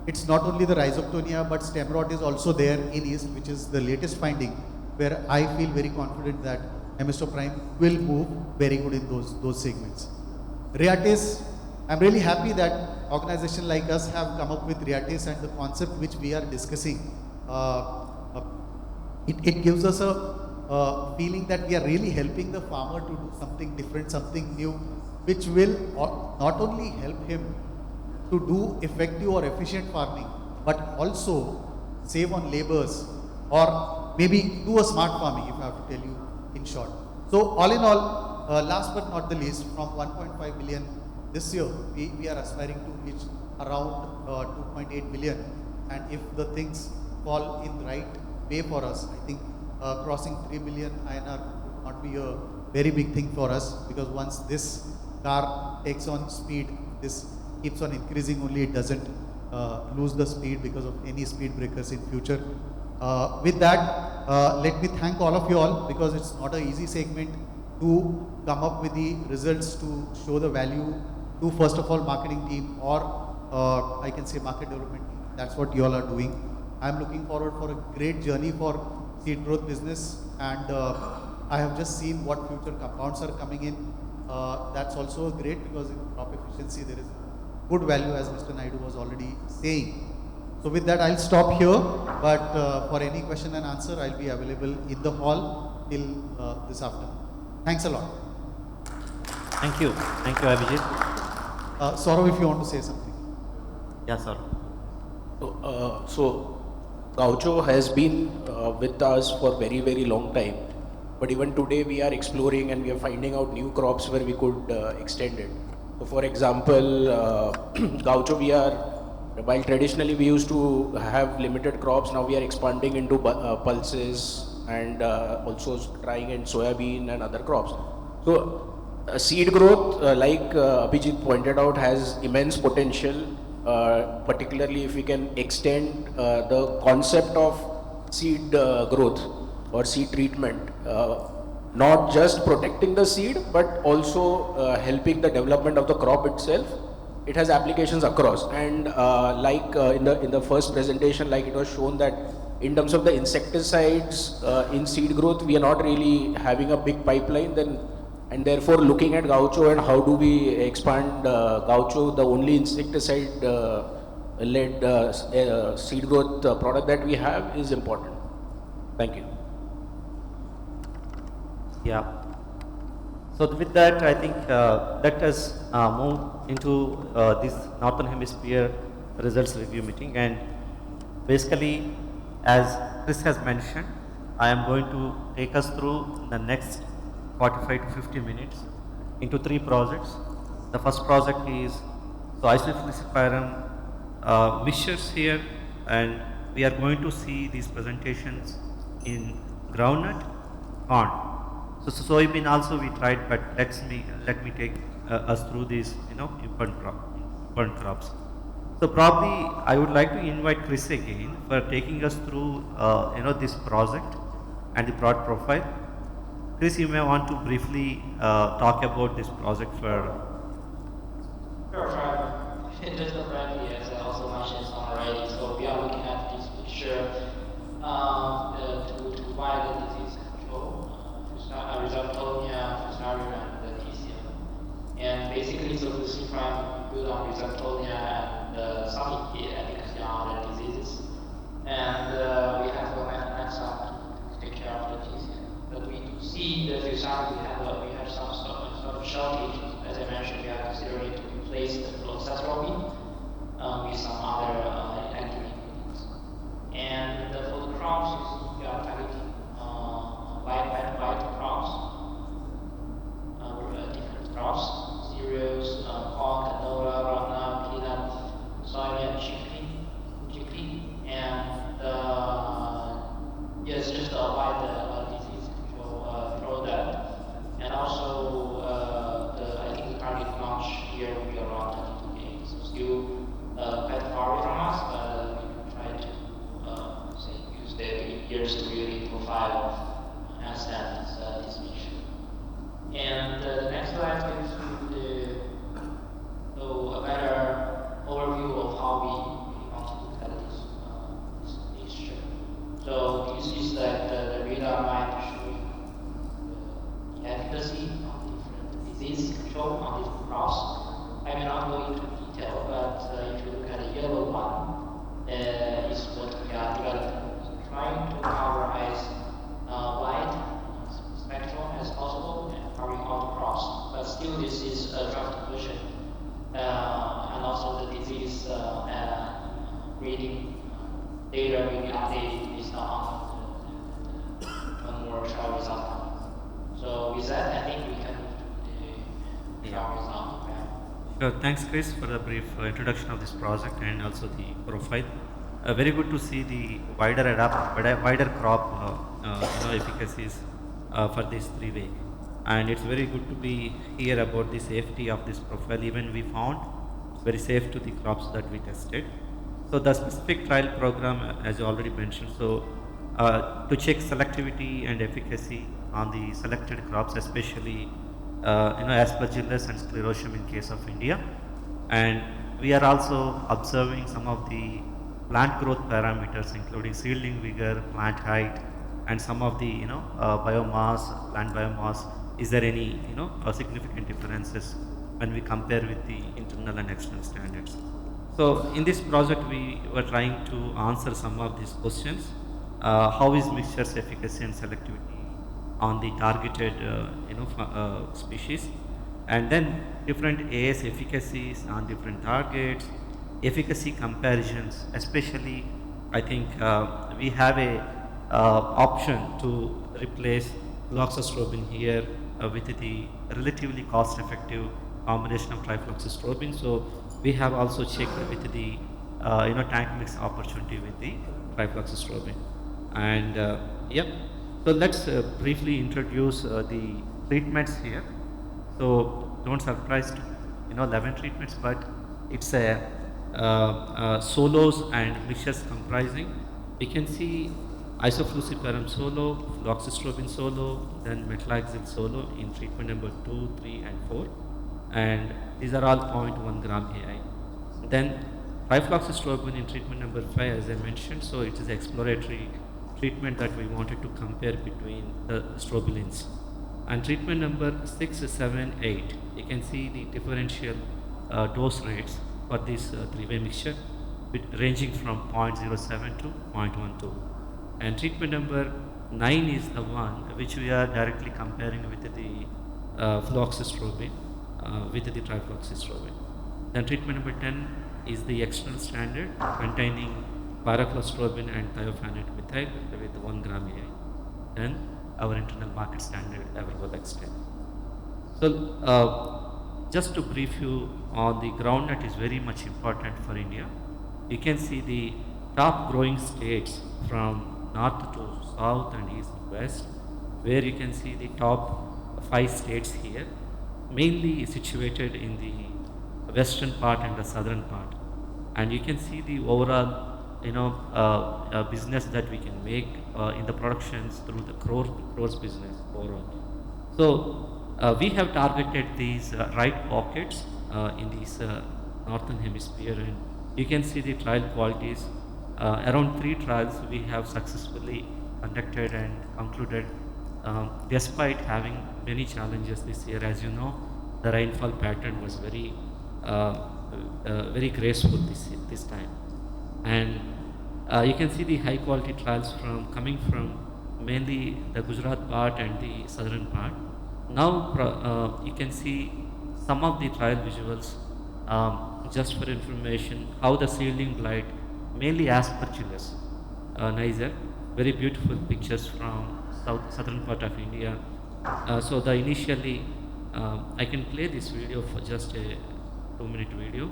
it's not only the Rhizoctonia, but stem rot is also there in East, which is the latest finding, where I feel very confident that Semesto Prime will move very good in those segments. Rheatis, I'm really happy that organization like us have come up with Rheatis, and the concept which we are discussing, it gives us a feeling that we are really helping the farmer to do something different, something new, which will not only help him to do effective or efficient farming, but also save on labors, or maybe do a smart farming, if I have to tell you in short. So all in all, last but not the least, from 1.5 billion this year, we are aspiring to reach around 2.8 billion. And if the things fall in the right way for us, I think crossing 3 billion INR would not be a very big thing for us, because once this car takes on speed, this keeps on increasing only, it doesn't lose the speed because of any speed breakers in future. With that, let me thank all of you all, because it's not an easy segment to come up with the results to show the value to, first of all, marketing team, or I can say market development team. That's what you all are doing. I'm looking forward for a great journey for seed growth business, and I have just seen what future compounds are coming in. That's also great, because in crop efficiency there is good value, as Mr. Naidu was already saying. So with that, I'll stop here, but for any question and answer, I'll be available in the hall till this afternoon. Thanks a lot. Thank you, Abhijit. Saurav, if you want to say something. Yeah, sir. So Gaucho has been with us for very long time, but even today we are exploring and we are finding out new crops where we could extend it. So for example, Gaucho, we are While traditionally we used to have limited crops, now we are expanding into pulses and also trying in soybean and other crops. So seed growth, like Abhijit pointed out, has immense potential, particularly if we can extend the concept of seed growth or seed treatment, not just protecting the seed, but also helping the development of the crop itself. It has applications across, and in the first presentation, like it was shown that in terms of the insecticides in seed growth, we are not really having a big pipeline. Then, and therefore, looking at Gaucho and how do we expand Gaucho, the only insecticide led seed growth product that we have, is important. Thank you. Yeah. So with that, I think let us move into this Northern Hemisphere results review meeting. And basically, as Chris has mentioned, I am going to take us through the next 45 to 50 minutes into 3 projects. The first project is isoflurosiparum mixtures here, and we are going to see these presentations in groundnut, corn. So soybean also we tried, but let me take us through these important crops. So probably I would like to invite Chris again for taking us through this project and the product profile. Chris, you may want to briefly talk about this project for. Sure, sure. Just briefly, as I also mentioned already, so we are looking at this picture to provide the disease control, Rhizoctonia, Fusarium, and Tesium. And basically, so this is built on Rhizoctonia and some efficacy on the diseases. And we have a mechanism to take care of the Tesium. But we do see the Fusarium, we have some sort of shortage. As I mentioned, we are considering to replace the fluoxetrobin with some other active ingredients. And for the crops, we are targeting white crops, different crops, cereals, corn, canola, groundnut, peanut, soy, and chickpea, and yes, just a wide disease control product. And also, I think the target launch here will be around 22 days. So still quite far away from us, but we try to use the years to really profile understand this issue. And the next slide gives you a better overview of how we want to look at this issue. So this is like the radar map showing the efficacy on different disease control on different crops. I may not go into detail, but if you look at the yellow one, is what we are developing. So trying to cover as wide spectrum as possible and covering all the crops. But still, this is a draft version. And also the disease reading data will be updated based on one more trial result. So with that, I think we can move to the trial result. Sure. Thanks, Chris, for the brief introduction of this project and also the profile. Very good to see the wider crop efficacies for this 3-way, and it's very good to be here about the safety of this profile. Even we found very safe to the crops that we tested. So the specific trial program, as you already mentioned, so to check selectivity and efficacy on the selected crops, especially Aspergillus and Sclerotium in case of India, and we are also observing some of the plant growth parameters, including seedling vigor, plant height, and some of the biomass, plant biomass. Is there any significant differences when we compare with the internal and external standards? So in this project, we were trying to answer some of these questions. How is mixtures efficacy and selectivity on the targeted species, and then different AS efficacies on different targets, efficacy comparisons, especially I think we have a option to replace fluoxestrobin here with the relatively cost effective combination of trifluoxestrobin. So we have also checked with the tank mix opportunity with the trifloxystrobin. And yep, so let's briefly introduce the treatments here. So don't surprise, 11 treatments, but it's a solos and mixtures comprising. You can see isofluciparum solo, fluoxystrobin solo, then metlaxyl solo in treatment number 2, 3 and 4. And these are all 0.1 gram AI. Then trifloxystrobin in treatment number 5, as I mentioned, so it is exploratory treatment that we wanted to compare between the strobilins. And treatment number 6, 7, 8, you can see the differential dose rates for this three-way mixture ranging from 0.07 to 0.12. And treatment number 9 is the one which we are directly comparing with the fluoxystrobin with the trifloxystrobin. Then treatment number 10 is the external standard containing pyraclostrobin and thiophanate methyl with 1 gram AI. Then our internal market standard Evergolex 10. So just to brief you on the groundnut is very much important for India. You can see the top growing states from north to south and east to west, where you can see the top 5 states here, mainly situated in the western part and the southern part. And you can see the overall business that we can make in the productions through the crores business overall. So we have targeted these right pockets in this northern hemisphere, and you can see the trial qualities. Around 3 trials we have successfully conducted and concluded despite having many challenges this year. As you know, the rainfall pattern was very graceful this time. And you can see the high quality trials coming from mainly the Gujarat part and the southern part. Now you can see some of the trial visuals, just for information, how the seedling blight, mainly aspergillus niger, very beautiful pictures from southern part of India. So the initially, I can play this video for just a 2-minute video.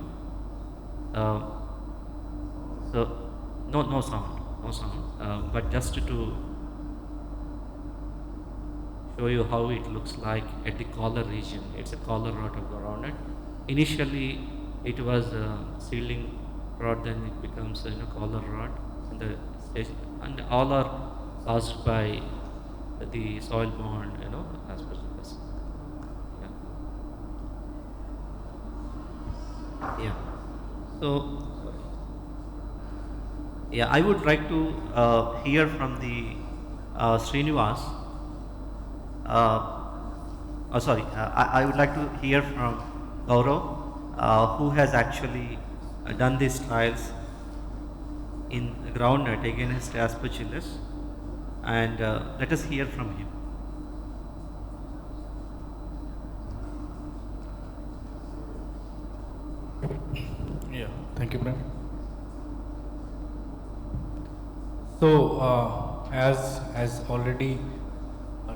So no sound, but just to show you how it looks like at the collar region. It's a collar rot of the groundnut. Initially it was seedling rot, then it becomes collar rot in the stage, and all are caused by the soil borne aspergillus. Yeah. So yeah, I would like to hear from the Srinivas. I would like to hear from Gaurav, who has actually done these trials in groundnut against aspergillus, and let us hear from him. Yeah, thank you, Prem. So, as already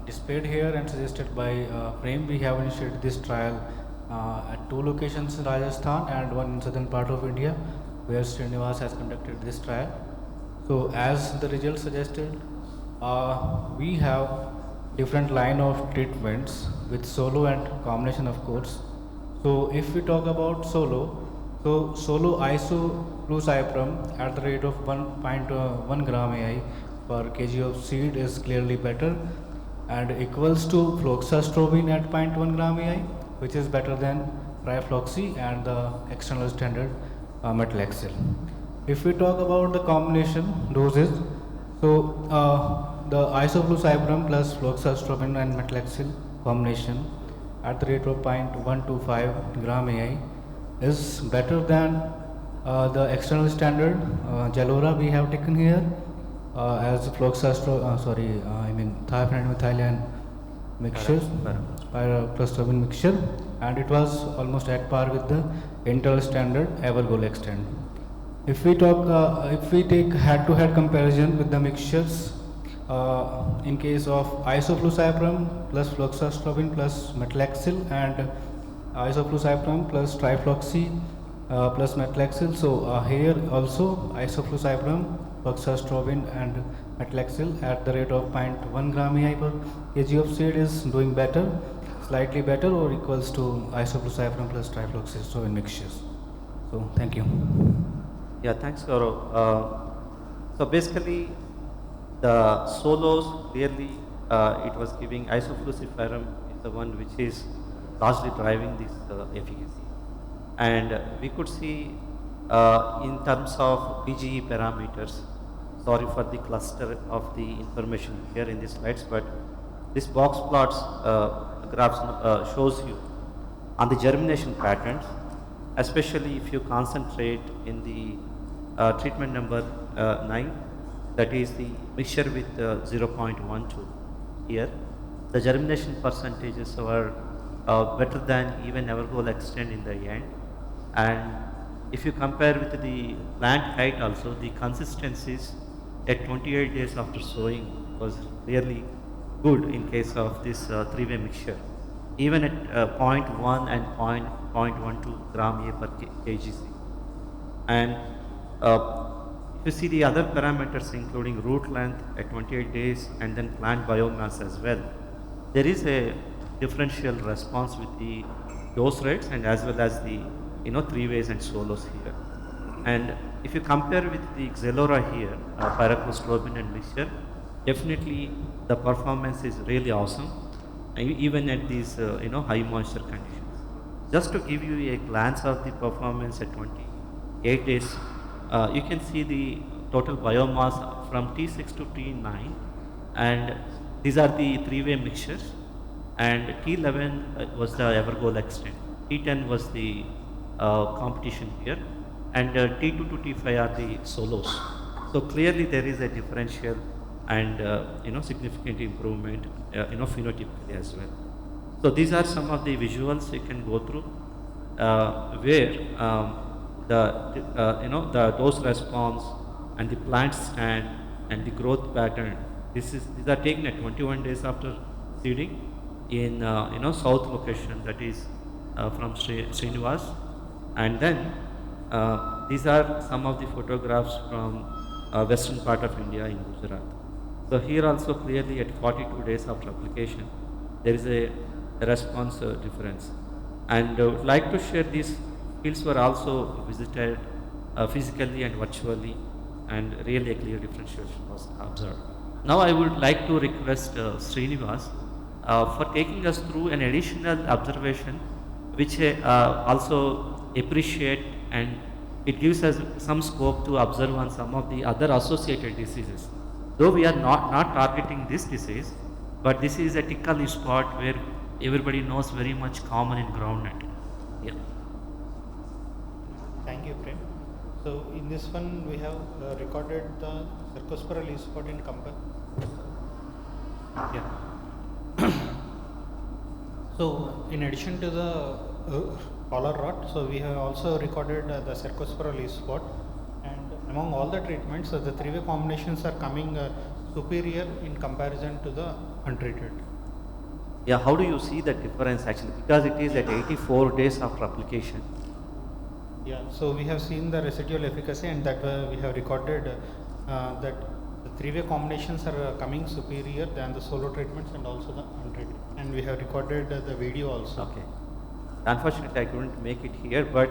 displayed here and suggested by Prem, we have initiated this trial at 2 locations in Rajasthan and 1 in southern part of India, where Srinivas has conducted this trial. So, as the results suggested, we have different line of treatments with solo and combination, of course. So, if we talk about solo, so solo isoflucyprum at the rate of 1.1 gram AI per kg of seed is clearly better and equals to fluoxystrobin at 0.1 gram AI, which is better than trifloxy and the external standard metlaxyl. If we talk about the combination doses, so the isoflucyprum plus fluoxystrobin and metlaxyl combination at the rate of 0.125 gram AI is better than the external standard Jalora we have taken here as thiophanate methylene mixture, pyraclostrobin mixture, and it was almost at par with the internal standard Evergolex 10. If we take head-to-head comparison with the mixtures, in case of isoflucyprum plus fluoxystrobin plus metlaxyl and isoflucyprum plus trifloxy plus metlaxyl. So here also isofloxacin, buxastrobin and metlaxyl at the rate of 0.1 gram EI per kg of seed is doing better, slightly better or equals to isofloxacin plus trifloxystrobin mixtures. So thank you. Yeah, thanks, Gaurav. So basically, the solos clearly it was giving isofluciferum is the one which is largely driving this efficacy, and we could see in terms of PGE parameters. Sorry for the cluster of the information here in these slides, but this box plots graphs shows you on the germination patterns, especially if you concentrate in the treatment number 9, that is the mixture with 0.12 here. The germination percentages were better than even Evergoal extend in the end. And if you compare with the plant height also, the consistencies at 28 days after sowing was really good in case of this three-way mixture. Even at 0.1 and 0.12 gram A per kgc. And if you see the other parameters including root length at 28 days and then plant biomass as well, there is a differential response with the dose rates and as well as the three ways and solos here. And if you compare with the Xelora here, pyraclostrobin and mixture, definitely the performance is really awesome, even at these high moisture conditions. Just to give you a glance of the performance at 28 days, you can see the total biomass from T6 to T9, and these are the three-way mixtures, and T11 was the Evergoal extent, T10 was the competition here, and T2 to T5 are the solos. So clearly there is a differential and significant improvement phenotypically as well. So these are some of the visuals you can go through where the dose response and the plant stand and the growth pattern. These are taken at 21 days after seeding in south location, that is from Srinivas, and then these are some of the photographs from western part of India in Gujarat. So here also clearly at 42 days after application there is a response difference, and would like to share these fields were also visited physically and virtually, and really a clear differentiation was observed. Now I would like to request Srinivas for taking us through an additional observation which also appreciate, and it gives us some scope to observe on some of the other associated diseases. Though we are not targeting this disease, but this is a tickle leaf spot where everybody knows very much common in groundnut. Yeah. Thank you, Prem. So in this one we have recorded the cercospora leaf spot in Kampa. Yeah. So in addition to the collar rot, so we have also recorded the cercospora leaf spot, and among all the treatments, the three-way combinations are coming superior in comparison to the untreated. Yeah, how do you see the difference actually? Because it is at 84 days after application. Yeah, so we have seen the residual efficacy, and that we have recorded that the three-way combinations are coming superior than the solo treatments and also the untreated. And we have recorded the video also. Okay. Unfortunately, I couldn't make it here, but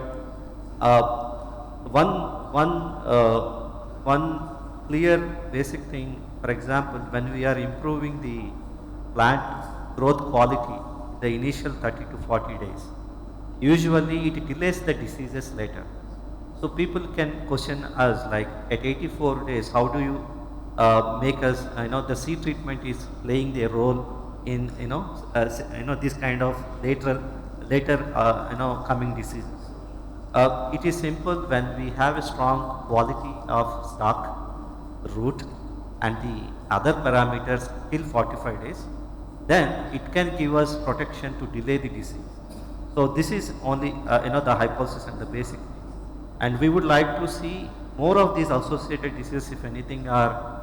one clear basic thing, for example, when we are improving the plant growth quality, the initial 30 to 40 days, usually it delays the diseases later. So people can question us like at 84 days, how do you make us, the seed treatment is playing their role in, this kind of later coming diseases. It is simple. When we have a strong quality of stock, root and the other parameters till 45 days, then it can give us protection to delay the disease. So this is only the hypothesis and the basic thing. And we would like to see more of these associated diseases, if anything, are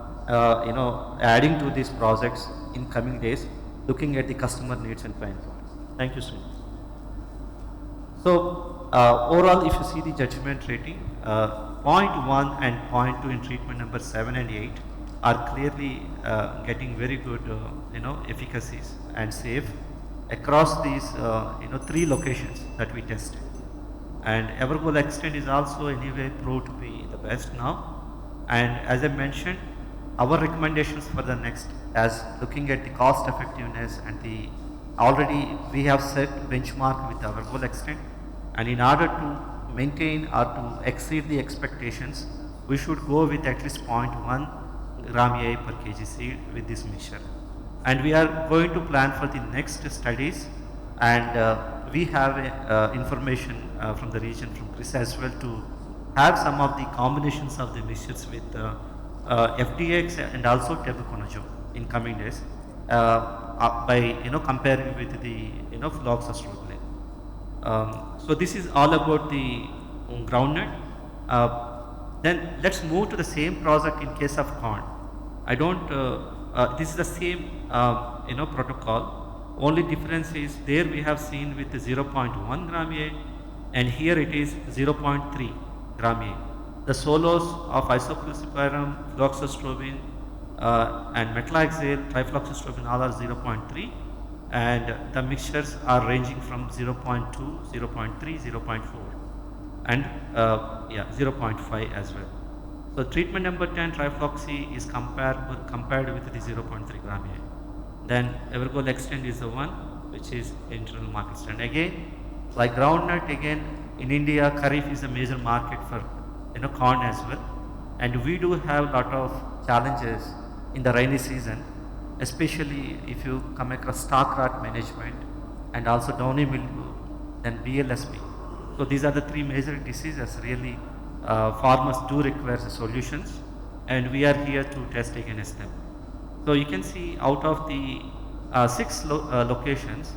adding to these projects in coming days, looking at the customer needs and pain points. Thank you, Sri. So overall, if you see the judgment rating, 0.1 and 0.2 in treatment number 7 and 8 are clearly getting very good, efficacies and safe across these, 3 locations that we tested. And Evergoal Extend is also anyway proved to be the best now. And as I mentioned, our recommendations for the next, as looking at the cost effectiveness and the already we have set benchmark with our goal extent, and in order to maintain or to exceed the expectations, we should go with at least 0.1 gram AI per kg seed with this mixture. And we are going to plan for the next studies, and we have information from the region from Chris as well to have some of the combinations of the mixtures with FDX and also tebuconazole in coming days by comparing with the fluoxetine. So this is all about the groundnut. Then let's move to the same project in case of corn. I don't. This is the same protocol. Only difference is there we have seen with the 0.1 gram A, and here it is 0.3 gram A. The solos of isofluoxypyram, fluoxestrobin, and metalaxyl, trifloxestrobin all are 0.3, and the mixtures are ranging from 0.2, 0.3, 0.4, and 0.5 as well. So treatment number 10 trifloxy is compared with the 0.3 gram A. Then Evergoal Extend is the one which is internal market stand. Again, like groundnut, again in India, Kharif is a major market for corn as well, and we do have a lot of challenges in the rainy season, especially if you come across stalk rot management and also downy mildew, then BLSP. So these are the 3 major diseases really farmers do require solutions, and we are here to test against them. So you can see out of the 6 locations,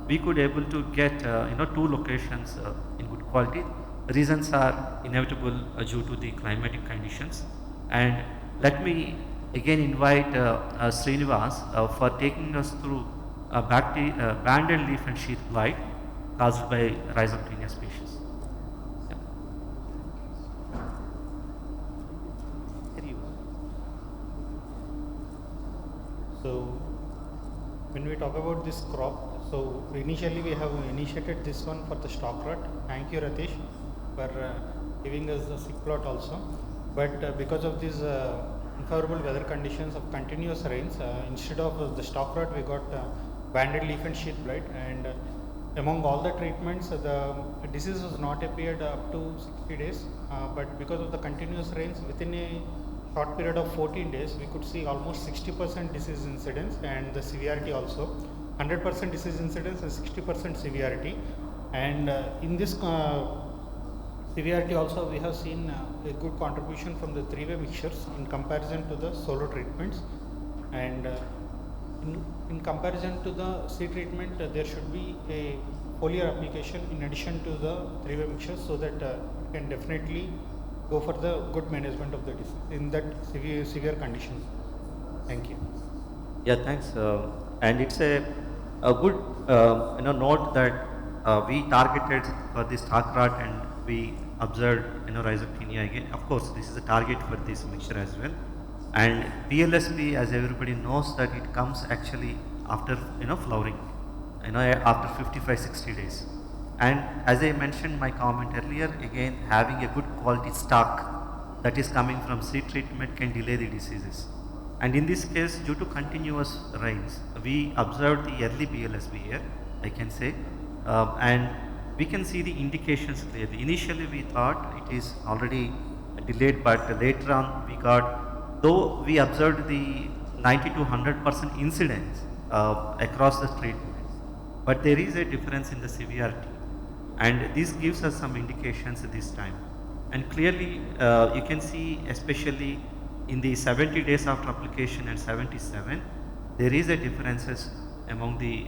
we could able to get 2 locations in good quality. Reasons are inevitable due to the climatic conditions. And let me again invite Srinivas for taking us through banded leaf and sheath blight caused by Rhizoctonia species. Yeah. So when we talk about this crop, so initially we have initiated this one for the stalk rot. Thank you, Ratish, for giving us the sick plot also. But because of these unfavorable weather conditions of continuous rains, instead of the stalk rot, we got banded leaf and sheath blight. And among all the treatments, the disease was not appeared up to 60 days. But because of the continuous rains, within a short period of 14 days, we could see almost 60% disease incidence and the severity also. 100% disease incidence and 60% severity. And in this severity also, we have seen a good contribution from the 3-way mixtures in comparison to the solo treatments. And in comparison to the seed treatment, there should be a foliar application in addition to the 3-way mixtures, so that it can definitely go for the good management of the disease in that severe conditions. Thank you. Yeah, thanks. And it's a good note that we targeted for this stalk rot and we observed Rhizoctonia again. Of course, this is a target for this mixture as well. And BLSP, as everybody knows, that it comes actually after flowering, after 55-60 days. And as I mentioned my comment earlier, again having a good quality stock that is coming from seed treatment can delay the diseases. And in this case, due to continuous rains, we observed the early BLSP here, I can say, and we can see the indications clearly. Initially we thought it is already delayed, but later on we got, though we observed the 90 to 100% incidence across the treatments, but there is a difference in the severity, and this gives us some indications this time. And clearly you can see, especially in the 70 days after application and 77, there is a differences among the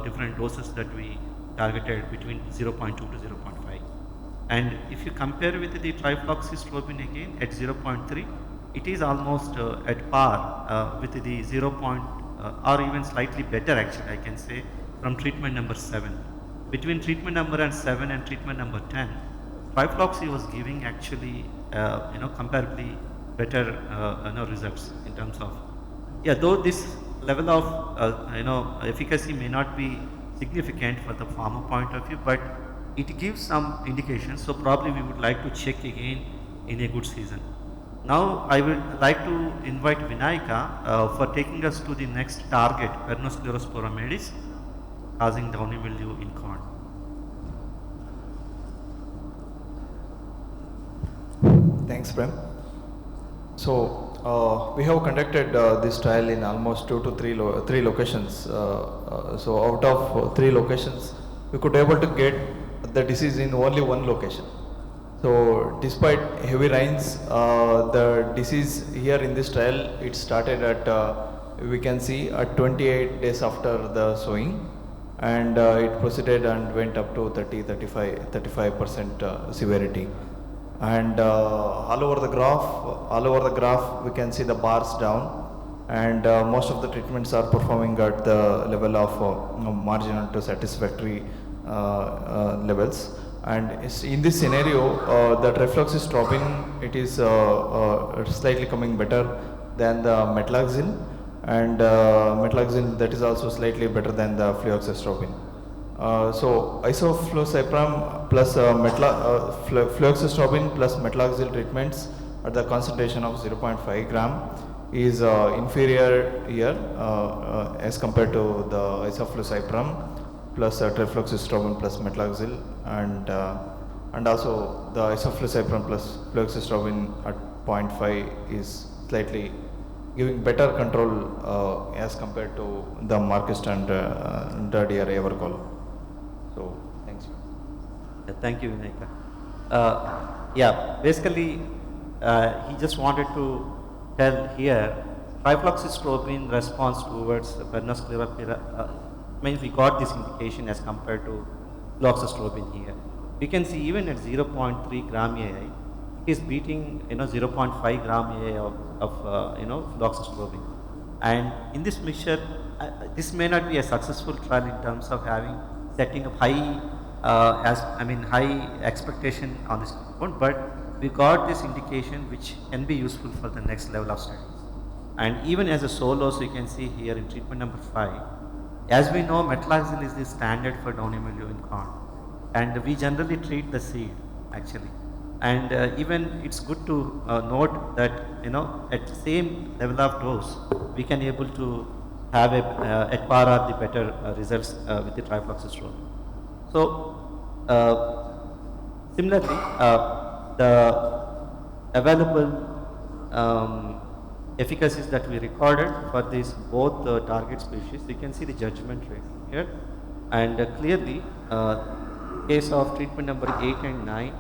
different doses that we targeted between 0.2 to 0.5. And if you compare with the trifloxestrobin again at 0.3, it is almost at par with the 0. Or even slightly better actually, I can say, from treatment number 7, between treatment number 7 and treatment number 10, trifloxy was giving actually, comparably better, results in terms of, yeah, though this level of, efficacy may not be significant for the farmer point of view, but it gives some indication. So probably we would like to check again in a good season. Now I would like to invite Vinayaka for taking us to the next target, Pernosclerospora medis, causing downy mildew in corn. Thanks, Prem. So we have conducted this trial in almost 2 to 3 locations. So out of 3 locations, we could able to get the disease in only 1 location. So despite heavy rains, the disease here in this trial, it started at, we can see at 28 days after the sowing, and it proceeded and went up to 35% severity. And all over the graph, we can see the bars down, and most of the treatments are performing at the level of marginal to satisfactory levels. And in this scenario, the reflux is dropping. It is slightly coming better than the metlaxyl, and metlaxyl that is also slightly better than the fluoxystrobin. So isofloxacin plus fluoxystrobin plus metlaxyl treatments at the concentration of 0.5 gram is inferior here as compared to the isofloxacin plus trifloxystrobin plus metlaxyl, and also the isofloxacin plus fluoxystrobin at 0.5 is slightly giving better control as compared to the market standard or Evercol. So thanks. Yeah, thank you, Vinayaka. Basically, he just wanted to tell here, trifloxystrobin response towards the Pernosclerospora means we got this indication as compared to fluoxystrobin here. We can see even at 0.3 gram AI, it is beating 0.5 gram AI of fluoxystrobin. And in this mixture, this may not be a successful trial in terms of setting up high expectation on this compound, but we got this indication which can be useful for the next level of studies. And even as a solo, so you can see here in treatment number 5, as we know, metlaxyl is the standard for downy mildew in corn, and we generally treat the seed actually. And even it's good to note that at the same level of dose, we can able to have at par or the better results with the trifloxystrobin. So similarly, the available efficacies that we recorded for these both target species, you can see the judgment rate here, and clearly case of treatment number 8 and 9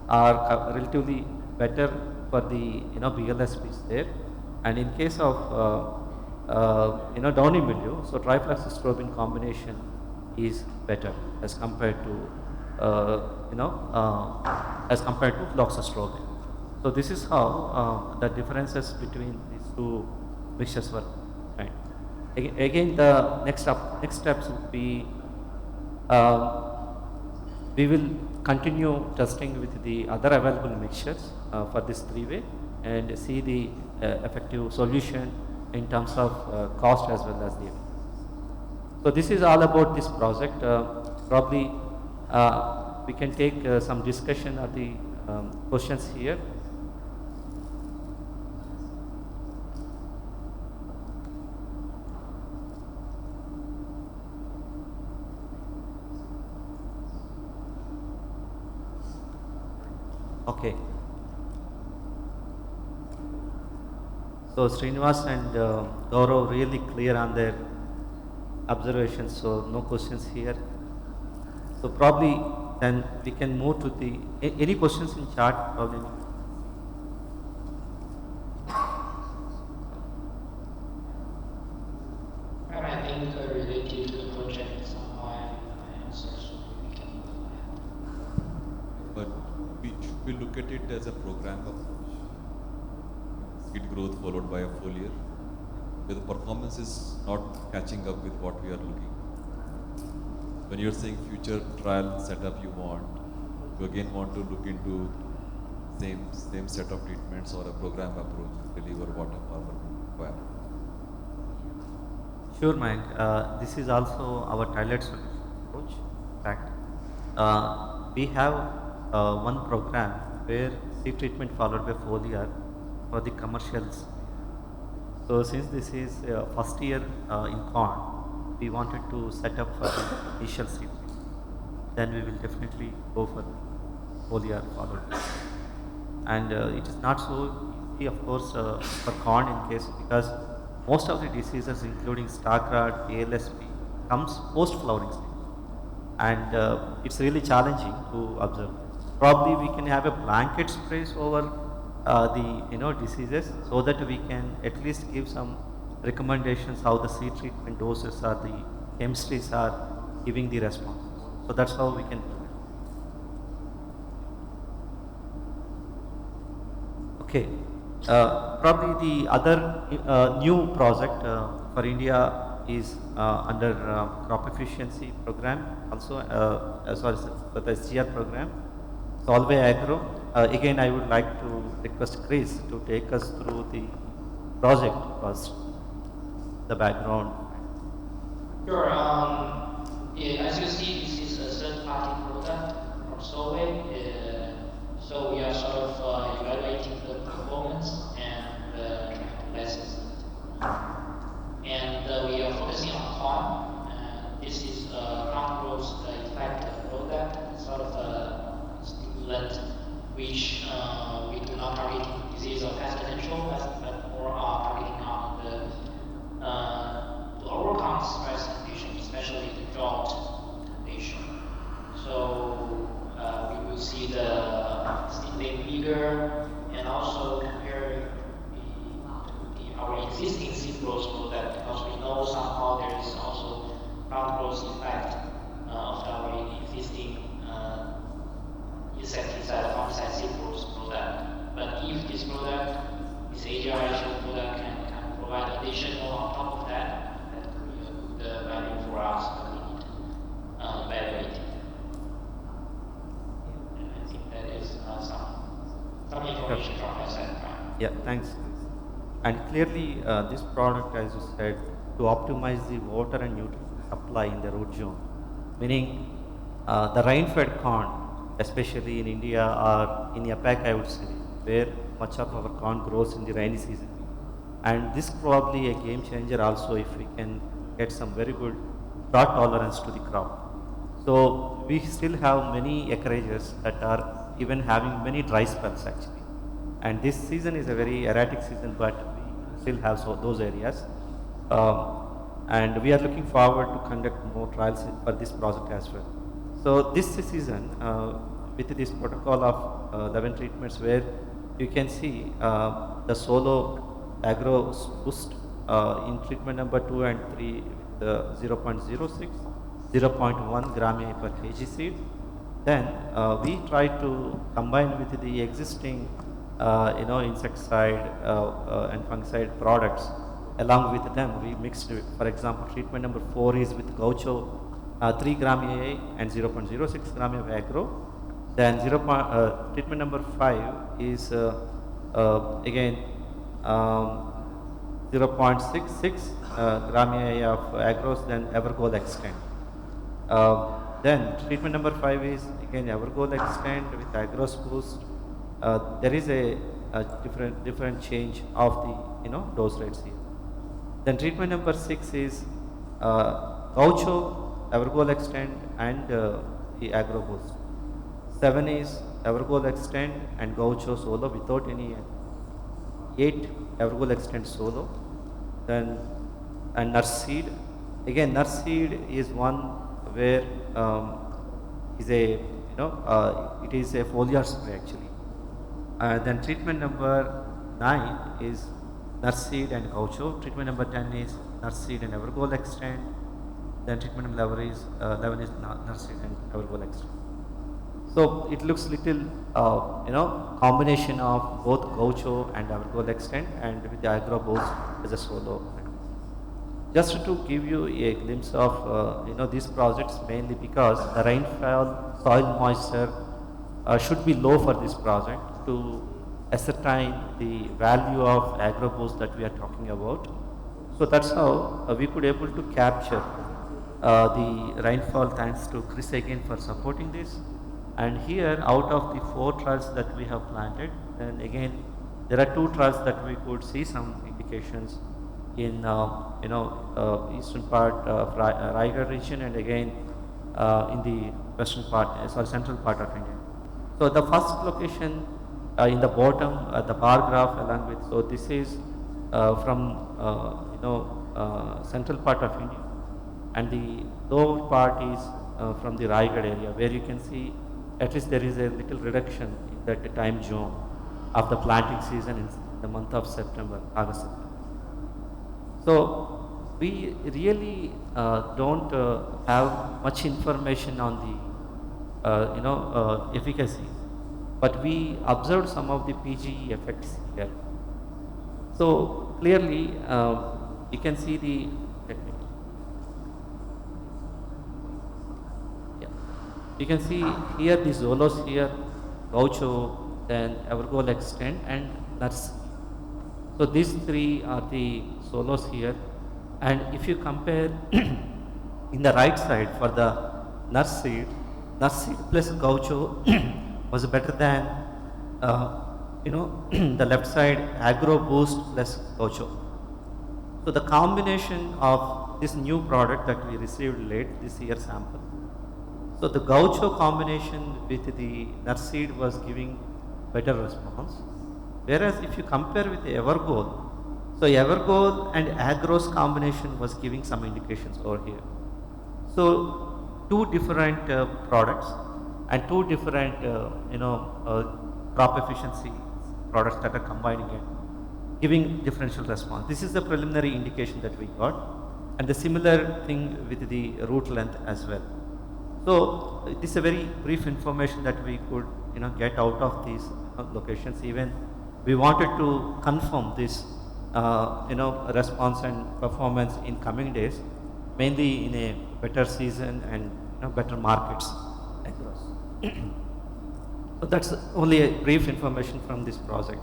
are relatively better for the BLS species there, and in case of downy mildew, so trifloxystrobin combination is better as compared to fluoxystrobin. So this is how the differences between these two mixtures were. Right. Again, the next steps would be we will continue testing with the other available mixtures for this 3-way and see the effective solution in terms of cost as well as the efficacy. So this is all about this project. Probably we can take some discussion of the questions here. Okay. So Srinivas and Gaurav really clear on their observations, so no questions here. So probably then we can move to the any questions in chat probably. I think related to the project somehow answers. But should we look at it as a program approach? Seed growth followed by a foliar, where the performance is not catching up with what we are looking. when you're saying future trial setup you want, you again want to look into same set of treatments or a program approach to deliver what a farmer require. Sure, Mike. This is also our tailored solution approach. In fact, we have one program where seed treatment followed by foliar for the commercials. So since this is first year in corn, we wanted to set up for the initial seed. Then we will definitely go for foliar followed. And it is not so easy, of course, for corn in case because most of the diseases, including stalk rot, ALSP, comes post-flowering stage, and it's really challenging to observe. Probably we can have a blanket sprays over the diseases so that we can at least give some recommendations how the seed treatment doses or the chemistries are giving the response. So that's how we can do it. Okay. Probably the other new project for India is under crop efficiency program, also sorry, for the SGR program, Solve Agro. Again, I would like to request Chris to take us through the project first, the background. Sure. As you see, this is a third-party product from Solvay. So we are sort of evaluating the performance and trying to license it. And we are focusing on corn. This is a plant growth effect product, sort of a stimulant which we do not target disease or pest potential, but more are targeting on the to overcome stress conditions, especially the drought condition. So we will see the seedling bigger and also compare our existing seed growth product because we know somehow there is also plant growth effect of our existing insecticide, fungicide seed growth product. But if this product, this AGRHO product can provide additional on top of that, that could be a good value for us that we need to evaluate. I think that is some information from my side. Yeah, thanks. And clearly, this product, as you said, to optimize the water and nutrient supply in the root zone, meaning the rain-fed corn, especially in India or in APAC, I would say, where much of our corn grows in the rainy season. And this probably a game changer also if we can get some very good drought tolerance to the crop. So we still have many acreages that are even having many dry spells actually. And this season is a very erratic season, but we still have those areas. And we are looking forward to conduct more trials for this project as well. So this season, with this protocol of 11 treatments where you can see the solo agro boost in treatment number 2 and 3 with 0.06, 0.1 gram per kg seed. Then we try to combine with the existing insecticide and fungicide products. Along with them, we mixed, for example, treatment number 4 is with Gaucho 3 gram AA and 0.06 gram of agro. Then treatment number 5 is again 0.66 gram AA of agros, then Evergold Extend. Then treatment number 5 is again Evergold Extend with Agros Boost. There is a different change of the dose rates here. Then treatment number 6 is Gaucho, Evergold Extend and the Agro Boost. 7 is Evergold Extend and Gaucho solo without any 8 Evergold Extend solo. Then and Nurse Seed. Again, Nurse Seed is one where is a it is a foliar spray actually. Then treatment number 9 is Nurse Seed and Gaucho. Treatment number 10 is Nurse Seed and Evergold Extend. Then treatment number 11 is Nurse Seed and Evergold Extend. So it looks little combination of both Gaucho and Evergold Extend and with the Agro Boost as a solo. just to give you a glimpse of these projects, mainly because the rainfall, soil moisture should be low for this project to ascertain the value of agro boost that we are talking about. So that's how we could able to capture the rainfall, thanks to Chris again for supporting this. And here, out of the 4 trials that we have planted, and again there are 2 trials that we could see some indications in eastern part of Raigad region, and again in the western part, central part of India. So the first location in the bottom, the bar graph along with, so this is from central part of India, and the lower part is from the Raigad area, where you can see at least there is a little reduction in that time zone of the planting season in the month of September, August, September. So we really don't have much information on the efficacy, but we observed some of the PGE effects here. So clearly you can see the technique. Yeah. You can see here the Zolos here, Gaucho, then Evergoal Extend and Nurse. So these 3 are the solos here, and if you compare in the right side for the Nurse seed plus Gaucho was better than the left side Agro Boost plus Gaucho. So the combination of this new product that we received late this year sample, so the Gaucho combination with the Nurse seed was giving better response, whereas if you compare with the Evergoal, so Evergoal and Agro's combination was giving some indications over here. So 2 different products and 2 different crop efficiency products that are combining it, giving differential response. This is the preliminary indication that we got, and the similar thing with the root length as well. So this is a very brief information that we could get out of these locations. Even we wanted to confirm this response and performance in coming days, mainly in a better season and better markets across. So that's only a brief information from this project.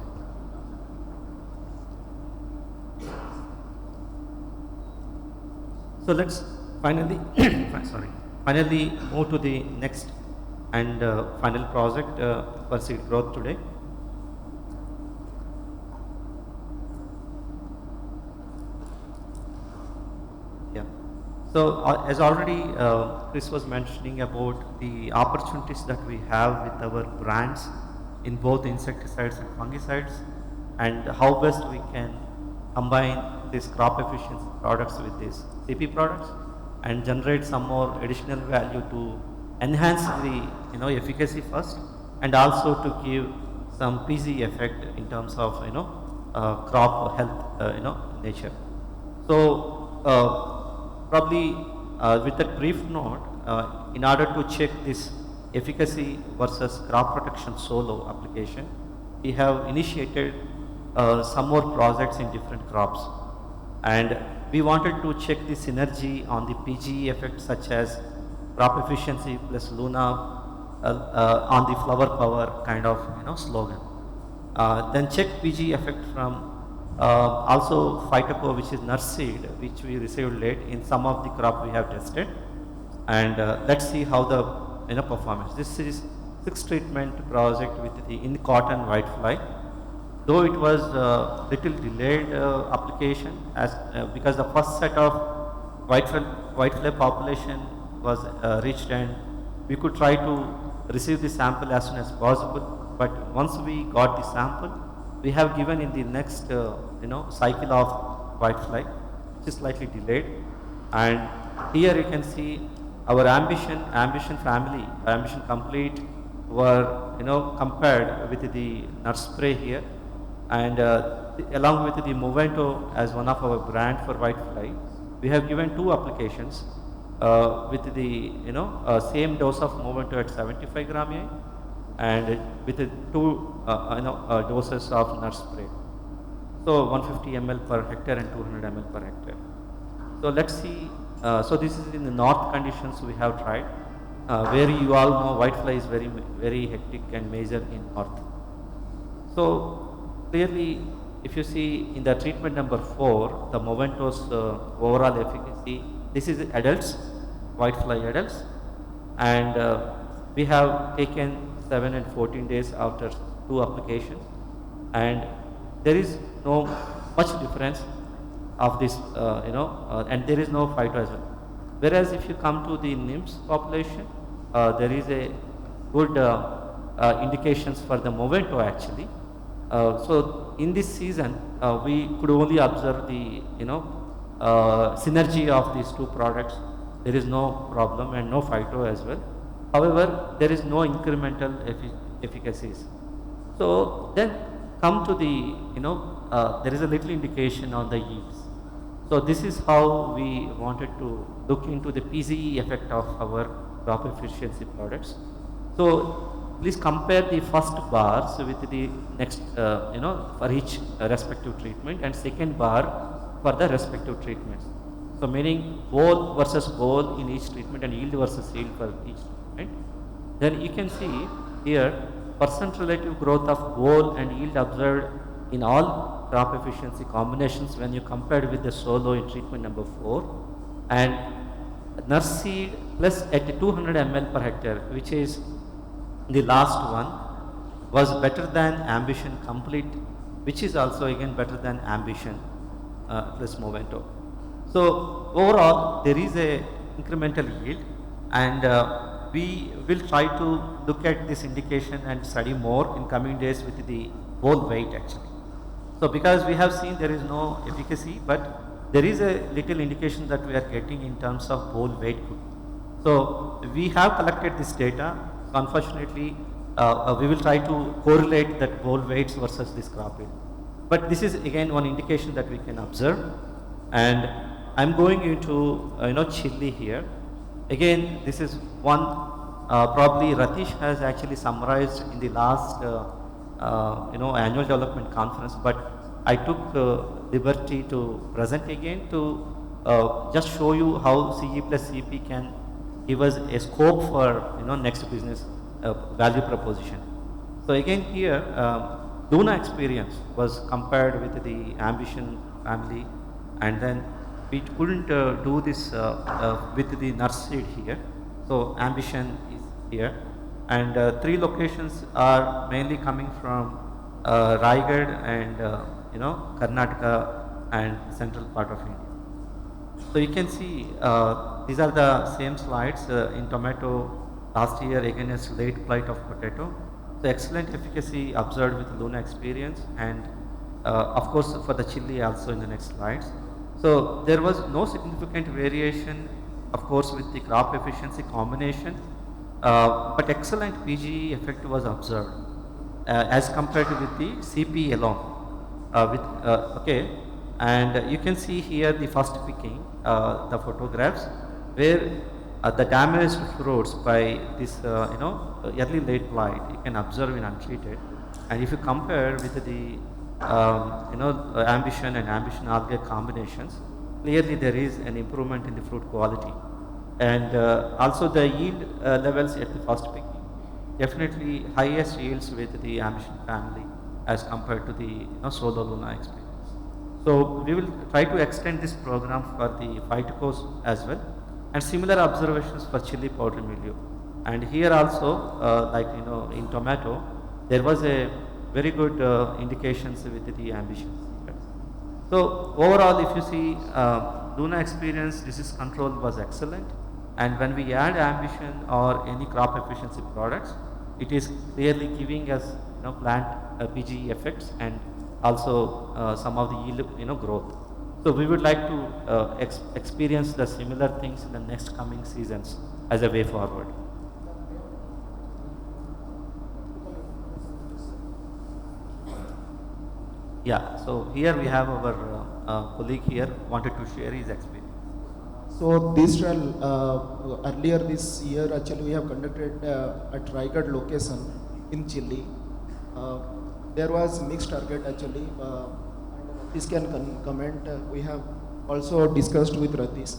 So let's finally move to the next and final project for seed growth today. Yeah. So as already Chris was mentioning about the opportunities that we have with our brands in both insecticides and fungicides, and how best we can combine these crop efficiency products with these CP products and generate some more additional value to enhance the efficacy first, and also to give some PG effect in terms of crop health nature. So probably with that brief note, in order to check this efficacy versus crop protection solo application, we have initiated some more projects in different crops, and we wanted to check the synergy on the PGE effect, such as crop efficiency plus Luna on the flower power kind of slogan. Then check PGE effect from also Phytoco, which is nurse seed, which we received late in some of the crop we have tested, and let's see how the performance. This is 6 treatment project with the in cotton whitefly. Though it was little delayed application, as because the first set of whitefly population was reached, and we could try to receive the sample as soon as possible. But once we got the sample, we have given in the next cycle of whitefly, which is slightly delayed. And here you can see our ambition family, ambition complete, were compared with the nurse spray here, and along with the Movento as one of our brand for whitefly, we have given 2 applications with the same dose of Movento at 75 gram A, and with the 2 doses of nurse spray. So 150 ml per hectare and 200 ml per hectare. So let's see. So this is in the north conditions we have tried, where you all know whitefly is very hectic and major in north. So clearly, if you see in the treatment number 4, the Movento's overall efficacy, this is adults, whitefly adults, and we have taken 7 and 14 days after 2 applications, and there is no much difference of this, and there is no phyto as well. Whereas if you come to the nymphs population, there is a good indications for the Movento actually. So in this season, we could only observe the synergy of these 2 products. There is no problem and no phyto as well. However, there is no incremental efficacies. So then come to the there is a little indication on the yields. So this is how we wanted to look into the PCE effect of our crop efficiency products. So please compare the first bars with the next, for each respective treatment, and second bar for the respective treatments. So meaning bowl versus bowl in each treatment and yield versus yield for each treatment. Then you can see here percent relative growth of bowl and yield observed in all crop efficiency combinations when you compared with the solo in treatment number 4, and nurse seed plus at 200 ml per hectare, which is the last one, was better than ambition complete, which is also again better than ambition plus Movento. So overall there is a incremental yield, and we will try to look at this indication and study more in coming days with the whole weight actually. So because we have seen there is no efficacy, but there is a little indication that we are getting in terms of whole weight. So we have collected this data. Unfortunately, we will try to correlate that whole weights versus this crop yield. But this is again one indication that we can observe. And I'm going into chili here. Again, this is one probably Ratish has actually summarized in the last annual development conference, but I took liberty to present again to just show you how CE plus CP can give us a scope for next business value proposition. So again here, Luna experience was compared with the Ambition family, and then we couldn't do this with the nurse seed here. So Ambition is here, and 3 locations are mainly coming from Raigad and Karnataka and central part of India. So you can see these are the same slides in tomato last year against late flight of potato. So excellent efficacy observed with Luna experience, and of course for the chili also in the next slides. So there was no significant variation, of course, with the crop efficiency combination, but excellent PGE effect was observed as compared to with the CP alone. And you can see here the first picking, the photographs where the damaged fruits by this early late blight you can observe in untreated, and if you compare with the Ambition and Ambition algae combinations, clearly there is an improvement in the fruit quality, and also the yield levels at the first picking, definitely highest yields with the Ambition family as compared to the solo Luna experience. So we will try to extend this program for the phytocos as well, and similar observations for chili powder mildew. And here also, like in tomato, there was a very good indications with the Ambition. So overall, if you see Luna experience, disease control was excellent, and when we add Ambition or any crop efficiency products, it is clearly giving us plant PGE effects and also some of the yield growth. So we would like to experience the similar things in the next coming seasons as a way forward. Yeah, so here we have our colleague here wanted to share his experience. So this trial earlier this year actually we have conducted at Raigad location in Chile. There was mixed target actually. This can comment. We have also discussed with Ratish.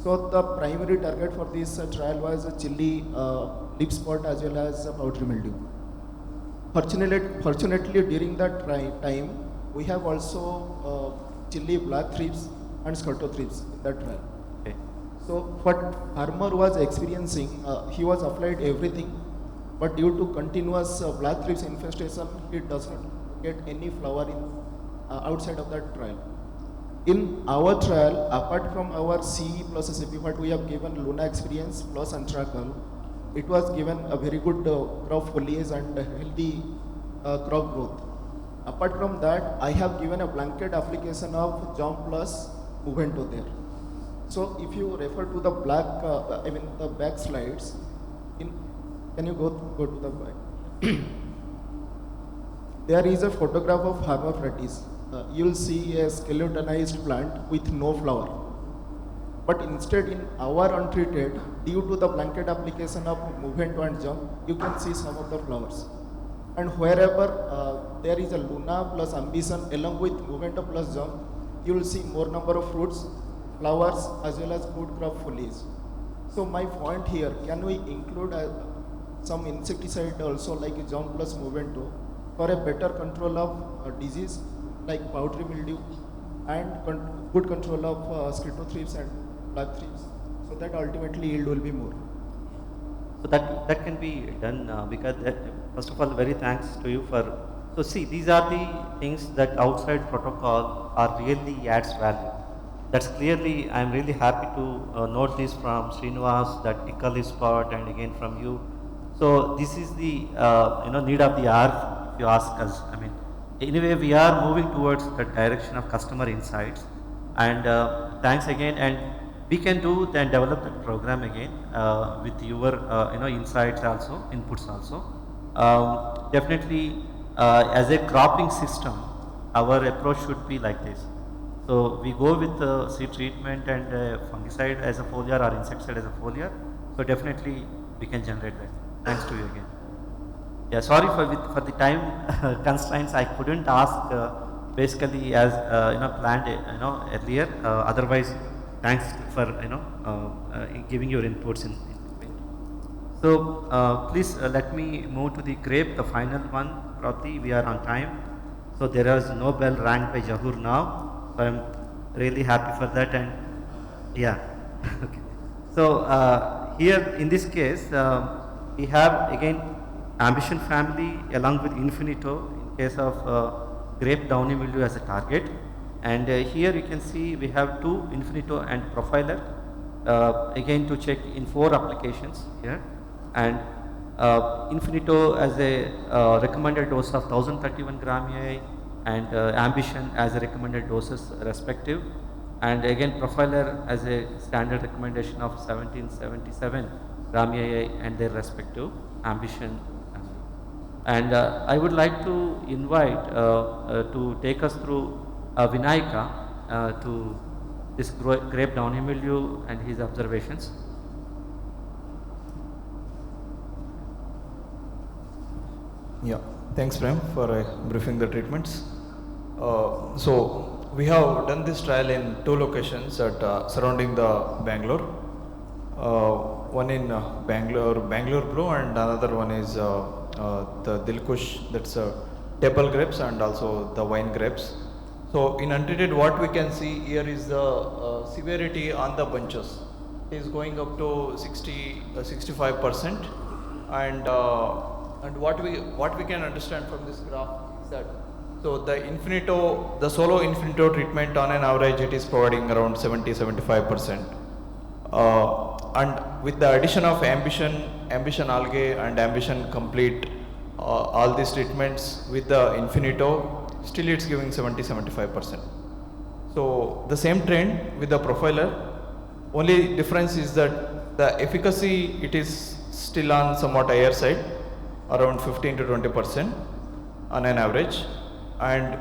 So the primary target for this trial was chili leaf spot as well as powdery mildew. Fortunately, during that time, we have also chili black thrips and scato thrips in that trial. Okay. So what farmer was experiencing, he was applied everything, but due to continuous black thrips infestation, he does not get any flower in outside of that trial. In our trial, apart from our C plus CP, what we have given Luna experience plus Antracal, it was given a very good crop foliage and healthy crop growth. Apart from that, I have given a blanket application of Jump plus Movento there. So if you refer to the the back slides, can you go to the back? There is a photograph of Hermaphrodites. You will see a skeletonized plant with no flower. But instead in our untreated, due to the blanket application of Movento and Jump, you can see some of the flowers. And wherever there is a Luna plus Ambition along with Movento plus Jump, you will see more number of fruits, flowers as well as good crop foliage. So my point here, can we include some insecticide also like Jump plus Movento for a better control of disease like powdery mildew and good control of scato thrips and black thrips, so that ultimately yield will be more. So that can be done because first of all, very thanks to you for. So see, these are the things that outside protocol are really adds value. That's clearly, I'm really happy to note this from Srinivas, that tickle is spot, and again from you. So this is the need of the hour, if you ask us. I mean, anyway, we are moving towards the direction of customer insights, and thanks again. And we can do and develop that program again with your insights also, inputs also. Definitely, as a cropping system, our approach should be like this. So we go with seed treatment and fungicide as a foliar or insecticide as a foliar. So definitely we can generate that. Thanks to you again. Yeah, sorry for the time constraints. I couldn't ask basically as planned earlier. Otherwise, thanks for giving your inputs in between. So please let me move to the grape, the final one. Probably we are on time. So there is no bell rang by Jahur now. So I'm really happy for that. And yeah, okay. So here in this case, we have again Ambition family along with Infinito in case of grape downy mildew as a target. And here you can see we have two Infinito and Profiler again to check in 4 applications here. And Infinito as a recommended dose of 1031 gram EI and Ambition as a recommended doses respective. And again Profiler as a standard recommendation of 1777 gram EI and their respective Ambition. And I would like to invite to take us through Vinayaka to this grape downy mildew and his observations. Yeah, thanks Prem for briefing the treatments. So we have done this trial in 2 locations at surrounding the Bangalore. One in Bangalore Blue, and another one is the Dilkush, that's table grapes and also the wine grapes. So in untreated, what we can see here is the severity on the bunches. It is going up to 65%, and what we can understand from this graph is that so the solo Infinito treatment on an average it is providing around 70-75%. And with the addition of Ambition Algae and Ambition Complete, all these treatments with the Infinito, still it's giving 70-75%. So the same trend with the Profiler, only difference is that the efficacy it is still on somewhat higher side, around 15-20% on an average. And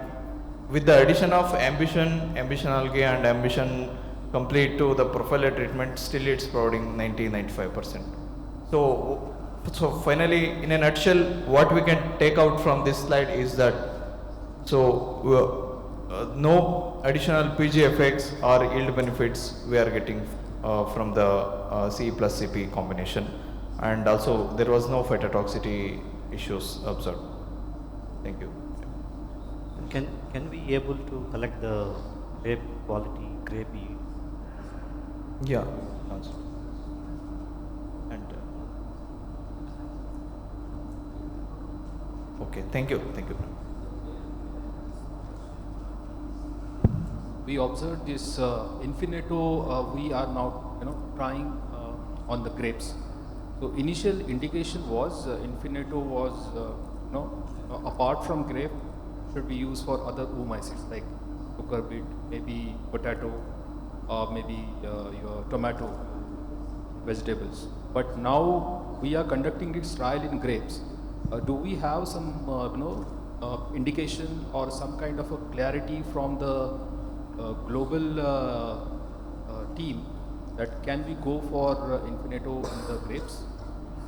with the addition of Ambition Algae and Ambition Complete to the Profiler treatment, still it's providing 90-95%. So finally, in a nutshell, what we can take out from this slide is that no additional PG effects or yield benefits we are getting from the C plus CP combination, and also there was no phytotoxicity issues observed. Thank you. Can we able to collect the grape quality, grape yield? Yeah. Also. And okay, thank you. We observed this Infinito. We are now, trying on the grapes. So initial indication was Infinito was, apart from grape, should be used for other oomycetes like cucurbit, maybe potato, or maybe your tomato, vegetables. But now we are conducting this trial in grapes. Do we have some, indication or some kind of a clarity from the global team that can we go for Infinito in the grapes?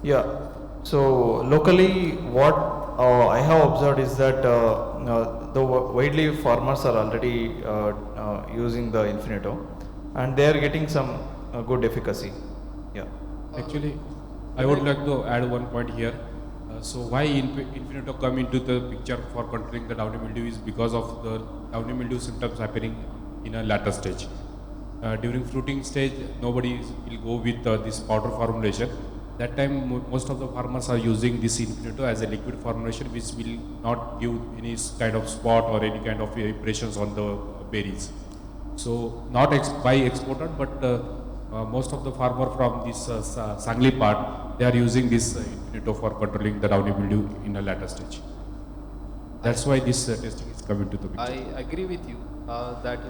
Yeah. So locally, what I have observed is that the widely farmers are already using the Infinito, and they are getting some good efficacy. Yeah. Actually, I would like to add one point here. So why Infinito come into the picture for controlling the downy mildew is because of the downy mildew symptoms happening in a later stage. During fruiting stage, nobody will go with this powder formulation. That time, most of the farmers are using this Infinito as a liquid formulation, which will not give any kind of spot or any kind of impressions on the berries. So not by exported, but most of the farmer from this Sangli part, they are using this Infinito for controlling the downy mildew in a later stage. That's why this testing is coming to the picture. I agree with you that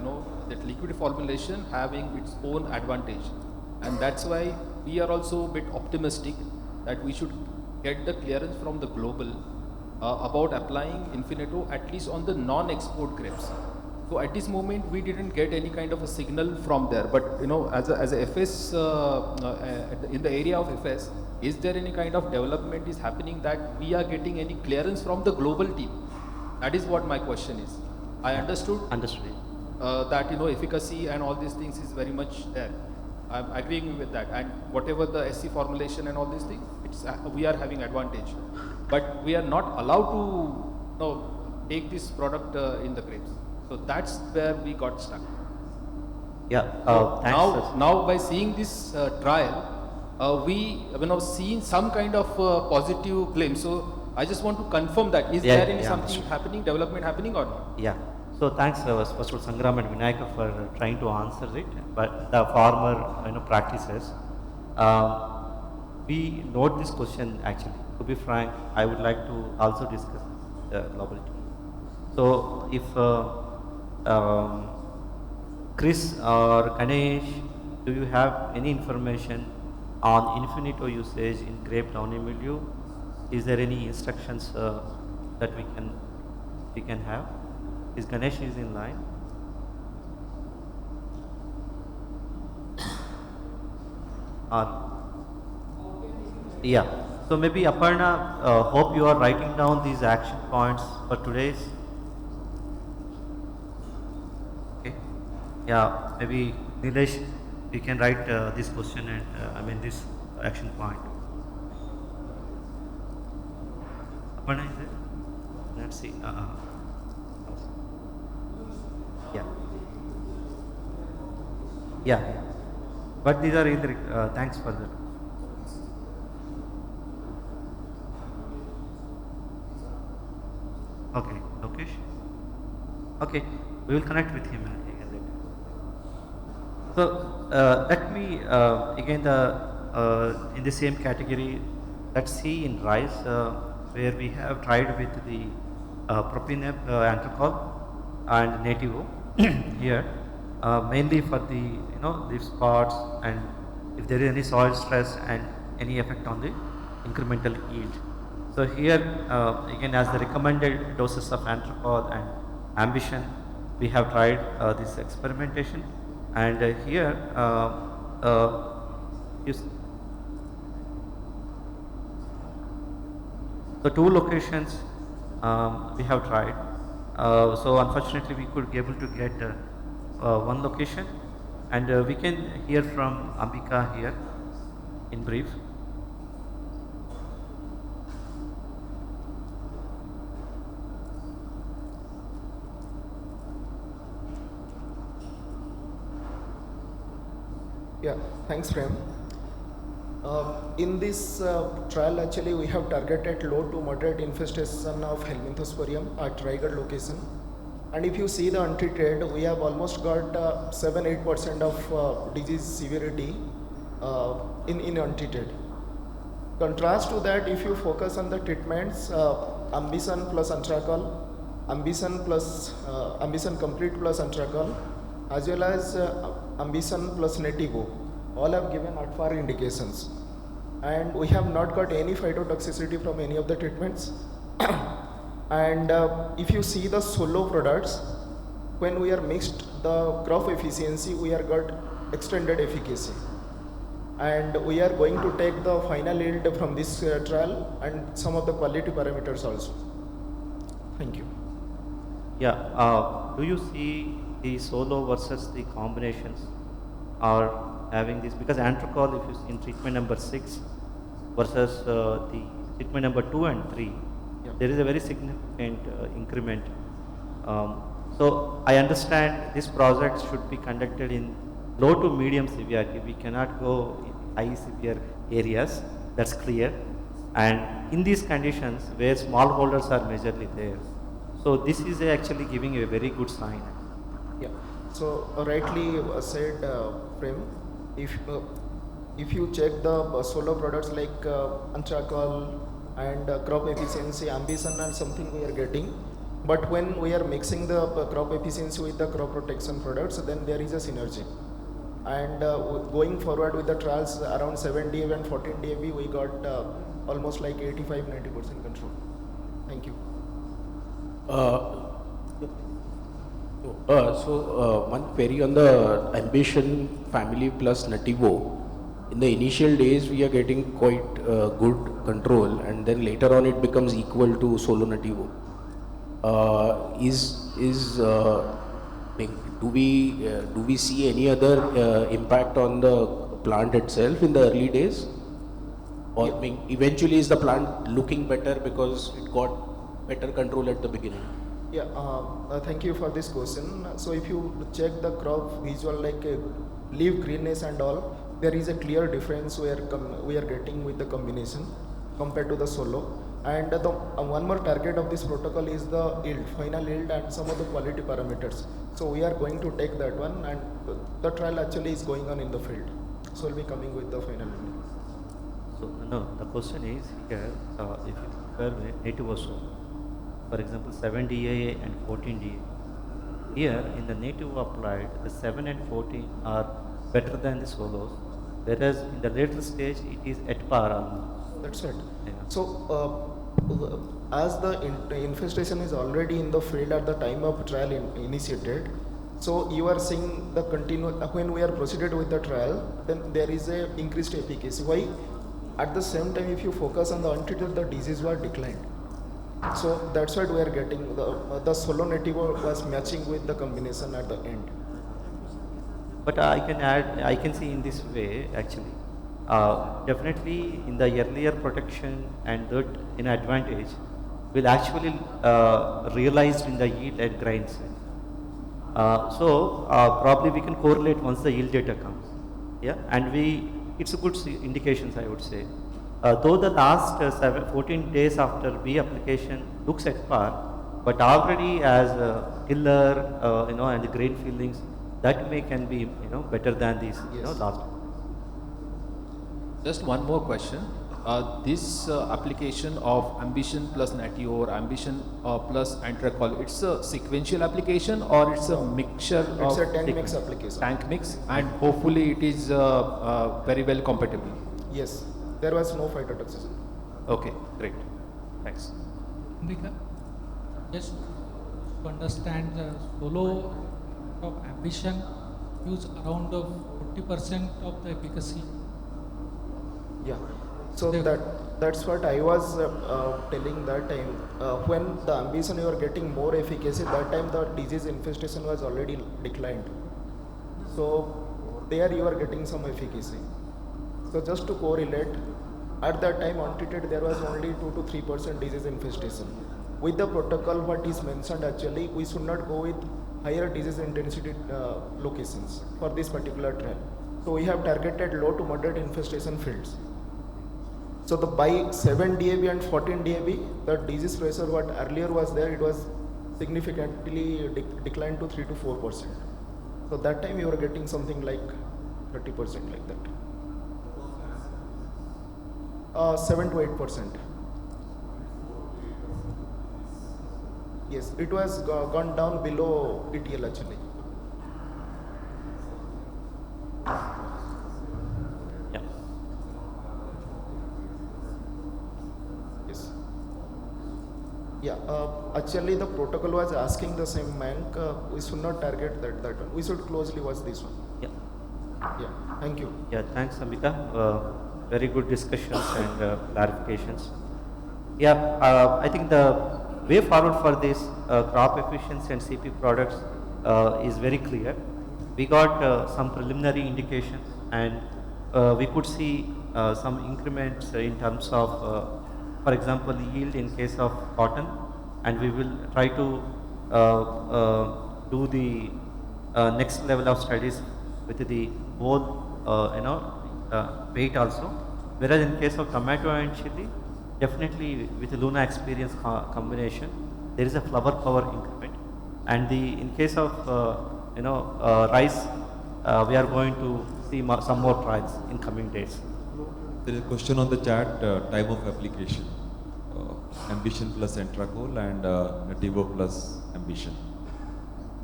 that liquid formulation having its own advantage, and that's why we are also a bit optimistic that we should get the clearance from the global about applying Infinito at least on the non-export grapes. So at this moment we didn't get any kind of a signal from there, but as a FS in the area of FS, is there any kind of development is happening that we are getting any clearance from the global team? That is what my question is. I understood that efficacy and all these things is very much there. I'm agreeing with that, and whatever the SC formulation and all these things, we are having advantage, but we are not allowed to take this product in the grapes. So that's where we got stuck. Yeah. Thanks. Now by seeing this trial, we seen some kind of positive claim. So I just want to confirm that is there any something happening, development happening or not? Yeah. So thanks, first of all, Sangram and Vinayaka for trying to answer it. But the farmer, practices. We note this question actually. To be frank, I would like to also discuss the global team. So if Chris or Ganesh, do you have any information on Infinito usage in grape downy mildew? Is there any instructions that we can have? Is Ganesh is in line? Yeah. So maybe Aparna, hope you are writing down these action points for today's. Okay. Yeah. Maybe Nilesh, you can write this question and this action point. Aparna is there? Let's see. Yeah. Yeah. But these are either, thanks for that. Okay, Lokesh. Okay, we will connect with him again later. So let me again in the same category. Let's see in rice where we have tried with the propineb anthracol and nativo here mainly for the leaf spots and if there is any soil stress and any effect on the incremental yield. So here again as the recommended doses of anthracol and ambition we have tried this experimentation and here so two locations we have tried So unfortunately, we could be able to get one location, and we can hear from Ambika here in brief. Yeah, thanks, Prem. In this trial, actually, we have targeted low to moderate infestation of Helminthosporium at Raigad location. And if you see the untreated, we have almost got 7-8% of disease severity in untreated. Contrast to that, if you focus on the treatments, Ambison plus Antrakol, Ambison complete plus Antrakol, as well as Ambison plus Nativo, all have given ATFAR indications. And we have not got any phytotoxicity from any of the treatments. And if you see the solo products, when we are mixed the crop efficiency, we are got extended efficacy. And we are going to take the final yield from this trial and some of the quality parameters also. Thank you. Yeah, do you see the solo versus the combinations are having this? Because Antracol, if you see in treatment number 6 versus the treatment number 2 and 3, there is a very significant increment. So I understand this project should be conducted in low to medium severity. We cannot go in high severe areas, that's clear. And in these conditions where smallholders are majorly there, so this is actually giving a very good sign. Yeah, so rightly said, Prem, if you check the solo products like Antrakol and crop efficiency, Ambison and something we are getting, but when we are mixing the crop efficiency with the crop protection products, then there is a synergy. And going forward with the trials around 7 DAB and 14 DAB, we got almost like 85-90% control. Thank you. One query on the Ambition family plus Nativo. In the initial days, we are getting quite good control, and then later on, it becomes equal to Solo Nativo. Do we see any other impact on the plant itself in the early days? Or eventually, is the plant looking better because it got better control at the beginning? Yeah, thank you for this question. So if you check the crop visual, like leaf greenness and all, there is a clear difference we are getting with the combination compared to the solo. And the one more target of this protocol is the yield, final yield, and some of the quality parameters. So we are going to take that one, and the trial actually is going on in the field. So we'll be coming with the final yield. So no, the question is here, if you compare native also, for example 7 DA and 14 DA, here in the native applied, the 7 and 14 are better than the solos, whereas in the later stage it is at par almost. That's right. Yeah. So as the infestation is already in the field at the time of trial initiated, so you are seeing the when we are proceeded with the trial, then there is a increased efficacy. Why? At the same time, if you focus on the untreated, the disease was declined. So that's why we are getting the solo nativo was matching with the combination at the end. But I can see in this way actually. Definitely in the earlier protection and that in advantage will actually realized in the yield at grind size. So probably we can correlate once the yield data comes. Yeah, and it's a good indications I would say. Though the last 14 days after B application looks at par, but already as killer, and the grain fillings, that can be better than these last. Just one more question. This application of Ambition plus Natio or Ambition plus Antracol, it's a sequential application or it's a mixture It's of a tank mix application. tank mix, and hopefully it is very well compatible. Yes, there was no phytotoxicity. Okay, great. Thanks. Ambika, just to understand the solo of Ambition use around 40% of the efficacy. Yeah. So that's what I was telling that time. When the ambition you are getting more efficacy, that time the disease infestation was already declined. So there you are getting some efficacy. So just to correlate, at that time untreated there was only 2 to 3% disease infestation. With the protocol what is mentioned, actually we should not go with higher disease intensity locations for this particular trial. So we have targeted low to moderate infestation fields. So by 7 DAB and 14 DAB, the disease pressure what earlier was there, it was significantly declined to 3 to 4%. So that time you were getting something like 30% like that. 7 to 8%. Yes, it was gone down below ETL actually. Yes. Yeah, actually the protocol was asking the same mank. We should not target that one. We should closely watch this one. Yeah. Yeah, thank you. Yeah, thanks, Ambika. Very good discussions and clarifications. Yeah, I think the way forward for this crop efficiency and CP products is very clear. We got some preliminary indications, and we could see some increments in terms of, for example, yield in case of cotton, and we will try to do the next level of studies with the whole, weight also. Whereas in case of tomato and chili, definitely with the Luna experience combination, there is a flower power increment. And in case of rice, we are going to see some more trials in coming days. There is a question on the chat, time of application. Ambition plus Entracol and Nativo plus Ambition.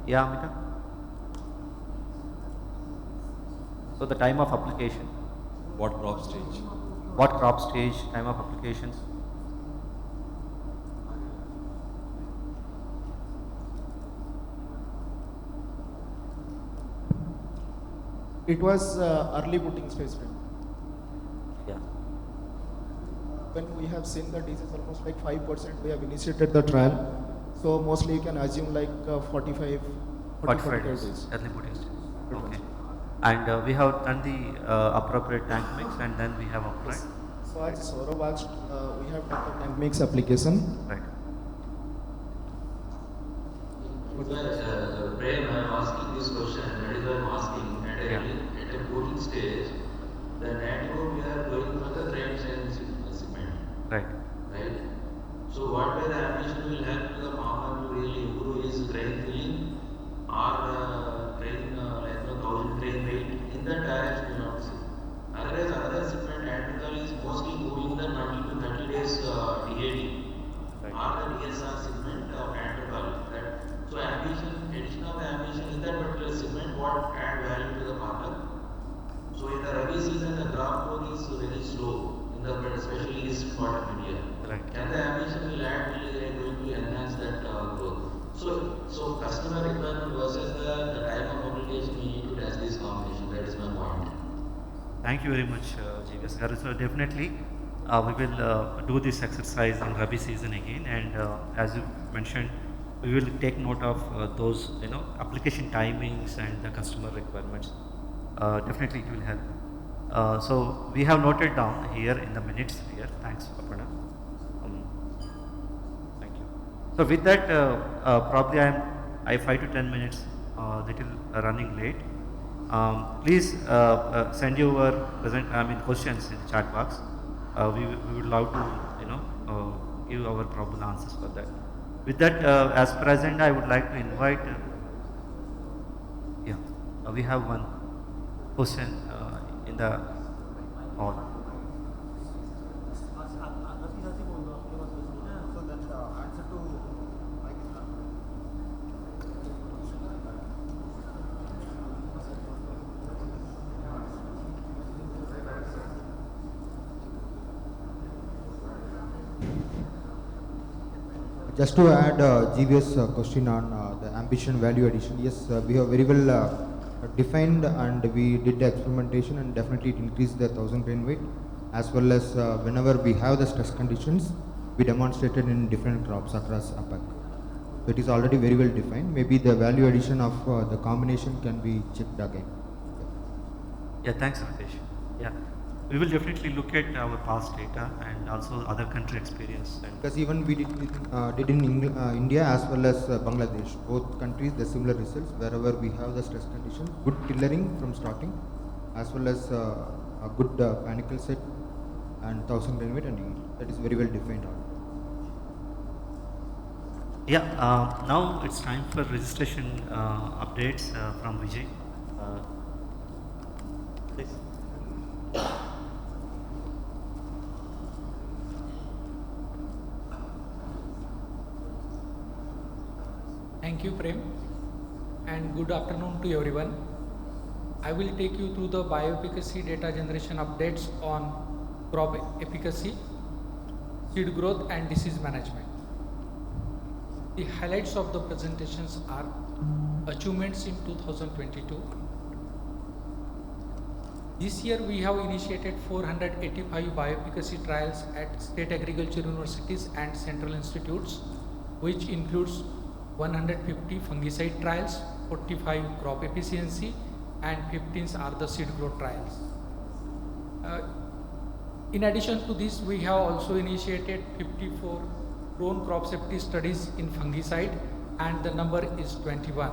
Yeah, Amita. So the time of application. What crop stage? What crop stage, time of applications? It was early putting stage. Yeah. When we have seen the disease almost like 5%, we have initiated the trial. So mostly you can assume like 45 days. Early putting stage. Okay. And we have done the appropriate tank mix, and then we have applied. So as Saurabh asked, we have done the tank mix application. Right. Prem, I am asking this question, that is why I am asking. At a cooling stage, the Nativo we are going for the trend segment. Right. Right. So what way the ambition will help the farmer to really improve his grain filling or grain 1000 grain rate in the direction we not see. Otherwise, another segment antical is mostly moving the 20 to 30 days DAD or the DSR segment of antical. So ambition, addition of the ambition in that particular segment, what add value to the farmer. So in the Rabi season, the crop growth is very slow, in the especially east part of India. Right. Can the ambition will add really going to enhance that growth? So customer requirement versus the time of application, we need to test this combination. That is my point. Thank you very much, JVS Garu. So definitely, we will do this exercise in Rabi season again, and as you mentioned, we will take note of those, application timings and the customer requirements. Definitely, it will help. So we have noted down here in the minutes here. Thanks, Aparna. Thank you. So with that, probably I 5 to 10 minutes little running late. Please send your questions in the chat box. We would love to give our probable answers for that. With that, as present, I would like to invite. We have one question in the hall. Just to add GVS question on the ambition value addition, yes, we have very well defined, and we did the experimentation, and definitely it increased the 1000 grain weight. as well as whenever we have the stress conditions, we demonstrated in different crops across APAC. So it is already very well defined. Maybe the value addition of the combination can be checked again. Yeah, thanks, Rakesh. Yeah, we will definitely look at our past data and also other country experience. And Because even we did in India as well as Bangladesh, both countries, the similar results wherever we have the stress condition, good tillering from starting, as well as a good panicle set and 1000 grain weight and yield. That is very well defined. yeah, now it's time for registration updates from Vijay. Please. Thank you, Prem, and good afternoon to everyone. I will take you through the bioefficacy data generation updates on crop efficacy, seed growth, and disease management. The highlights of the presentations are achievements in 2022. This year we have initiated 485 bioefficacy trials at state agriculture universities and central institutes, which includes 150 fungicide trials, 45 crop efficiency, and 15 are the seed growth trials. In addition to this, we have also initiated 54 drone crop safety studies in fungicide, and the number is 21.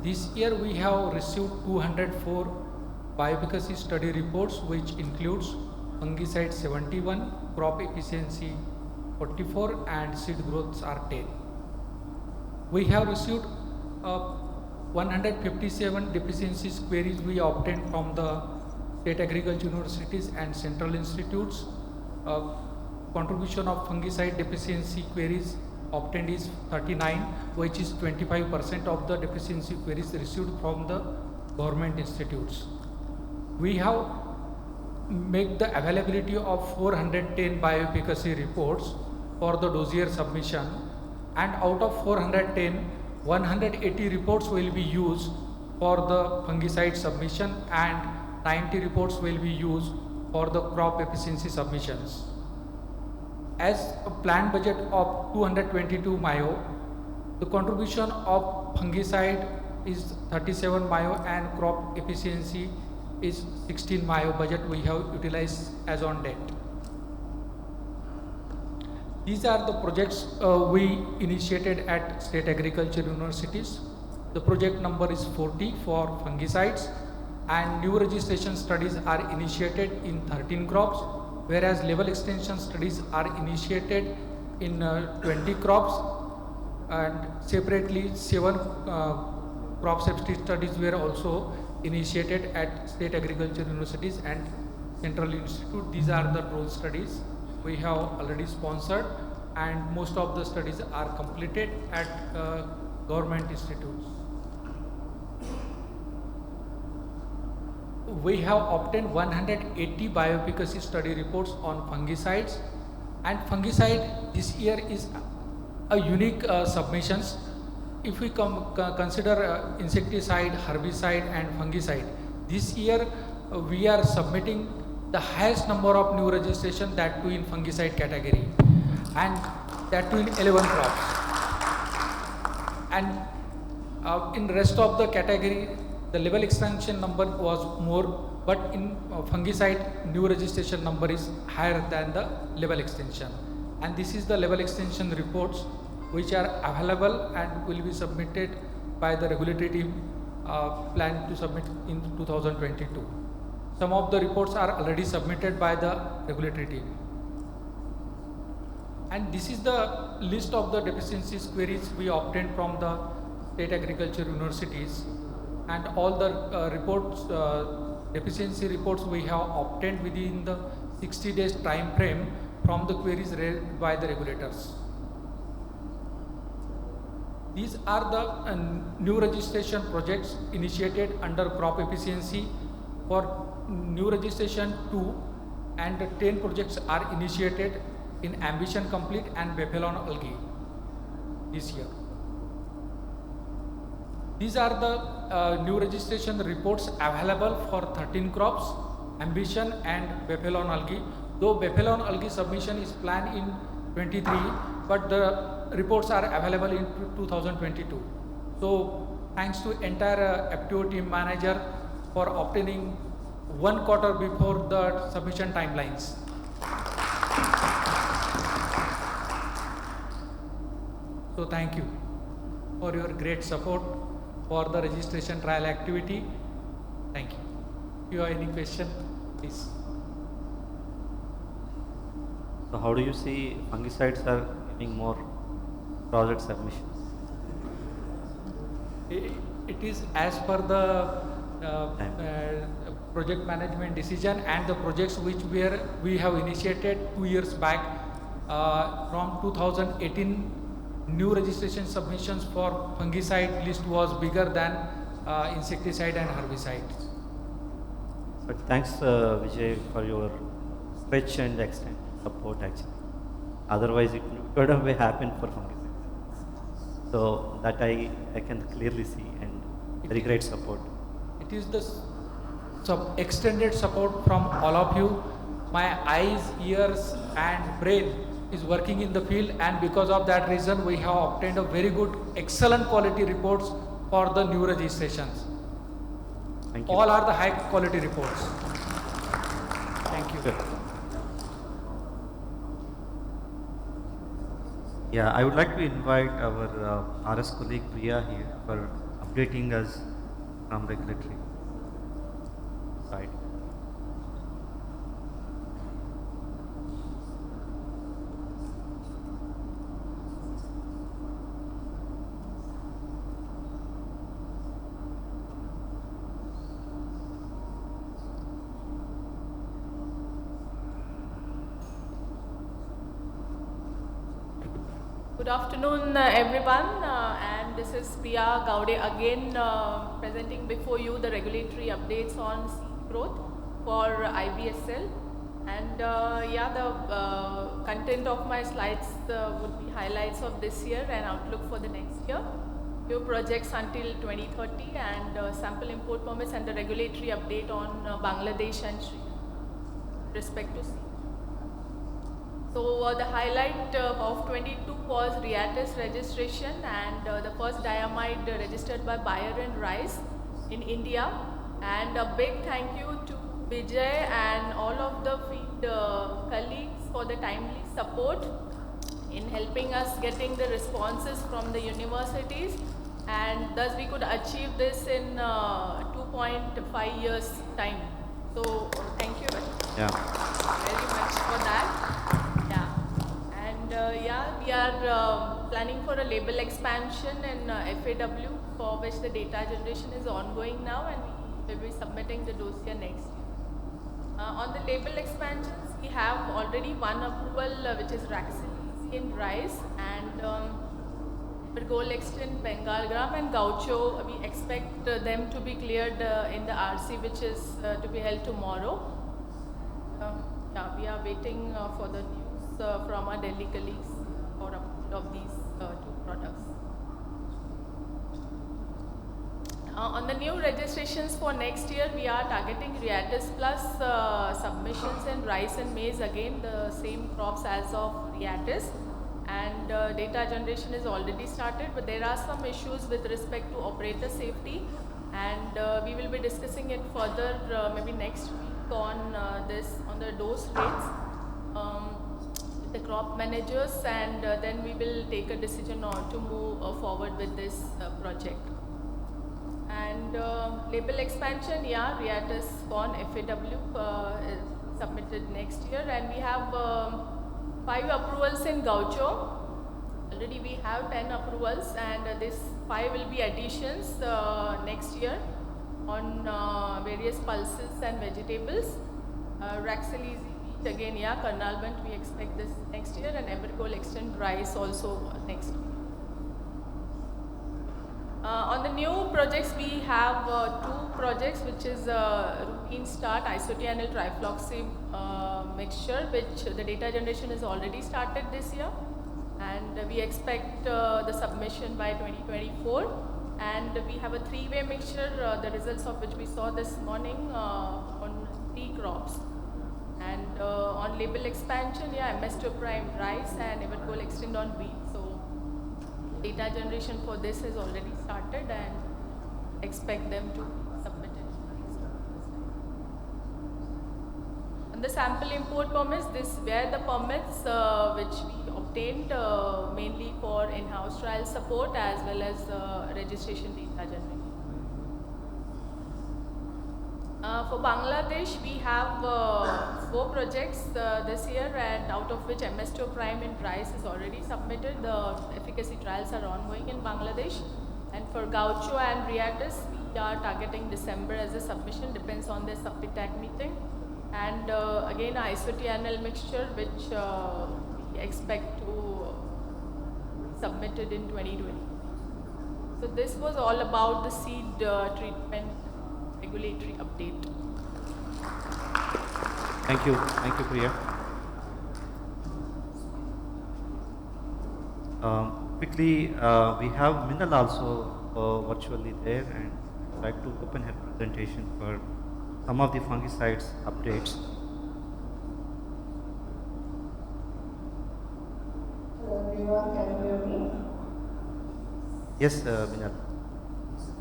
This year we have received 204 bioefficacy study reports, which includes fungicide 71, crop efficiency 44, and seed growths are 10. We have received 157 deficiencies queries we obtained from the state agriculture universities and central institutes. Contribution of fungicide deficiency queries obtained is 39, which is 25% of the deficiency queries received from the government institutes. We have made the availability of 410 bioefficacy reports for the dossier submission, and out of 410, 180 reports will be used for the fungicide submission and 90 reports will be used for the crop efficiency submissions. As a planned budget of 222 MIO, the contribution of fungicide is 37 MIO and crop efficiency is 16 MIO budget we have utilized as on date. These are the projects we initiated at state agriculture universities. The project number is 40 for fungicides, and new registration studies are initiated in 13 crops, whereas level extension studies are initiated in 20 crops, and separately 7 crop safety studies were also initiated at state agriculture universities and central institute. These are the drone studies we have already sponsored, and most of the studies are completed at government institutes. We have obtained 180 bioefficacy study reports on fungicides, and fungicide this year is a unique submissions. If we consider insecticide, herbicide and fungicide, this year we are submitting the highest number of new registration, that too in fungicide category, and that too in 11 crops. And in rest of the category, the level extension number was more, but in fungicide new registration number is higher than the level extension. And this is the level extension reports which are available and will be submitted by the regulatory team, planned to submit in 2022. Some of the reports are already submitted by the regulatory team. And this is the list of the deficiencies queries we obtained from the state agriculture universities, and all the reports, deficiency reports we have obtained within the 60 days time frame from the queries raised by the regulators. These are the new registration projects initiated under crop efficiency. For new registration 2 and 10 projects are initiated in Ambition Complete and Buffalo Algae this year. These are the new registration reports available for 13 crops, ambition and Buffalon algae. Though Buffalon algae submission is planned in 23, but the reports are available in 2022. So thanks to entire FTO team manager for obtaining 1 quarter before the submission timelines. So thank you for your great support for the registration trial activity. Thank you. If you have any question, please. So how do you see fungicides are getting more project submissions? It is as per the project management decision and the projects which we have initiated 2 years back. From 2018, new registration submissions for fungicide list was bigger than insecticide and herbicides. But thanks Vijay for your stretch and extent support actually. Otherwise it wouldn't have happened for fungicides. So that I can clearly see and very great support. It is the extended support from all of you. My eyes, ears and brain is working in the field, and because of that reason we have obtained a very good, excellent quality reports for the new registrations. Thank you. All are the high quality reports. Thank you. Good. Yeah, I would like to invite our RS colleague Priya here for updating us from regulatory side. Good afternoon, everyone, and this is Priya Gaude again presenting before you the regulatory updates on seed growth for IBSL. And the content of my slides would be highlights of this year and outlook for the next year, new projects until 2030, and sample import permits and the regulatory update on Bangladesh and Sri Lanka with respect to seed. So the highlight of 22 was Riatis registration, and the first diamide registered by Bayer and Rice in India. And a big thank you to Vijay and all of the field colleagues for the timely support in helping us getting the responses from the universities, and thus we could achieve this in 2.5 years time. So thank you very much for that. We are planning for a label expansion in FAW, for which the data generation is ongoing now, and we will be submitting the dossier next year. On the label expansions, we have already one approval which is Raxil in rice, and Gold Extent, Bengal gram and Gaucho. We expect them to be cleared in the RC, which is to be held tomorrow. We are waiting for the news from our Delhi colleagues for approval of these two products. On the new registrations for next year, we are targeting Riatis plus submissions in rice and maize, again the same crops as of Riatis, and data generation is already started, but there are some issues with respect to operator safety, and we will be discussing it further maybe next week on the dose rates. The crop managers, and then we will take a decision on to move forward with this project. And label expansion, Riatis corn FAW is submitted next year, and we have 5 approvals in Gaucho. Already we have 10 approvals, and this 5 will be additions next year on various pulses and vegetables. Raxil Easy again, Karnal we expect this next year, and Evergold Extend rice also next year. On the new projects, we have 2 projects, which is routine start isotianyl trifloxy mixture, which the data generation is already started this year, and we expect the submission by 2024. And we have a 3-way mixture, the results of which we saw this morning on three crops. And on label expansion, yeah, MS2 prime rice and even will extend on wheat. So data generation for this has already started and expect them to submit it. And the sample import permits, this were the permits which we obtained mainly for in-house trial support as well as registration data generation. For Bangladesh, we have 4 projects this year, and out of which MS2 Prime in rice is already submitted. The efficacy trials are ongoing in Bangladesh. And for Gaucho and Riatis, we are targeting December as a submission, depends on the SubPITAC meeting. And again, isotianol mixture, which we expect to be submitted in 2020. So this was all about the seed treatment regulatory update. Thank you, Priya. Quickly, we have Minal also virtually there, and I'd like to open her presentation for some of the fungicides updates. Hello everyone, can you hear me? Yes, Minal.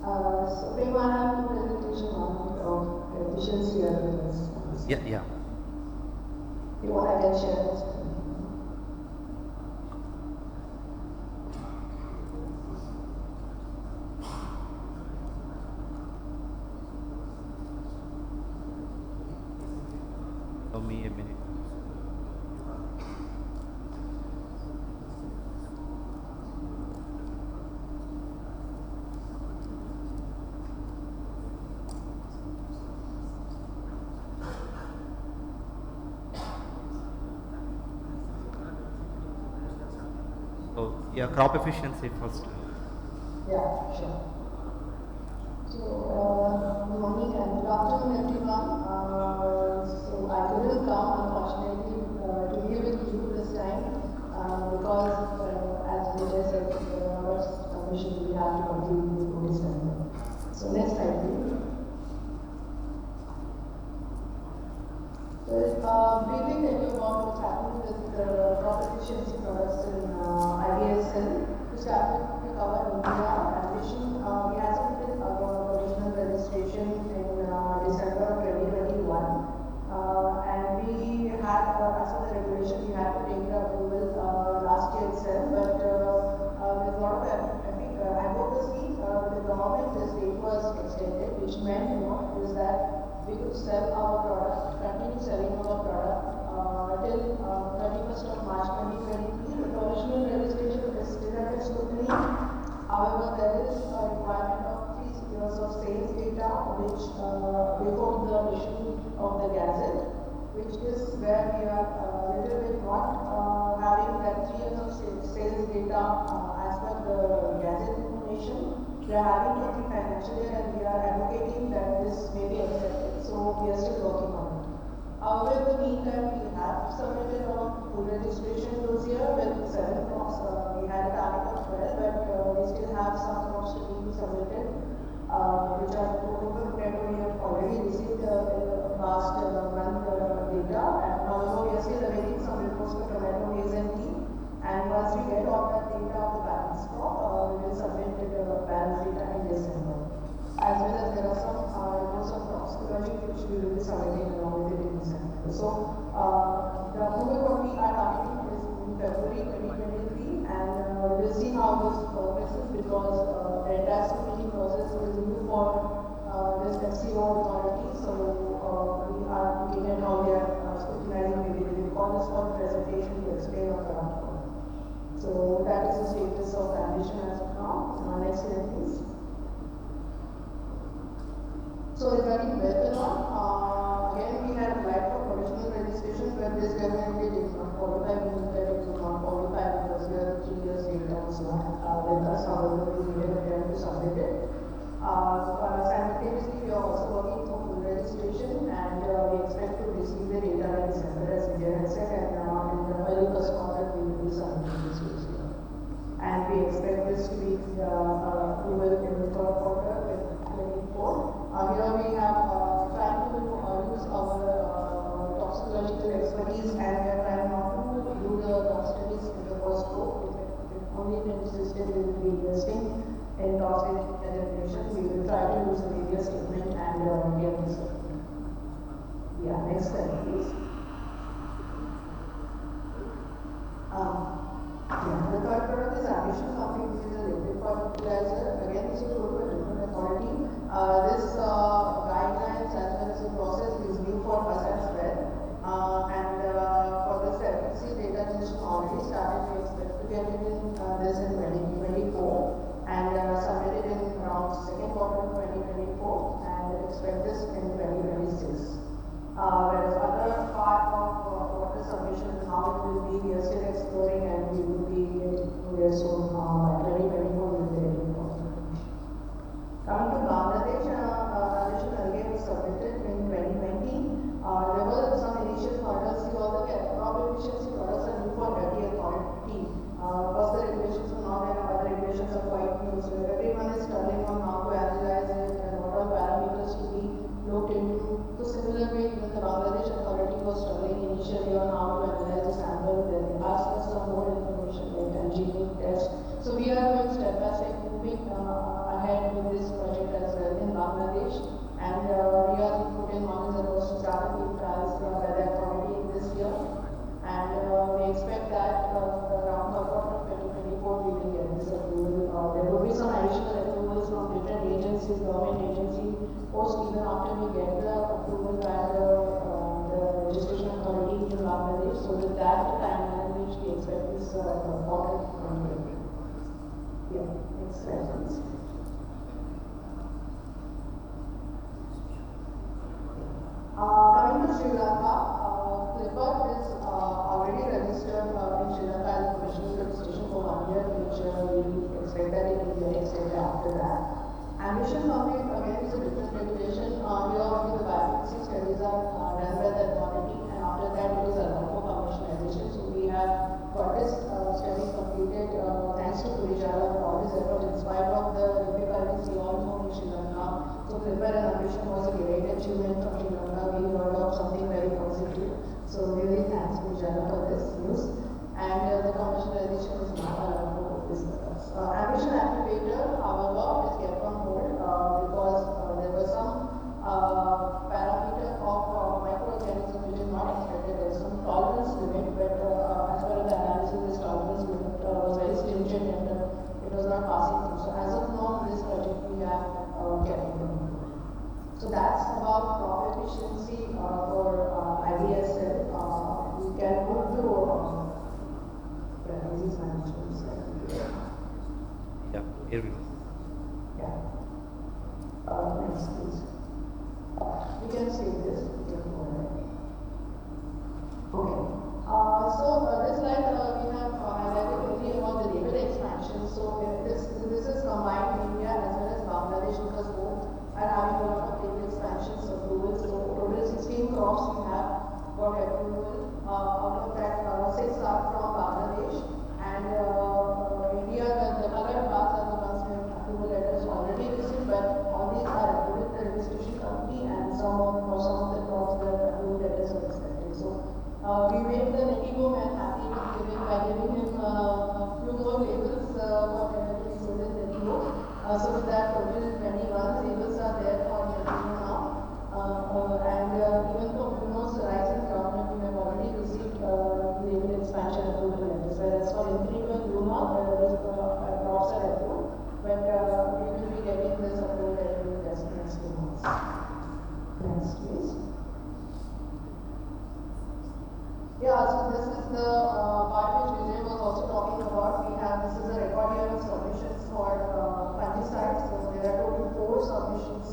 So everyone have the presentation of efficiency evidence. Yeah. You want I can share this? Allow me a minute. So, yeah, crop efficiency first. Yeah, sure. So, good morning and good afternoon everyone. So I couldn't come unfortunately to be with you this time because as Vijay said, our submission we have to complete before December. So next slide please. So briefly tell you about what's happening with the crop efficiency products in IBSL. To start with, we cover India ambition. We have submitted our provisional registration in December of 2021. And we had, as per the regulation, we had to take the approval last year itself. But with a lot of advocacy, the government, this date was extended, which meant, is that we could sell our product, continue selling our product till 31st of March 2023. The provisional registration is still under scrutiny. However, there is a requirement of 3 years of sales data, which before the issue of the gazette, which is where we are little bit not having that 3 years of sales data as per the gazette information. We are having 20 financial year and we are advocating that this may be accepted. So we are still working on it. However, in the meantime, we have submitted our full registration those year with 7 crops. We had a target of 12, but we still have some crops to be submitted, which are total potato we have already received in the past month data. And however, we are still awaiting some reports for tomato, maize and tea. And once we get all that data of the balance crop, we will submit the balance data in December. As well as there are some reports of toxicology which we will be submitting along with it in December. So the approval what we are targeting is in February 2023, and we will see how this progresses because the entire scrutiny process is due for this FCO authority. So we are looking at how they are scrutinizing. Maybe we will call this for presentation to explain our product. So that is the status of ambition as of now. Next slide please. So regarding methanol, again we had applied for provisional registration, but this government did not qualify, meaning that it did not qualify because we are 3 years later also with us. However, we needed a time to submit it. Simultaneously, we are also working for full registration, and we expect to receive the data in December as Vijay had said, and in the early first quarter we will be submitting this year. And we expect this to be approval in the third quarter with 24. Here we have trying Yeah, next slide, please. The third product is ambition something which is a liquid fertilizer. Again, this will go to a different authority. This guidelines as well as the process is new for us as well. For this efficacy data generation already started. We expect to get it in this in 2024 and submitted in around second quarter of 2024 and expect this in 2026. Whereas other part of what the submission and how it will be, we are still exploring and we will be very soon by 2024 will be ready for submission. Coming to Bangladesh, addition again was submitted in 2020. There were some initial hurdles. See, all the crop efficiency products are new for every authority. Because the regulations are not there, other regulations are quite new. So everyone is struggling on how to analyze it and what are parameters to be looked into. So similar way, even the Bangladesh authority was struggling initially on how to analyze the sample. Then they asked us some more information like engineering tests. So we are going step by step moving ahead with this project as well in Bangladesh. And we are putting on the road to start field trials by the authority in this year. And we expect that around the quarter of 2024 we will get this approval. There will be some additional approvals from different agencies, government agencies, post even after we get the approval by the registration authority in Bangladesh. So with that timeline, which we expect this quarter of 2020. Yeah, next slide please. Coming to Sri Lanka, Clipper is already registered in Sri Lanka as a provisional registration for 1 year, which we expect that it will get extended after that. Ambition something again is a different regulation. Here only the bioequivalency studies are done by the authority, and after that it is allowed for commercialization. So we have got this study completed thanks to Purijala and all his efforts in spite of the difficulties we all know in Sri Lanka. So Clipper and Ambition was a great achievement from Sri Lanka. We heard of something very positive. So really thanks Purijala for this news. And the commercialization is now allowed for this purpose. Ambition activator, however, is kept on hold because there was some parameter of microorganism which is not expected. There is some tolerance limit, but as per the analysis, this tolerance limit was very stringent and it was not passing through. So as of now, this project we have kept it on hold. So that's about crop efficiency for IDSL. We can move to disease management slide. Yeah, here we go. Yeah. Next, please. We can see this. We can go ahead. Okay. This slide we have highlighted only about the label expansion. So this is combined India as well as Bangladesh because both are having a lot of label expansions approvals. So total 16 crops we have got approval. Out of that, 6 are from Bangladesh, and India, the colored bars are the ones who have approval letters already received, but all these are approved with the registration company, and some of the crops the approval letters are expected. So we made the Netico man happy by giving him a few more labels for to be sold in Netico. So with that, total 21 labels are there for Netico now. And even for Bruno's rice and groundnut, we have already received label expansion approval letters. Whereas for Infinito and Bruno, those crops are approved, but we will be getting this approval letter in just next 2 months. Next, please. Yeah, so this is the part which Vijay was also talking about. This is a record year of submissions for fungicides. So there are total 4 submissions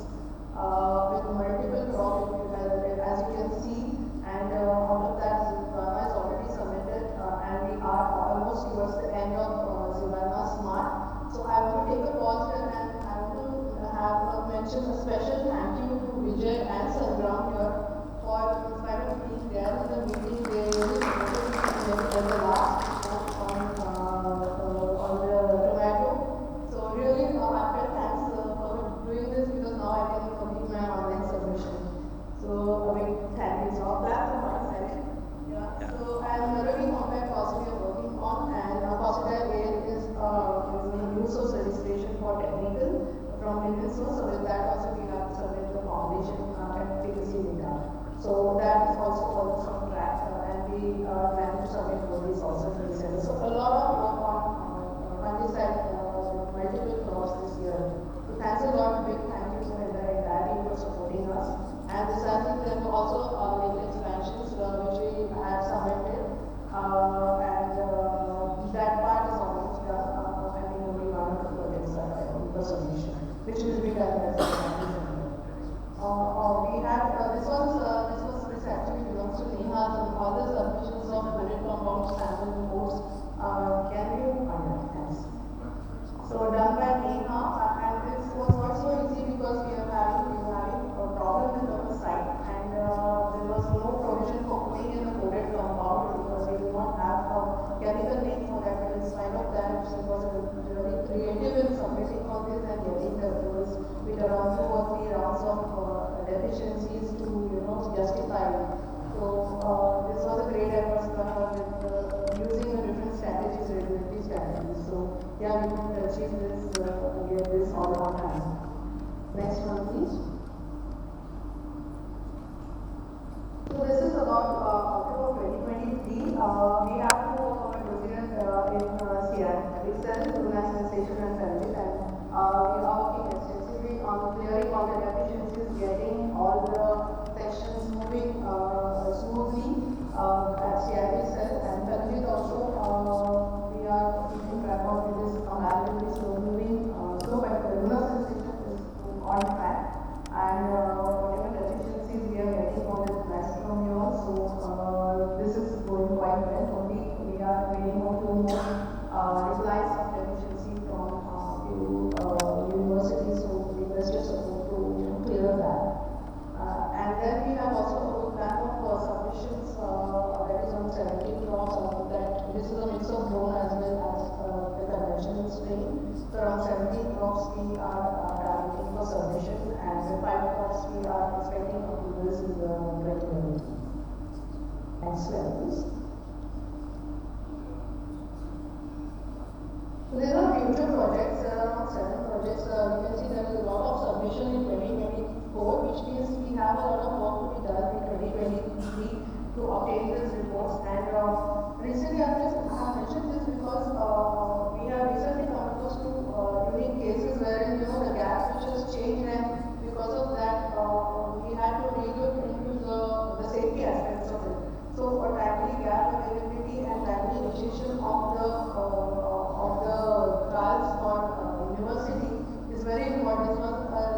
with multiple crop as you can see, and out of that Zivana is already submitted and we are almost towards the end of Zivana Smart. So I want to take a pause here and I want to have mention a special thank you to Vijay and Sangram here for in spite of being there in the meeting. They really supported me as the last report on the tomato. So really heartfelt thanks for doing this because now I can complete my online submission. So a big thank you. So that's the one side. Yeah. So I'm Ravi Compact course we are working on, and Positive Air is the use of registration for technical from Lincoln. So with that also we have efficiencies to, justify it. So this was a great effort with using the different strategies, regulatory strategies. So yeah, we could achieve this, get this all on time. Next one, please. So this is about October 2023. We have to work on a president in CR. It's a Lunas sensation and transit, and we are working extensively on clearing all the deficiencies, getting all the sections moving smoothly at CR itself. And transit also, we are keeping track of this availability, so moving slow, but the Lunas sensation is on track. And whatever deficiencies we are getting on the next from here, so this is going quite well. Only we are waiting on two more replies of deficiency from few universities, so we request your support to clear that. And then we have also a plan of submissions that is on 17 crops. That this is a mix of drone as well as the conventional strain. So around 17 crops we are targeting for submission, and the 5 crops we are expecting approvals in the 2020. Next slide, please. So these are future projects. There are around 7 projects. You can see there is a lot of submission in 2024, which means we have a lot of work to be done in 2023 to obtain these reports. And recently I have mentioned this because we have recently come across two unique cases wherein the gas which has changed, and because of that we had to relook into the safety aspects of it. So for timely gas availability and timely initiation of the trials for university is very important. This was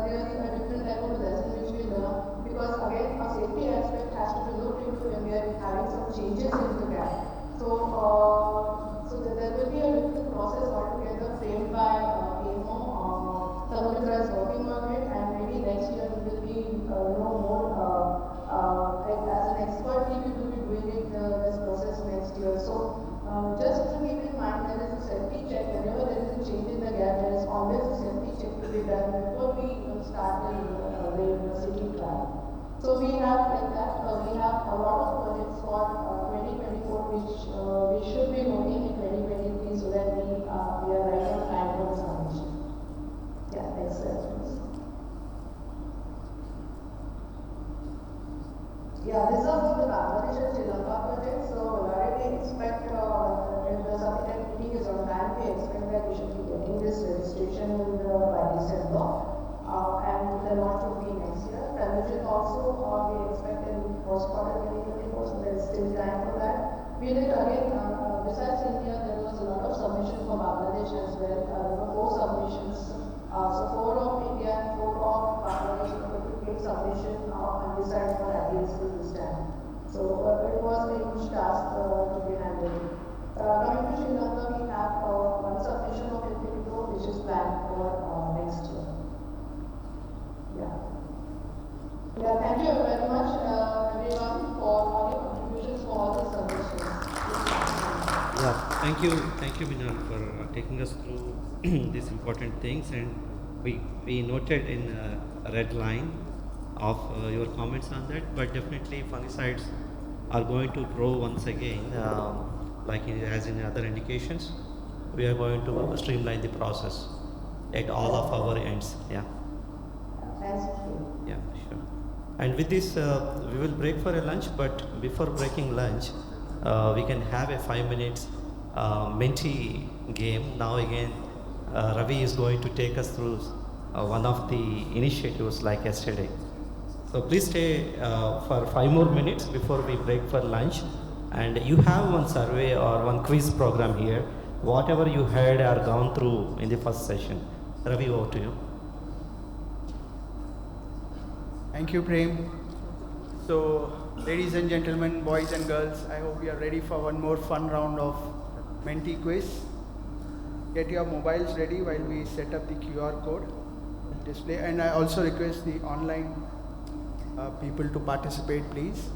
really a different type of lesson which we learned, because again a safety aspect has to be looked into when we are having some changes in the gas. So there will be a different process altogether framed by PMO. Samudra is working on it, and maybe next year we will be more as an expert team we will be doing it this process next year. So just to keep in mind, there is a safety check. Whenever there is a change in the gas, there is always a safety check to be done before we start the university trial. So we have like that. We have a lot of projects for 2024 which we should be moving in 2023, so that we are right on time for the submission. Yeah, next slide, please. Yeah, this is about the Bangladesh and Sri Lanka project. So we already expect if the submitted meeting is on time, we expect that we should be getting this registration by December. And the launch will be next year. Fellowship also, we expect in first quarter 2024, so there is still time for that. We did again, besides India, there was a lot of submission for Bangladesh as well. There were 4 submissions. So 4 of India and 4 of Bangladesh were to take submission and decide for ideas this time. So it was a huge task to be handled. Coming to Sri Lanka, we have one submission of Infinito, which is planned for next year. Yeah, thank you very much, everyone, for all your contributions, for all the submissions. Yeah, thank you, Minal, for taking us through these important things, and we noted in a red line of your comments on that, but definitely fungicides are going to grow once again, as in other indications. We are going to streamline the process at all of our ends. Yeah. Yeah, sure. And with this, we will break for a lunch, but before breaking lunch, we can have a 5 minutes Menti game. Now again, Ravi is going to take us through one of the initiatives like yesterday. So please stay for 5 more minutes before we break for lunch. And you have one survey or one quiz program here. Whatever you heard or gone through in the first session. Ravi, over to you. Thank you, Prem. So, ladies and gentlemen, boys and girls, I hope you are ready for one more fun round of Menti quiz. Get your mobiles ready while we set up the QR code display, and I also request the online people to participate, please.